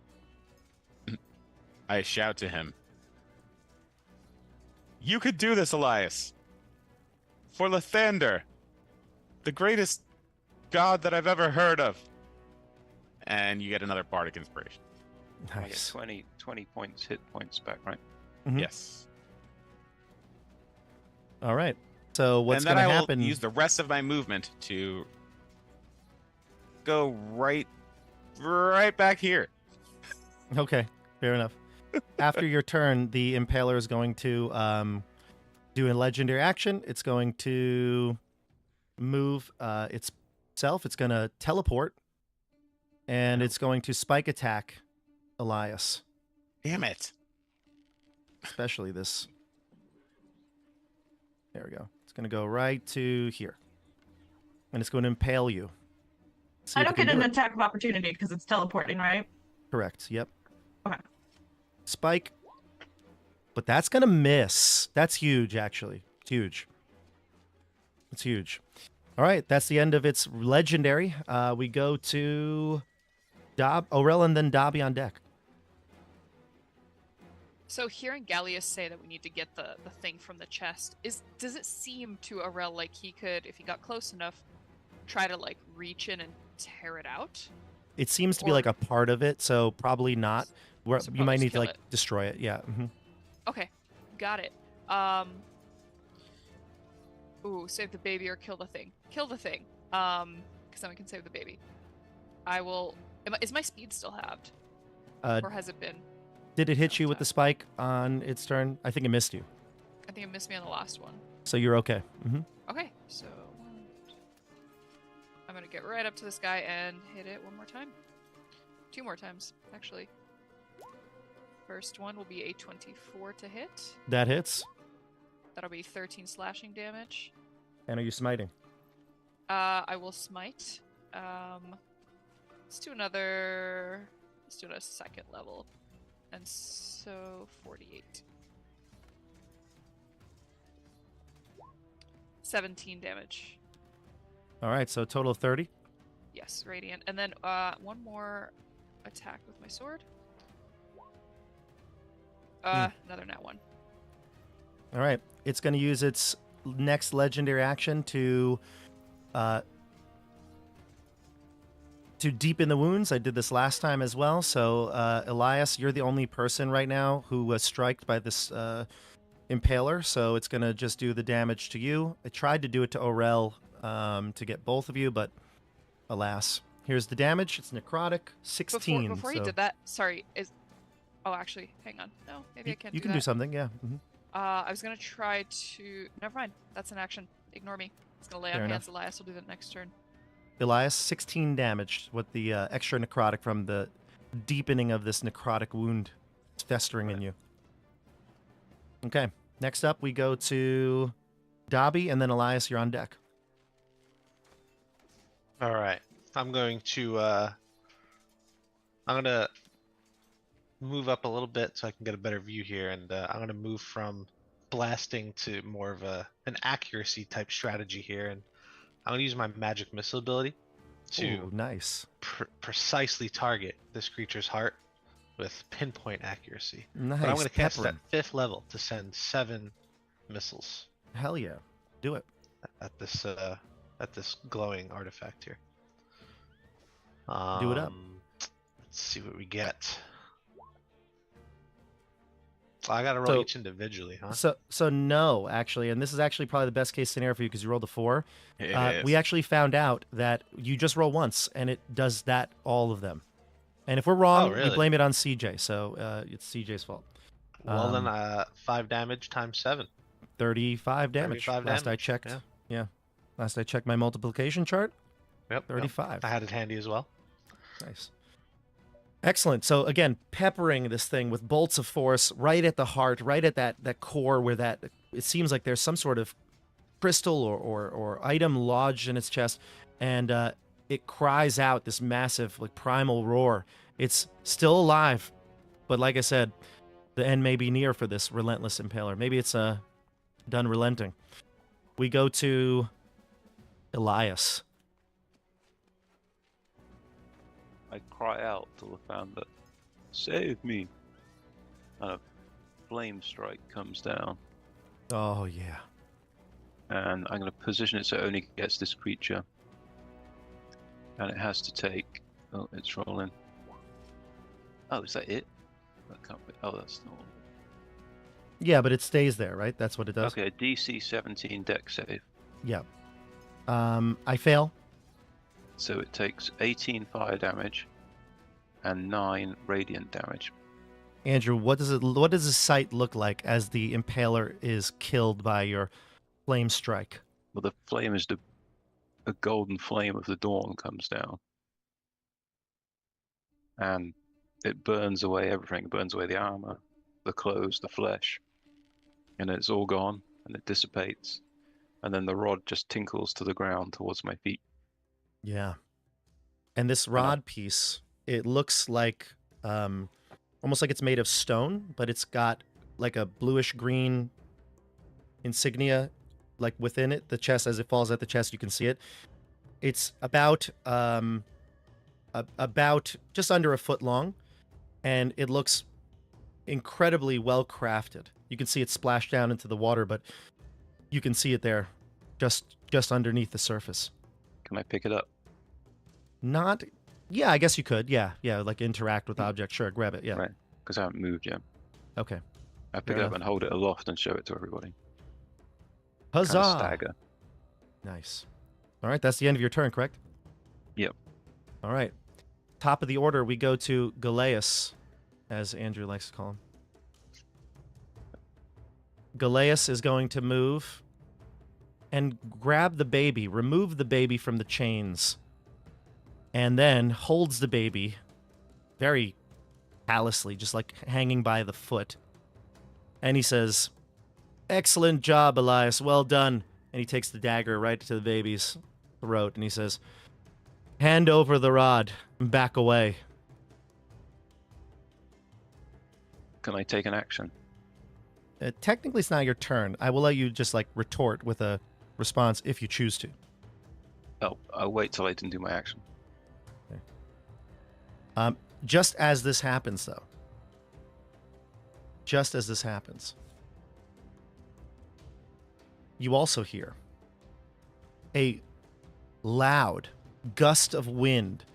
I shout to him, "You could do this, Elias! For Lathander, the greatest god that I've ever heard of!" And you get another bardic inspiration. I get Nice. 20 points, hit points back, right? Mhm. Yes. All right. So what's and then going to I will happen? use the rest of my movement to go right back here. Okay, fair enough. After your turn, the Impaler is going to do a legendary action. It's going to move itself. It's going to teleport, and it's going to spike attack Elias, Damn it. especially this. There we go. It's going to go right to here, and it's going to impale you. See I if don't it can get an do it. attack of opportunity because it's teleporting, right? Correct. Yep. Okay. Spike. But that's going to miss. That's huge, actually. It's huge. It's huge. All right. That's the end of its legendary. We go to Orel and then Dobby on deck. So hearing Gallius say that we need to get the thing from the chest, does it seem to Arel like he could, if he got close enough, try to like reach in and tear it out? It seems to be Or- like a part of it, so probably not. Where So you probably might just need to kill like it. destroy it. Yeah. Okay, got it. Ooh, save the baby or kill the thing. Kill the thing. Because then we can save the baby. I will. Is my speed still halved, or has it been? Did it hit you with the spike on its turn? I think it missed you. I think it missed me on the last one. So you're okay. Okay, so I'm gonna get right up to this guy and hit it one more time. 2 more times, actually. First one will be a 24 to hit. That hits. That'll be 13 slashing damage. And are you smiting? I will smite. Let's do another. Let's do it at a second level. And so 48. 17 damage. All right. So a total of 30. Yes, radiant. And then one more attack with my sword. Another nat 1. All right. It's going to use its next legendary action to deepen the wounds. I did this last time as well. So, Elias, you're the only person right now who was striked by this impaler. So it's going to just do the damage to you. I tried to do it to Orel to get both of you, but alas. Here's the damage. It's necrotic. 16. Before you so did that, sorry, oh, actually, hang on. No, maybe I can't you do can that. do something, yeah. I was gonna try to. Never mind. That's an action. Ignore me. It's gonna lay Fair on enough. hands. Elias will do that next turn. Elias, 16 damage with the extra necrotic from the deepening of this necrotic wound. It's festering in you. Okay, next up we go to Dobby, and then Elias, you're on deck. All right. I'm going to move up a little bit so I can get a better view here, and I'm gonna move from blasting to more of an accuracy type strategy here, and I'm gonna use my magic missile ability to Ooh, nice. precisely target this creature's heart with pinpoint accuracy. Nice. But I'm gonna cast it Pepperin'. at 5th level to send 7 missiles Hell yeah. Do it. at this glowing artifact here. Do it up. Let's see what we get. I gotta roll So- each individually, huh? So no, actually, and this is actually probably the best case scenario for you because you rolled a 4. It is. We actually found out that you just roll once, and it does that all of them. And if we're wrong, Oh, really? we blame it on CJ. So it's CJ's fault. Well, then 5 damage times 7. 35 damage. 35 Last I damage, checked. yeah. Yeah. Last I checked my multiplication chart. Yep. 35. I had it handy as well. Nice. Excellent. So again, peppering this thing with bolts of force right at the heart, right at that core where that it seems like there's some sort of crystal or item lodged in its chest, and it cries out this massive like primal roar. It's still alive, but like I said, the end may be near for this relentless impaler. Maybe it's done relenting. We go to Elias. I cry out to the founder, "Save me!" And a flame strike comes down, Oh yeah. and I'm going to position it so it only gets this creature. And it has to take. Oh, it's rolling. Oh, is that it? That can't be. Oh, that's not. Yeah, but it stays there, right? That's what it does. Okay, DC 17 deck save. Yeah. I fail. So it takes 18 fire damage and 9 radiant damage. Andrew, what does the sight look like as the impaler is killed by your flame strike? Well, the flame is a golden flame of the dawn comes down. And it burns away everything. It burns away the armor, the clothes, the flesh. And it's all gone, and it dissipates. And then the rod just tinkles to the ground towards my feet. Yeah. And this rod piece, it looks like almost like it's made of stone, but it's got like a bluish green insignia like within it. The chest, as it falls at the chest, you can see it. It's about just under a foot long, and it looks incredibly well crafted. You can see it splash down into the water, but you can see it there just underneath the surface. Can I pick it up? Not, yeah, I guess you could. Yeah, like interact with objects. Sure, grab it. Yeah. Right, because I haven't moved yet. Okay. I pick it up and hold it aloft and show it to everybody. Huzzah! Kind of stagger. Nice. All right, that's the end of your turn, correct? Yep. All right. Top of the order, we go to Galeas, as Andrew likes to call him. Galeas is going to move and grab the baby, remove the baby from the chains, and then holds the baby very callously, just like hanging by the foot. And he says, "Excellent job, Elias. Well done." And he takes the dagger right to the baby's throat, and he says, "Hand over the rod and back away." Can I take an action? Technically, it's not your turn. I will let you just like retort with a response if you choose to. Oh, I'll wait till I didn't do my action. Okay. Just as this happens, though. Just as this happens, you also hear a loud gust of wind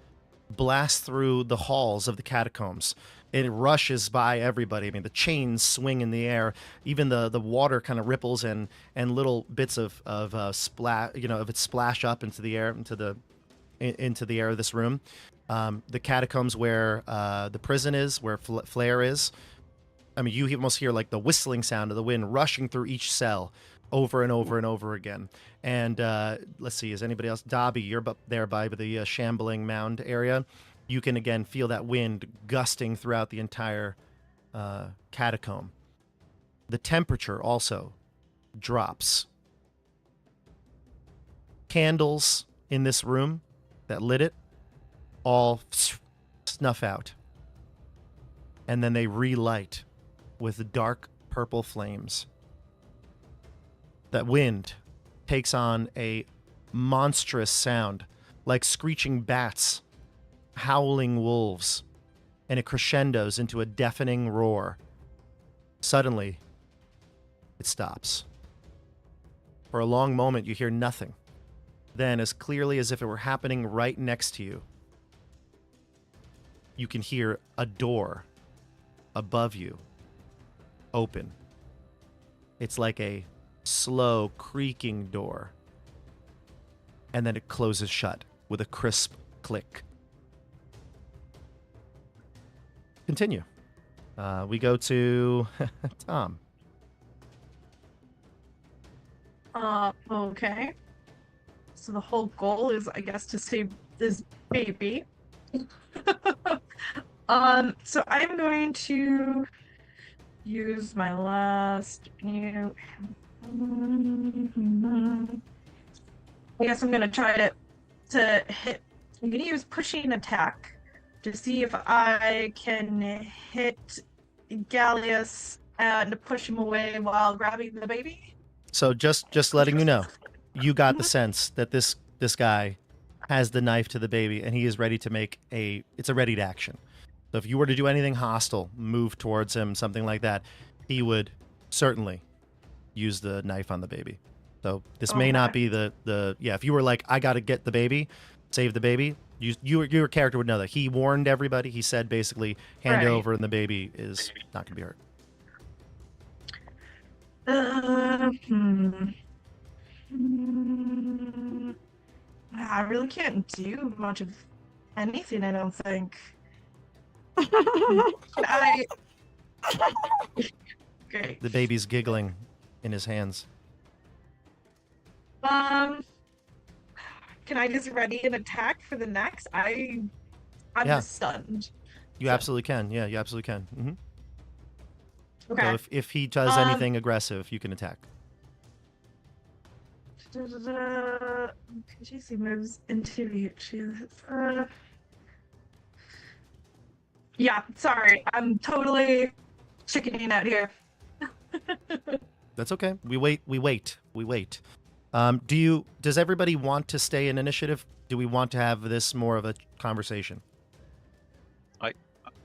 blast through the halls of the catacombs. It rushes by everybody. I mean, the chains swing in the air. Even the water kind of ripples and little bits of splash, of it splash up into the air, into the air of this room. The catacombs where the prison is, where Flair is. I mean, you almost hear like the whistling sound of the wind rushing through each cell over and over and over again. And let's see, is anybody else? Dobby, you're there by the shambling mound area. You can again feel that wind gusting throughout the entire catacomb. The temperature also drops. Candles in this room that lit it all snuff out. And then they relight with dark purple flames. That wind takes on a monstrous sound, like screeching bats, howling wolves, and it crescendos into a deafening roar. Suddenly, it stops. For a long moment, you hear nothing. Then, as clearly as if it were happening right next to you, you can hear a door above you open. It's like a slow creaking door. And then it closes shut with a crisp click. Continue. We go to Tom. Okay. So the whole goal is, I guess, to save this baby. So I'm going to use my last new. I guess I'm gonna try to hit. I'm gonna use pushing attack to see if I can hit Gallius and push him away while grabbing the baby. So just letting you know, you got the sense that this guy has the knife to the baby, and he is ready to make it's a ready to action. So if you were to do anything hostile, move towards him, something like that, he would certainly use the knife on the baby. So this may not be the if you were like, I got to get the baby, save the baby, your character would know that. He warned everybody. He said basically, hand it over and the baby is not going to be hurt. I really can't do much of anything, I don't think. Great. The baby's giggling in his hands. Can I just ready an attack for the next? I'm just stunned. You absolutely can. Yeah, you absolutely can. Mm-hmm. Okay. So if he does anything aggressive, you can attack. She moves into reach. Yeah, sorry. I'm totally chickening out here. That's okay. We wait. Does everybody want to stay in initiative? Do we want to have this more of a conversation?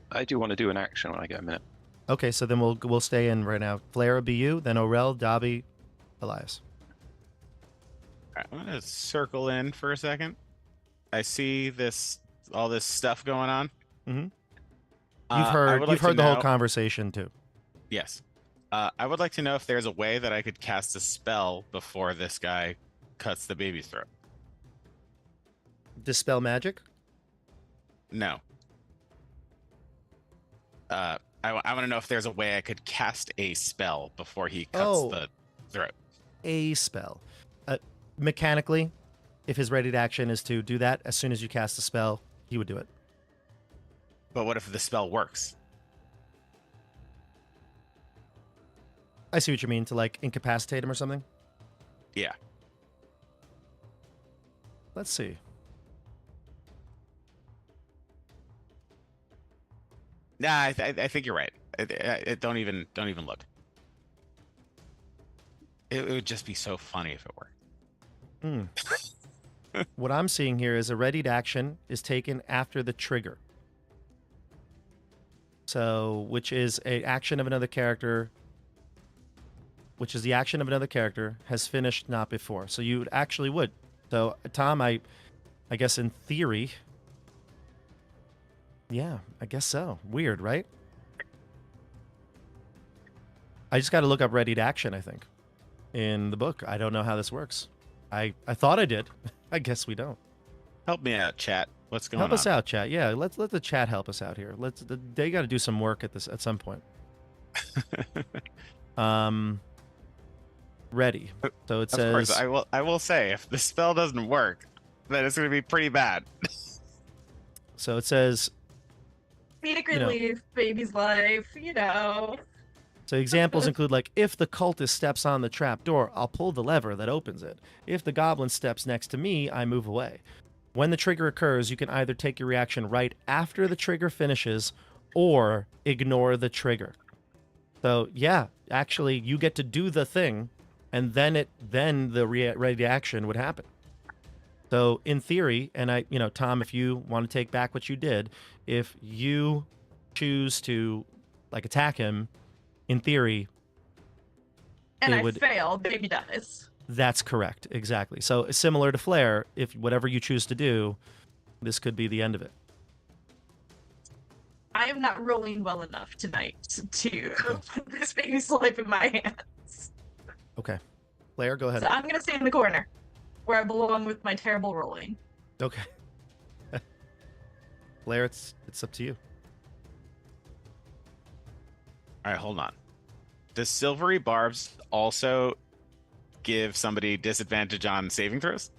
I do want to do an action when I get a minute. Okay, so then we'll stay in right now. Flair, be you, then Orel, Dobby, Elias. All right, I'm gonna circle in for a second. I see all this stuff going on. Mm-hmm. You've heard the whole conversation too. Yes. I would like to know if there's a way that I could cast a spell before this guy cuts the baby's throat. Dispel magic? No. I want to know if there's a way I could cast a spell before he cuts the throat. A spell. Mechanically, if his ready to action is to do that, as soon as you cast a spell, he would do it. But what if the spell works? I see what you mean, to like incapacitate him or something? Yeah. Let's see. Nah, I think you're right. Don't even look. It would just be so funny if it worked. What I'm seeing here is a ready to action is taken after the trigger. So, which is an action of another character, which is the action of another character, has finished not before. So you actually would. So, Tom, I guess in theory, yeah, I guess so. Weird, right? I just got to look up ready to action, I think, in the book. I don't know how this works. I thought I did. I guess we don't. Help me out, chat. What's going on? Help us out, chat. Yeah, let the chat help us out here. They got to do some work at some point. Ready. So it says. Of course, I will say, if the spell doesn't work, then it's going to be pretty bad. So it says. Comedic relief, baby's life, So examples include, like, if the cultist steps on the trap door, I'll pull the lever that opens it. If the goblin steps next to me, I move away. When the trigger occurs, you can either take your reaction right after the trigger finishes or ignore the trigger. So, yeah, actually, you get to do the thing, and then the ready action would happen. So, in theory, and Tom, if you want to take back what you did, if you choose to, like, attack him, in theory, and I fail, baby dies. That's correct, exactly. So similar to Flair, if whatever you choose to do, this could be the end of it. I am not rolling well enough tonight to put this baby's life in my hands. Okay. Flair, go ahead. So I'm going to stay in the corner, where I belong with my terrible rolling. Okay. Flair, it's up to you. All right, hold on. Does silvery barbs also give somebody disadvantage on saving throws?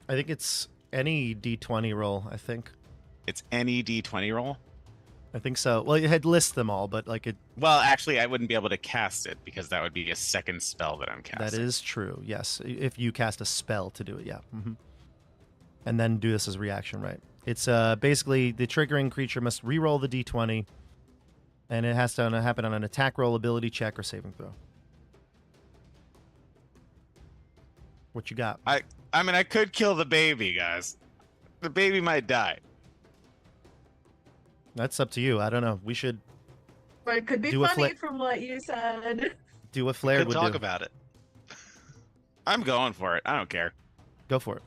I think it's any D20 roll, I think. It's any D20 roll. I think so. Well, it had lists them all, but like it. Well, actually, I wouldn't be able to cast it because that would be a second spell that I'm casting. That is true. Yes, if you cast a spell to do it, yeah. And then do this as a reaction, right? It's basically the triggering creature must re-roll the D20, and it has to happen on an attack roll, ability check, or saving throw. What you got? I mean, I could kill the baby, guys. The baby might die. That's up to you. I don't know. We should But it could be Do a funny flip. from what you said. do what Flair Could would talk do. about it. I'm going for it. I don't care. Go for it.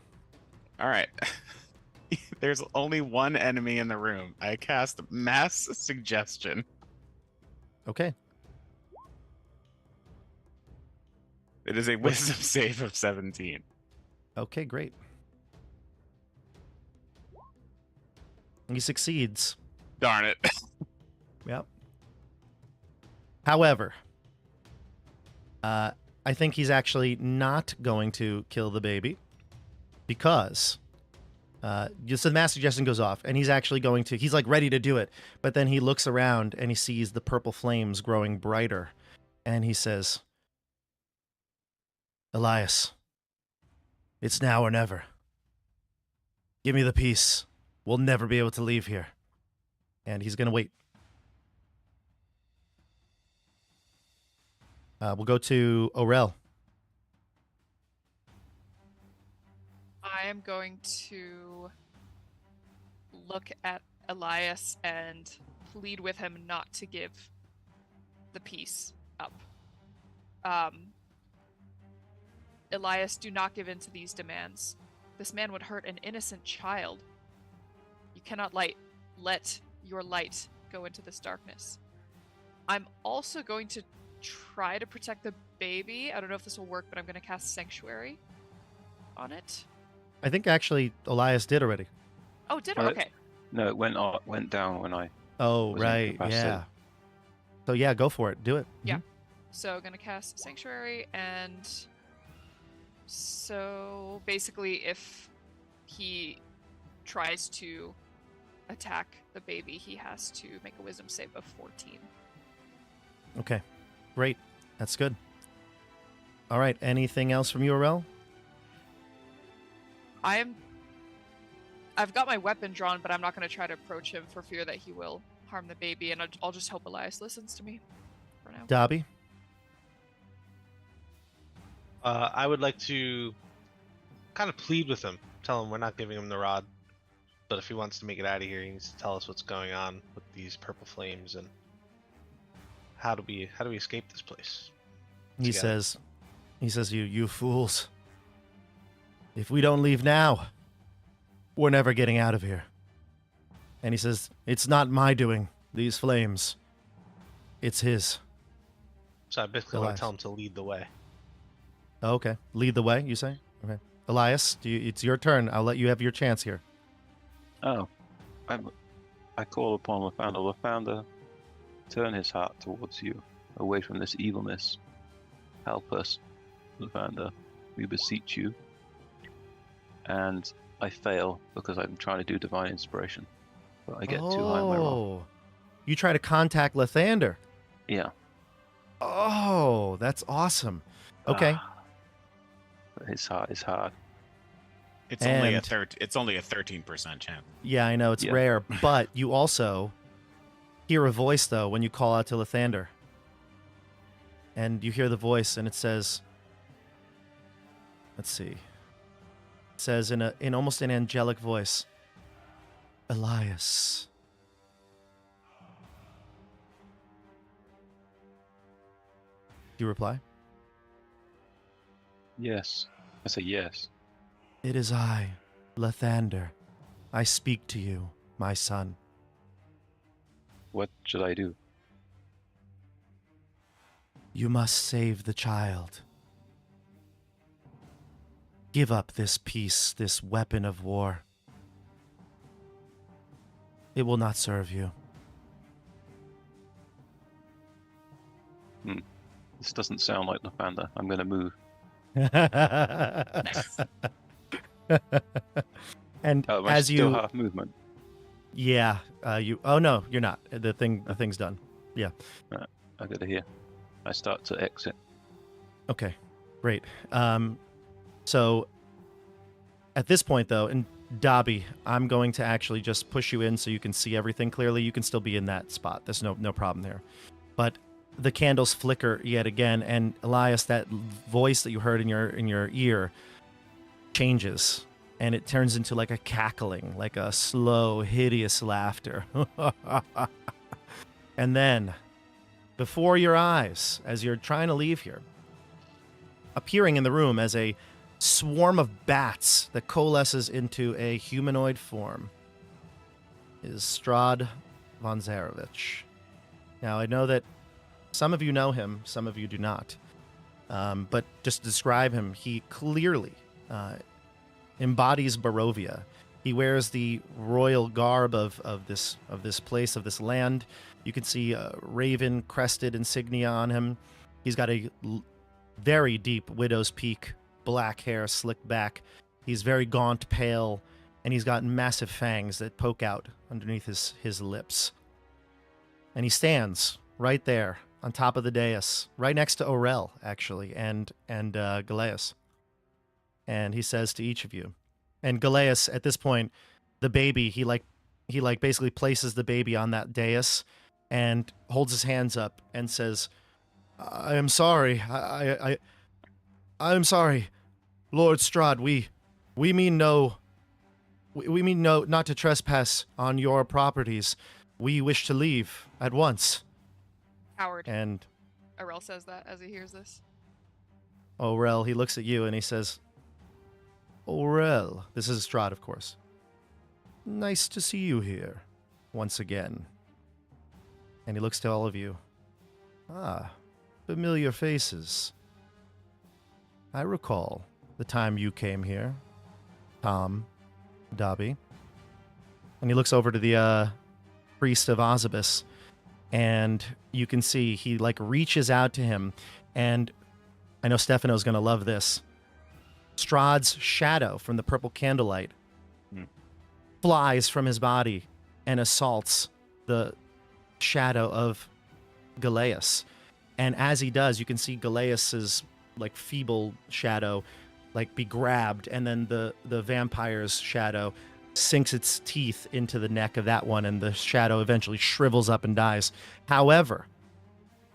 All right. There's only one enemy in the room. I cast Mass Suggestion. Okay. It is a Wisdom save of 17. Okay, great. He succeeds. Darn it. Yep. However, I think he's actually not going to kill the baby because just the mass suggestion goes off, and he's actually going to. He's like ready to do it, but then he looks around and he sees the purple flames growing brighter, and he says, "Elias, it's now or never. Give me the piece. We'll never be able to leave here." And he's going to wait. We'll go to Orel. I am going to look at Elias and plead with him not to give the piece up. Elias, do not give in to these demands. This man would hurt an innocent child. You cannot let your light go into this darkness. I'm also going to try to protect the baby. I don't know if this will work, but I'm going to cast Sanctuary on it. I think actually Elias did already. Oh, did it? Well, Okay. No, it went down when I. Oh, Was right. incapacitated. Yeah. So yeah, go for it. Do it. Yeah. Mhm. So I'm going to cast Sanctuary, and so basically if he tries to attack the baby, he has to make a Wisdom save of 14. Okay. Great. That's good. All right. Anything else from URL? I've got my weapon drawn, but I'm not going to try to approach him for fear that he will harm the baby, and I'll just hope Elias listens to me for now. Dobby? I would like to kind of plead with him, tell him we're not giving him the rod, but if he wants to make it out of here, he needs to tell us what's going on with these purple flames and how do we escape this place? He Together. says, you fools. If we don't leave now, we're never getting out of here. And he says, it's not my doing, these flames. It's his. So I basically want Elias. to tell him to lead the way. Oh, okay. Lead the way, you say? Okay. Elias, it's your turn. I'll let you have your chance here. Oh, I call upon Lathander. Lathander, turn his heart towards you, away from this evilness. Help us, Lathander. We beseech you. And I fail because I'm trying to do divine inspiration, but I get too high on my roll. You try to contact Lathander. Yeah. Oh, that's awesome. Okay. But his heart is hard. It's only And- it's only a 13% chance. Yeah, I know it's Yeah. rare, but you also hear a voice though when you call out to Lathander. And you hear the voice and it says, let's see. It says in almost an angelic voice, Elias. Do you reply? Yes. I say yes. It is I, Lathander. I speak to you, my son. What should I do? You must save the child. Give up this piece, this weapon of war. It will not serve you. This doesn't sound like Lathander. I'm going to move. Nice. And Oh, am I as still you half movement? Yeah. Oh no, you're not. The thing's done. Yeah. I go to here. I start to exit. Okay. Great. So at this point though, and Dobby, I'm going to actually just push you in so you can see everything clearly. You can still be in that spot. There's no problem there. But the candles flicker yet again, and Elias, that voice that you heard in your ear changes, and it turns into like a cackling, like a slow, hideous laughter. And then, before your eyes, as you're trying to leave here, appearing in the room as a swarm of bats that coalesces into a humanoid form, is Strahd von Zarevich. Now, I know that some of you know him, some of you do not. But just to describe him, he clearly embodies Barovia. He wears the royal garb of this place, of this land. You can see a raven-crested insignia on him. He's got a very deep widow's peak, black hair slicked back. He's very gaunt, pale, and he's got massive fangs that poke out underneath his lips. And he stands right there on top of the dais, right next to Aurel, actually, and Galeas. And he says to each of you, and Galeas, at this point, the baby, he basically places the baby on that dais and holds his hands up and says, "I am sorry. I am sorry, Lord Strahd. We mean not to trespass on your properties. We wish to leave at once." Howard. And Aurel says that as he hears this. Aurel, he looks at you and he says, "Aurel," this is Strahd, of course. "Nice to see you here once again." And he looks to all of you. "Ah, familiar faces. I recall the time you came here, Tom, Dobby." And he looks over to the Priests of Osybus, and you can see he reaches out to him, and I know Stefano's going to love this. Strahd's shadow from the purple candlelight flies from his body and assaults the shadow of Galeas. And as he does, you can see Galeas's feeble shadow be grabbed, and then the vampire's shadow sinks its teeth into the neck of that one, and the shadow eventually shrivels up and dies. However,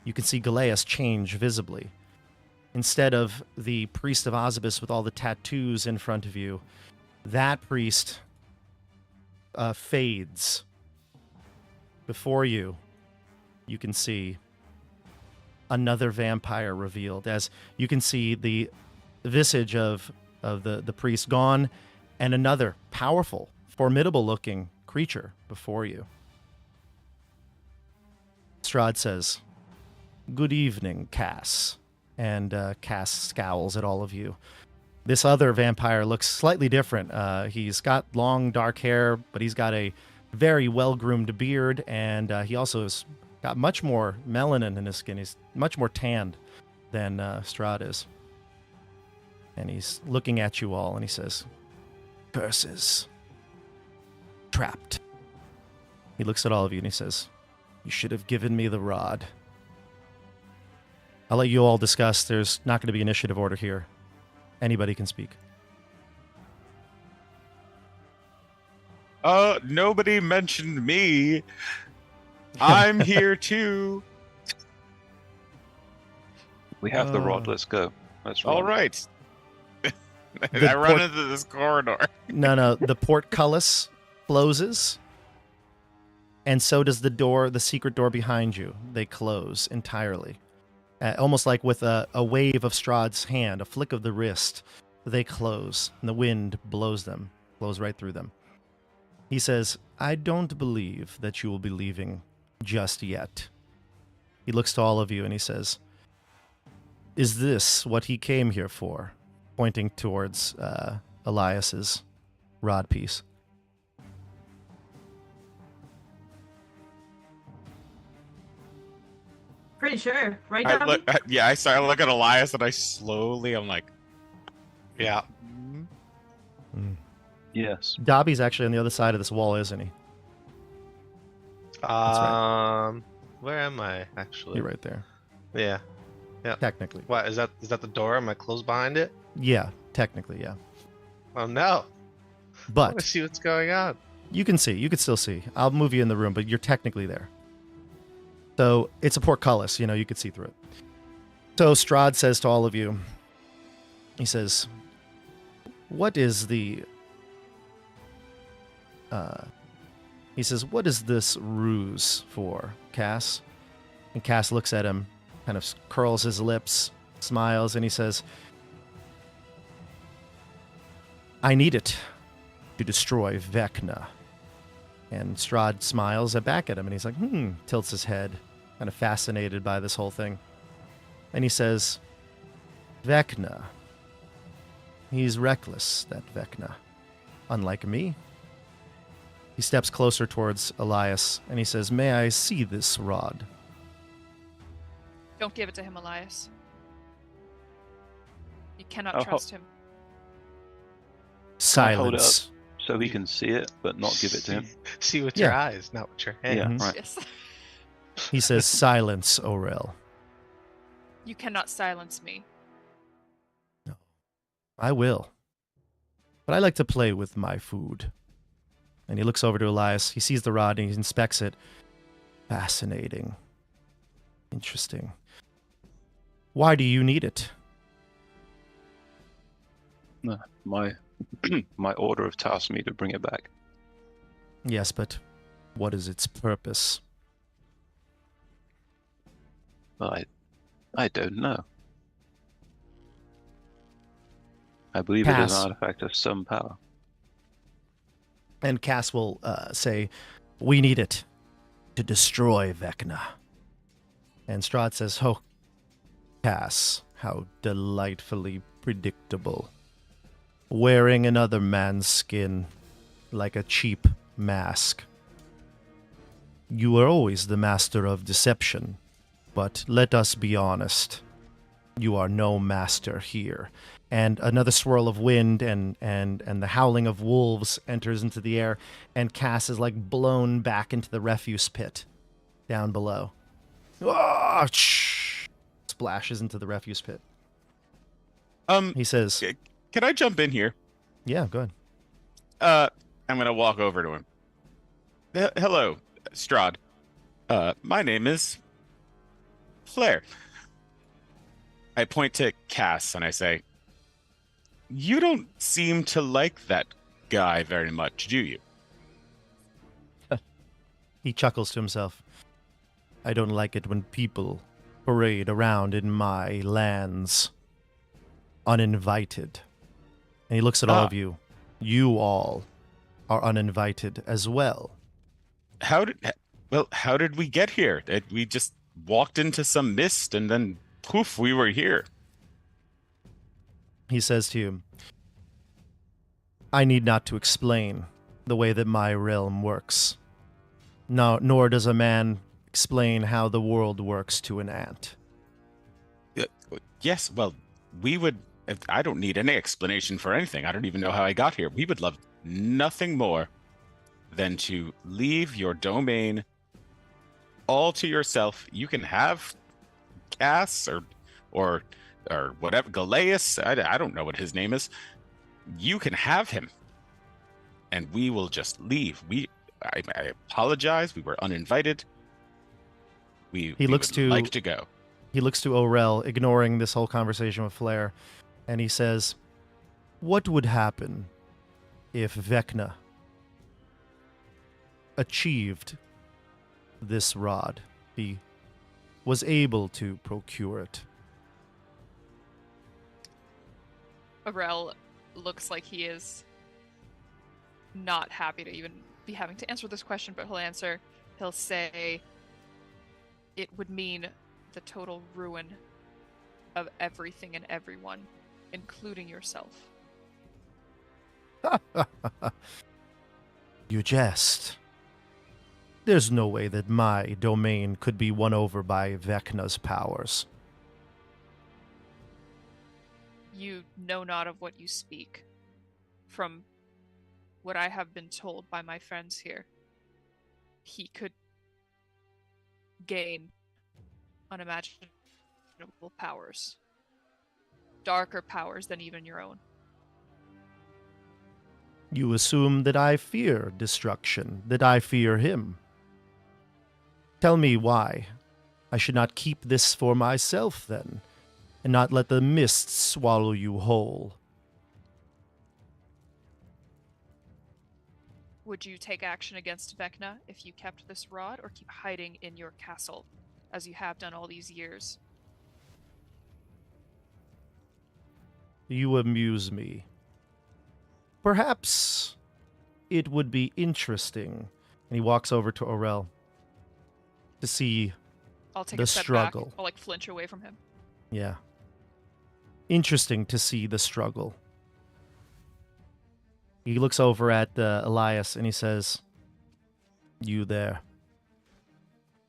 you can see Galeas change visibly. Instead of the Priest of Osybus with all the tattoos in front of you, that priest fades. Before you, you can see another vampire revealed, as you can see the visage of the priest gone, and another powerful, formidable-looking creature before you. Strahd says, "Good evening, Cass." And Cass scowls at all of you. This other vampire looks slightly different. He's got long, dark hair, but he's got a very well-groomed beard, and he also has got much more melanin in his skin. He's much more tanned than Strahd is. And he's looking at you all, and he says, "Curses. Trapped." He looks at all of you, and he says, "You should have given me the rod." I'll let you all discuss. There's not going to be initiative order here. Anybody can speak. Nobody mentioned me. I'm here too. We have the rod. Let's go. Let's run. All right. I run into this corridor. No. The portcullis closes, and so does the door, the secret door behind you. They close entirely. Almost like with a wave of Strahd's hand, a flick of the wrist, they close, and the wind blows right through them. He says, "I don't believe that you will be leaving just yet." He looks to all of you and he says, "Is this what he came here for?" Pointing towards Elias's rod piece. Pretty sure, right, Dobby? I look at Elias and I'm like, Yeah. Yes. Dobby's actually on the other side of this wall, isn't he? right. Where am I actually? You're right there. Yeah. Technically. What is that? Is that the door? Am I closed behind it? Yeah, technically, yeah. Oh no! I want to But see what's going on. you can see. You can still see. I'll move you in the room, but you're technically there. So it's a portcullis, you could see through it. So Strahd says to all of you, he says, what is what is this ruse for, Cass? And Cass looks at him, kind of curls his lips, smiles, and he says, I need it to destroy Vecna. And Strahd smiles back at him, and he's like, tilts his head, kind of fascinated by this whole thing. And he says, Vecna. He's reckless, that Vecna. Unlike me. He steps closer towards Elias, and he says, may I see this rod? Don't give it to him, Elias. You cannot trust him. Silence. So he can see it, but not give it to him. See with your eyes, not with your hands. Yeah, right. Yes. He says, silence, Orel. You cannot silence me. No, I will. But I like to play with my food. And he looks over to Elias. He sees the rod and he inspects it. Fascinating. Interesting. Why do you need it? My my order have tasked me to bring it back. Yes, but what is its purpose? I don't know. I believe it is an artifact of some power. And Cass will say, we need it to destroy Vecna. And Strahd says, oh, Cass, how delightfully predictable. Wearing another man's skin like a cheap mask. You are always the master of deception, but let us be honest. You are no master here. And another swirl of wind and the howling of wolves enters into the air, and Cass is like blown back into the refuse pit down below. Ah, splashes into the refuse pit. He says, can I jump in here? Yeah, go ahead. I'm gonna walk over to him. Hello, Strahd. My name is Flair. I point to Cass and I say, you don't seem to like that guy very much, do you? He chuckles to himself. I don't like it when people parade around in my lands uninvited. And he looks at all of you. You all are uninvited as well. How did we get here? We just walked into some mist and then poof, we were here. He says to you, I need not to explain the way that my realm works. No, nor does a man explain how the world works to an ant. Yes, well, we would... I don't need any explanation for anything. I don't even know how I got here. We would love nothing more than to leave your domain all to yourself. You can have Cass or whatever, Galeus. I don't know what his name is. You can have him, and we will just leave. I apologize. We were uninvited. We would like to go. He looks to Orel, ignoring this whole conversation with Flair, and he says, what would happen if Vecna achieved this rod? He was able to procure it. Orel looks like he is not happy to even be having to answer this question, but he'll answer. He'll say, it would mean the total ruin of everything and everyone, including yourself. You jest. There's no way that my domain could be won over by Vecna's powers. You know not of what you speak. From what I have been told by my friends here, he could gain unimaginable powers. Darker powers than even your own. You assume that I fear destruction, that I fear him. Tell me why. I should not keep this for myself, then, and not let the mists swallow you whole. Would you take action against Vecna if you kept this rod, or keep hiding in your castle, as you have done all these years? You amuse me. Perhaps it would be interesting, and he walks over to Aurel, to see I'll take the a step struggle. back. I'll like flinch away from him. Yeah. Interesting to see the struggle. He looks over at Elias and he says, "You there,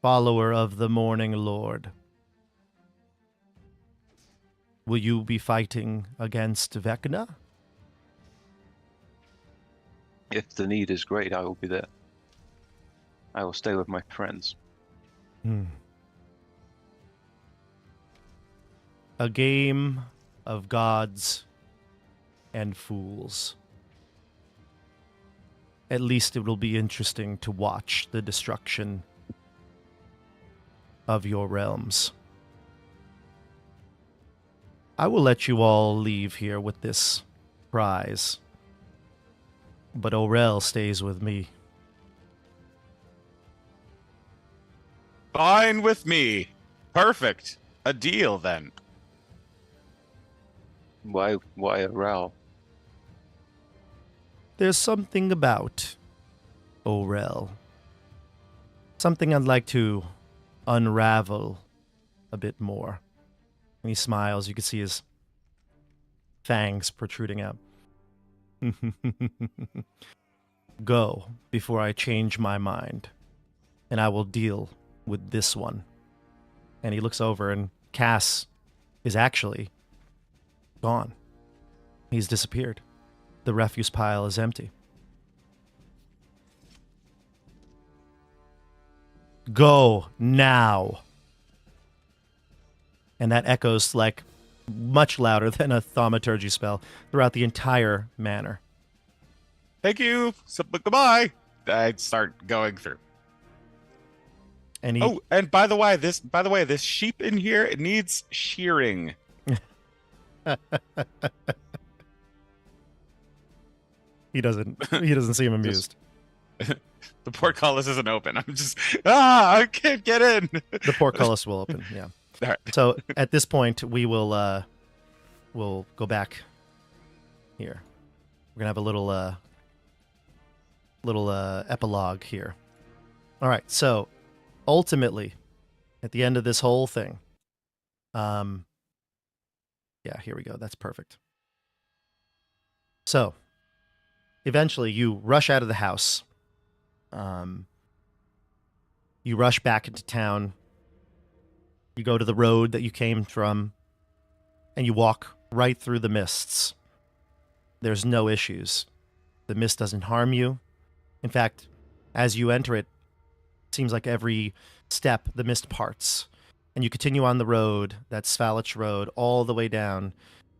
follower of the Morning Lord. Will you be fighting against Vecna?" If the need is great, I will be there. I will stay with my friends. A game of gods and fools. At least it will be interesting to watch the destruction of your realms. I will let you all leave here with this prize, but Aurel stays with me. Fine with me. Perfect. A deal then. Why a row? There's something about Aurel. Something I'd like to unravel a bit more. And he smiles. You can see his fangs protruding out. Go before I change my mind, and I will deal with this one. And he looks over, and Cass is actually gone. He's disappeared. The refuse pile is empty. Go now. And that echoes like much louder than a thaumaturgy spell throughout the entire manor. Thank you. So, goodbye. I'd start going through. And Oh, and by the way, this sheep in here, it needs shearing. he doesn't seem amused. The portcullis isn't open. I'm just I can't get in. The portcullis will open, yeah. All right. So at this point we will we'll go back here. We're gonna have a little epilogue here. All right, so ultimately, at the end of this whole thing, yeah, here we go. That's perfect. So, eventually, you rush out of the house. You rush back into town. You go to the road that you came from, and you walk right through the mists. There's no issues. The mist doesn't harm you. In fact, as you enter it, it seems like every step the mist parts. And you continue on the road, that Svalich road, all the way down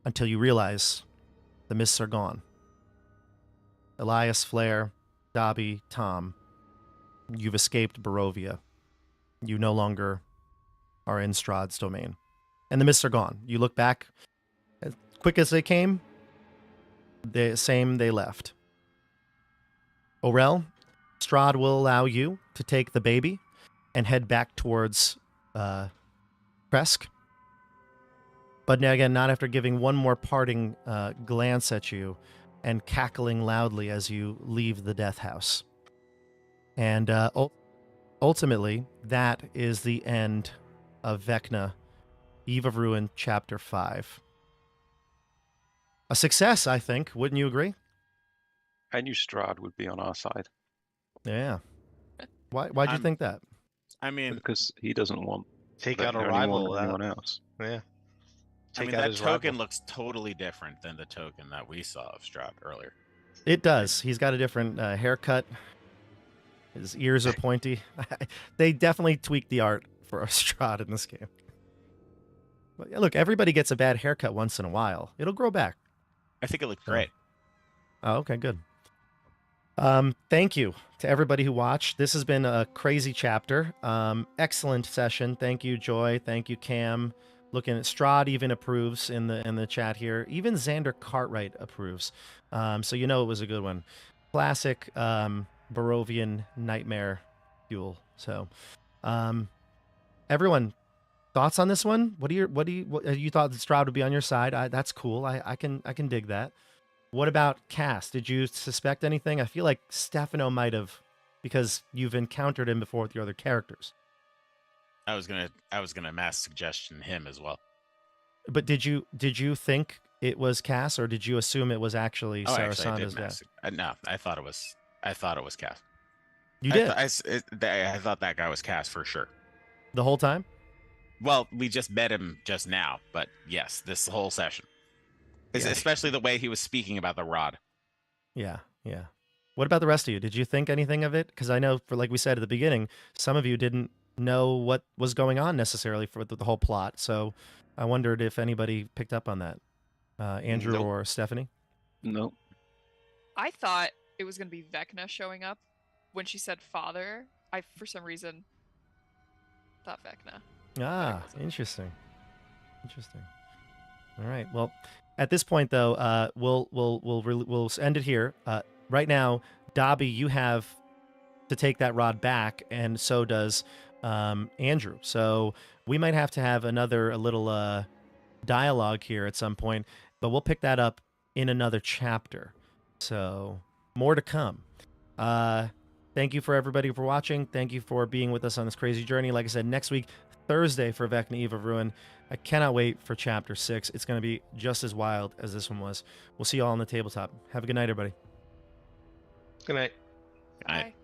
until you realize the mists are gone. Elias, Flair, Dobby, Tom, you've escaped Barovia. You no longer are in Strahd's domain. And the mists are gone. You look back, as quick as they came, they left. Aurel, Strahd will allow you to take the baby and head back towards Kresk. But now again, not after giving one more parting glance at you and cackling loudly as you leave the death house. And ultimately, that is the end of Vecna, Eve of Ruin, Chapter 5. A success, I think. Wouldn't you agree? I knew Strahd would be on our side Yeah. Why'd you think that? I mean, because he doesn't want Take out a Vecna rival. or anyone else. Yeah. Take out that his token rival. looks totally different than the token that we saw of Strahd earlier. It does. He's got a different haircut. His ears are pointy. They definitely tweaked the art for a Strahd in this game. But yeah, look, everybody gets a bad haircut once in a while. It'll grow back. I think it looked great. Oh, okay, good. Thank you to everybody who watched. This has been a crazy chapter. Excellent session. Thank you, Joy. Thank you, Cam. Looking at Strahd even approves in the chat here. Even Xander Cartwright approves. So you know it was a good one. Classic Barovian nightmare fuel. So, everyone, thoughts on this one? What you thought that Strahd would be on your side? That's cool. I can dig that. What about Cass? Did you suspect anything? I feel like Stefano might have, because you've encountered him before with your other characters. I was gonna mass suggestion him as well. But did you think it was Cass, or did you assume it was actually Sarasanda's guy? No, I thought it was Cass. You did? I thought that guy was Cass for sure. The whole time? Well, we just met him just now, but yes, this whole session. Yeah. Especially the way he was speaking about the rod. Yeah. What about the rest of you? Did you think anything of it? Because I know, for like we said at the beginning, some of you didn't know what was going on necessarily for the whole plot. So I wondered if anybody picked up on that. Andrew Nope. or Stephanie? Nope. I thought it was going to be Vecna showing up when she said father. I, for some reason, thought Vecna. Ah, interesting. All right. Well, at this point, though, we'll end it here. Right now, Dobby, you have to take that rod back, and so does Andrew. So we might have to have a little dialogue here at some point, but we'll pick that up in another chapter. So more to come. Thank you for everybody for watching. Thank you for being with us on this crazy journey. Like I said, next week, Thursday, for Vecna Eve of Ruin. I cannot wait for Chapter 6. It's going to be just as wild as this one was. We'll see you all on the tabletop. Have a good night, everybody. Good night. All right. Bye.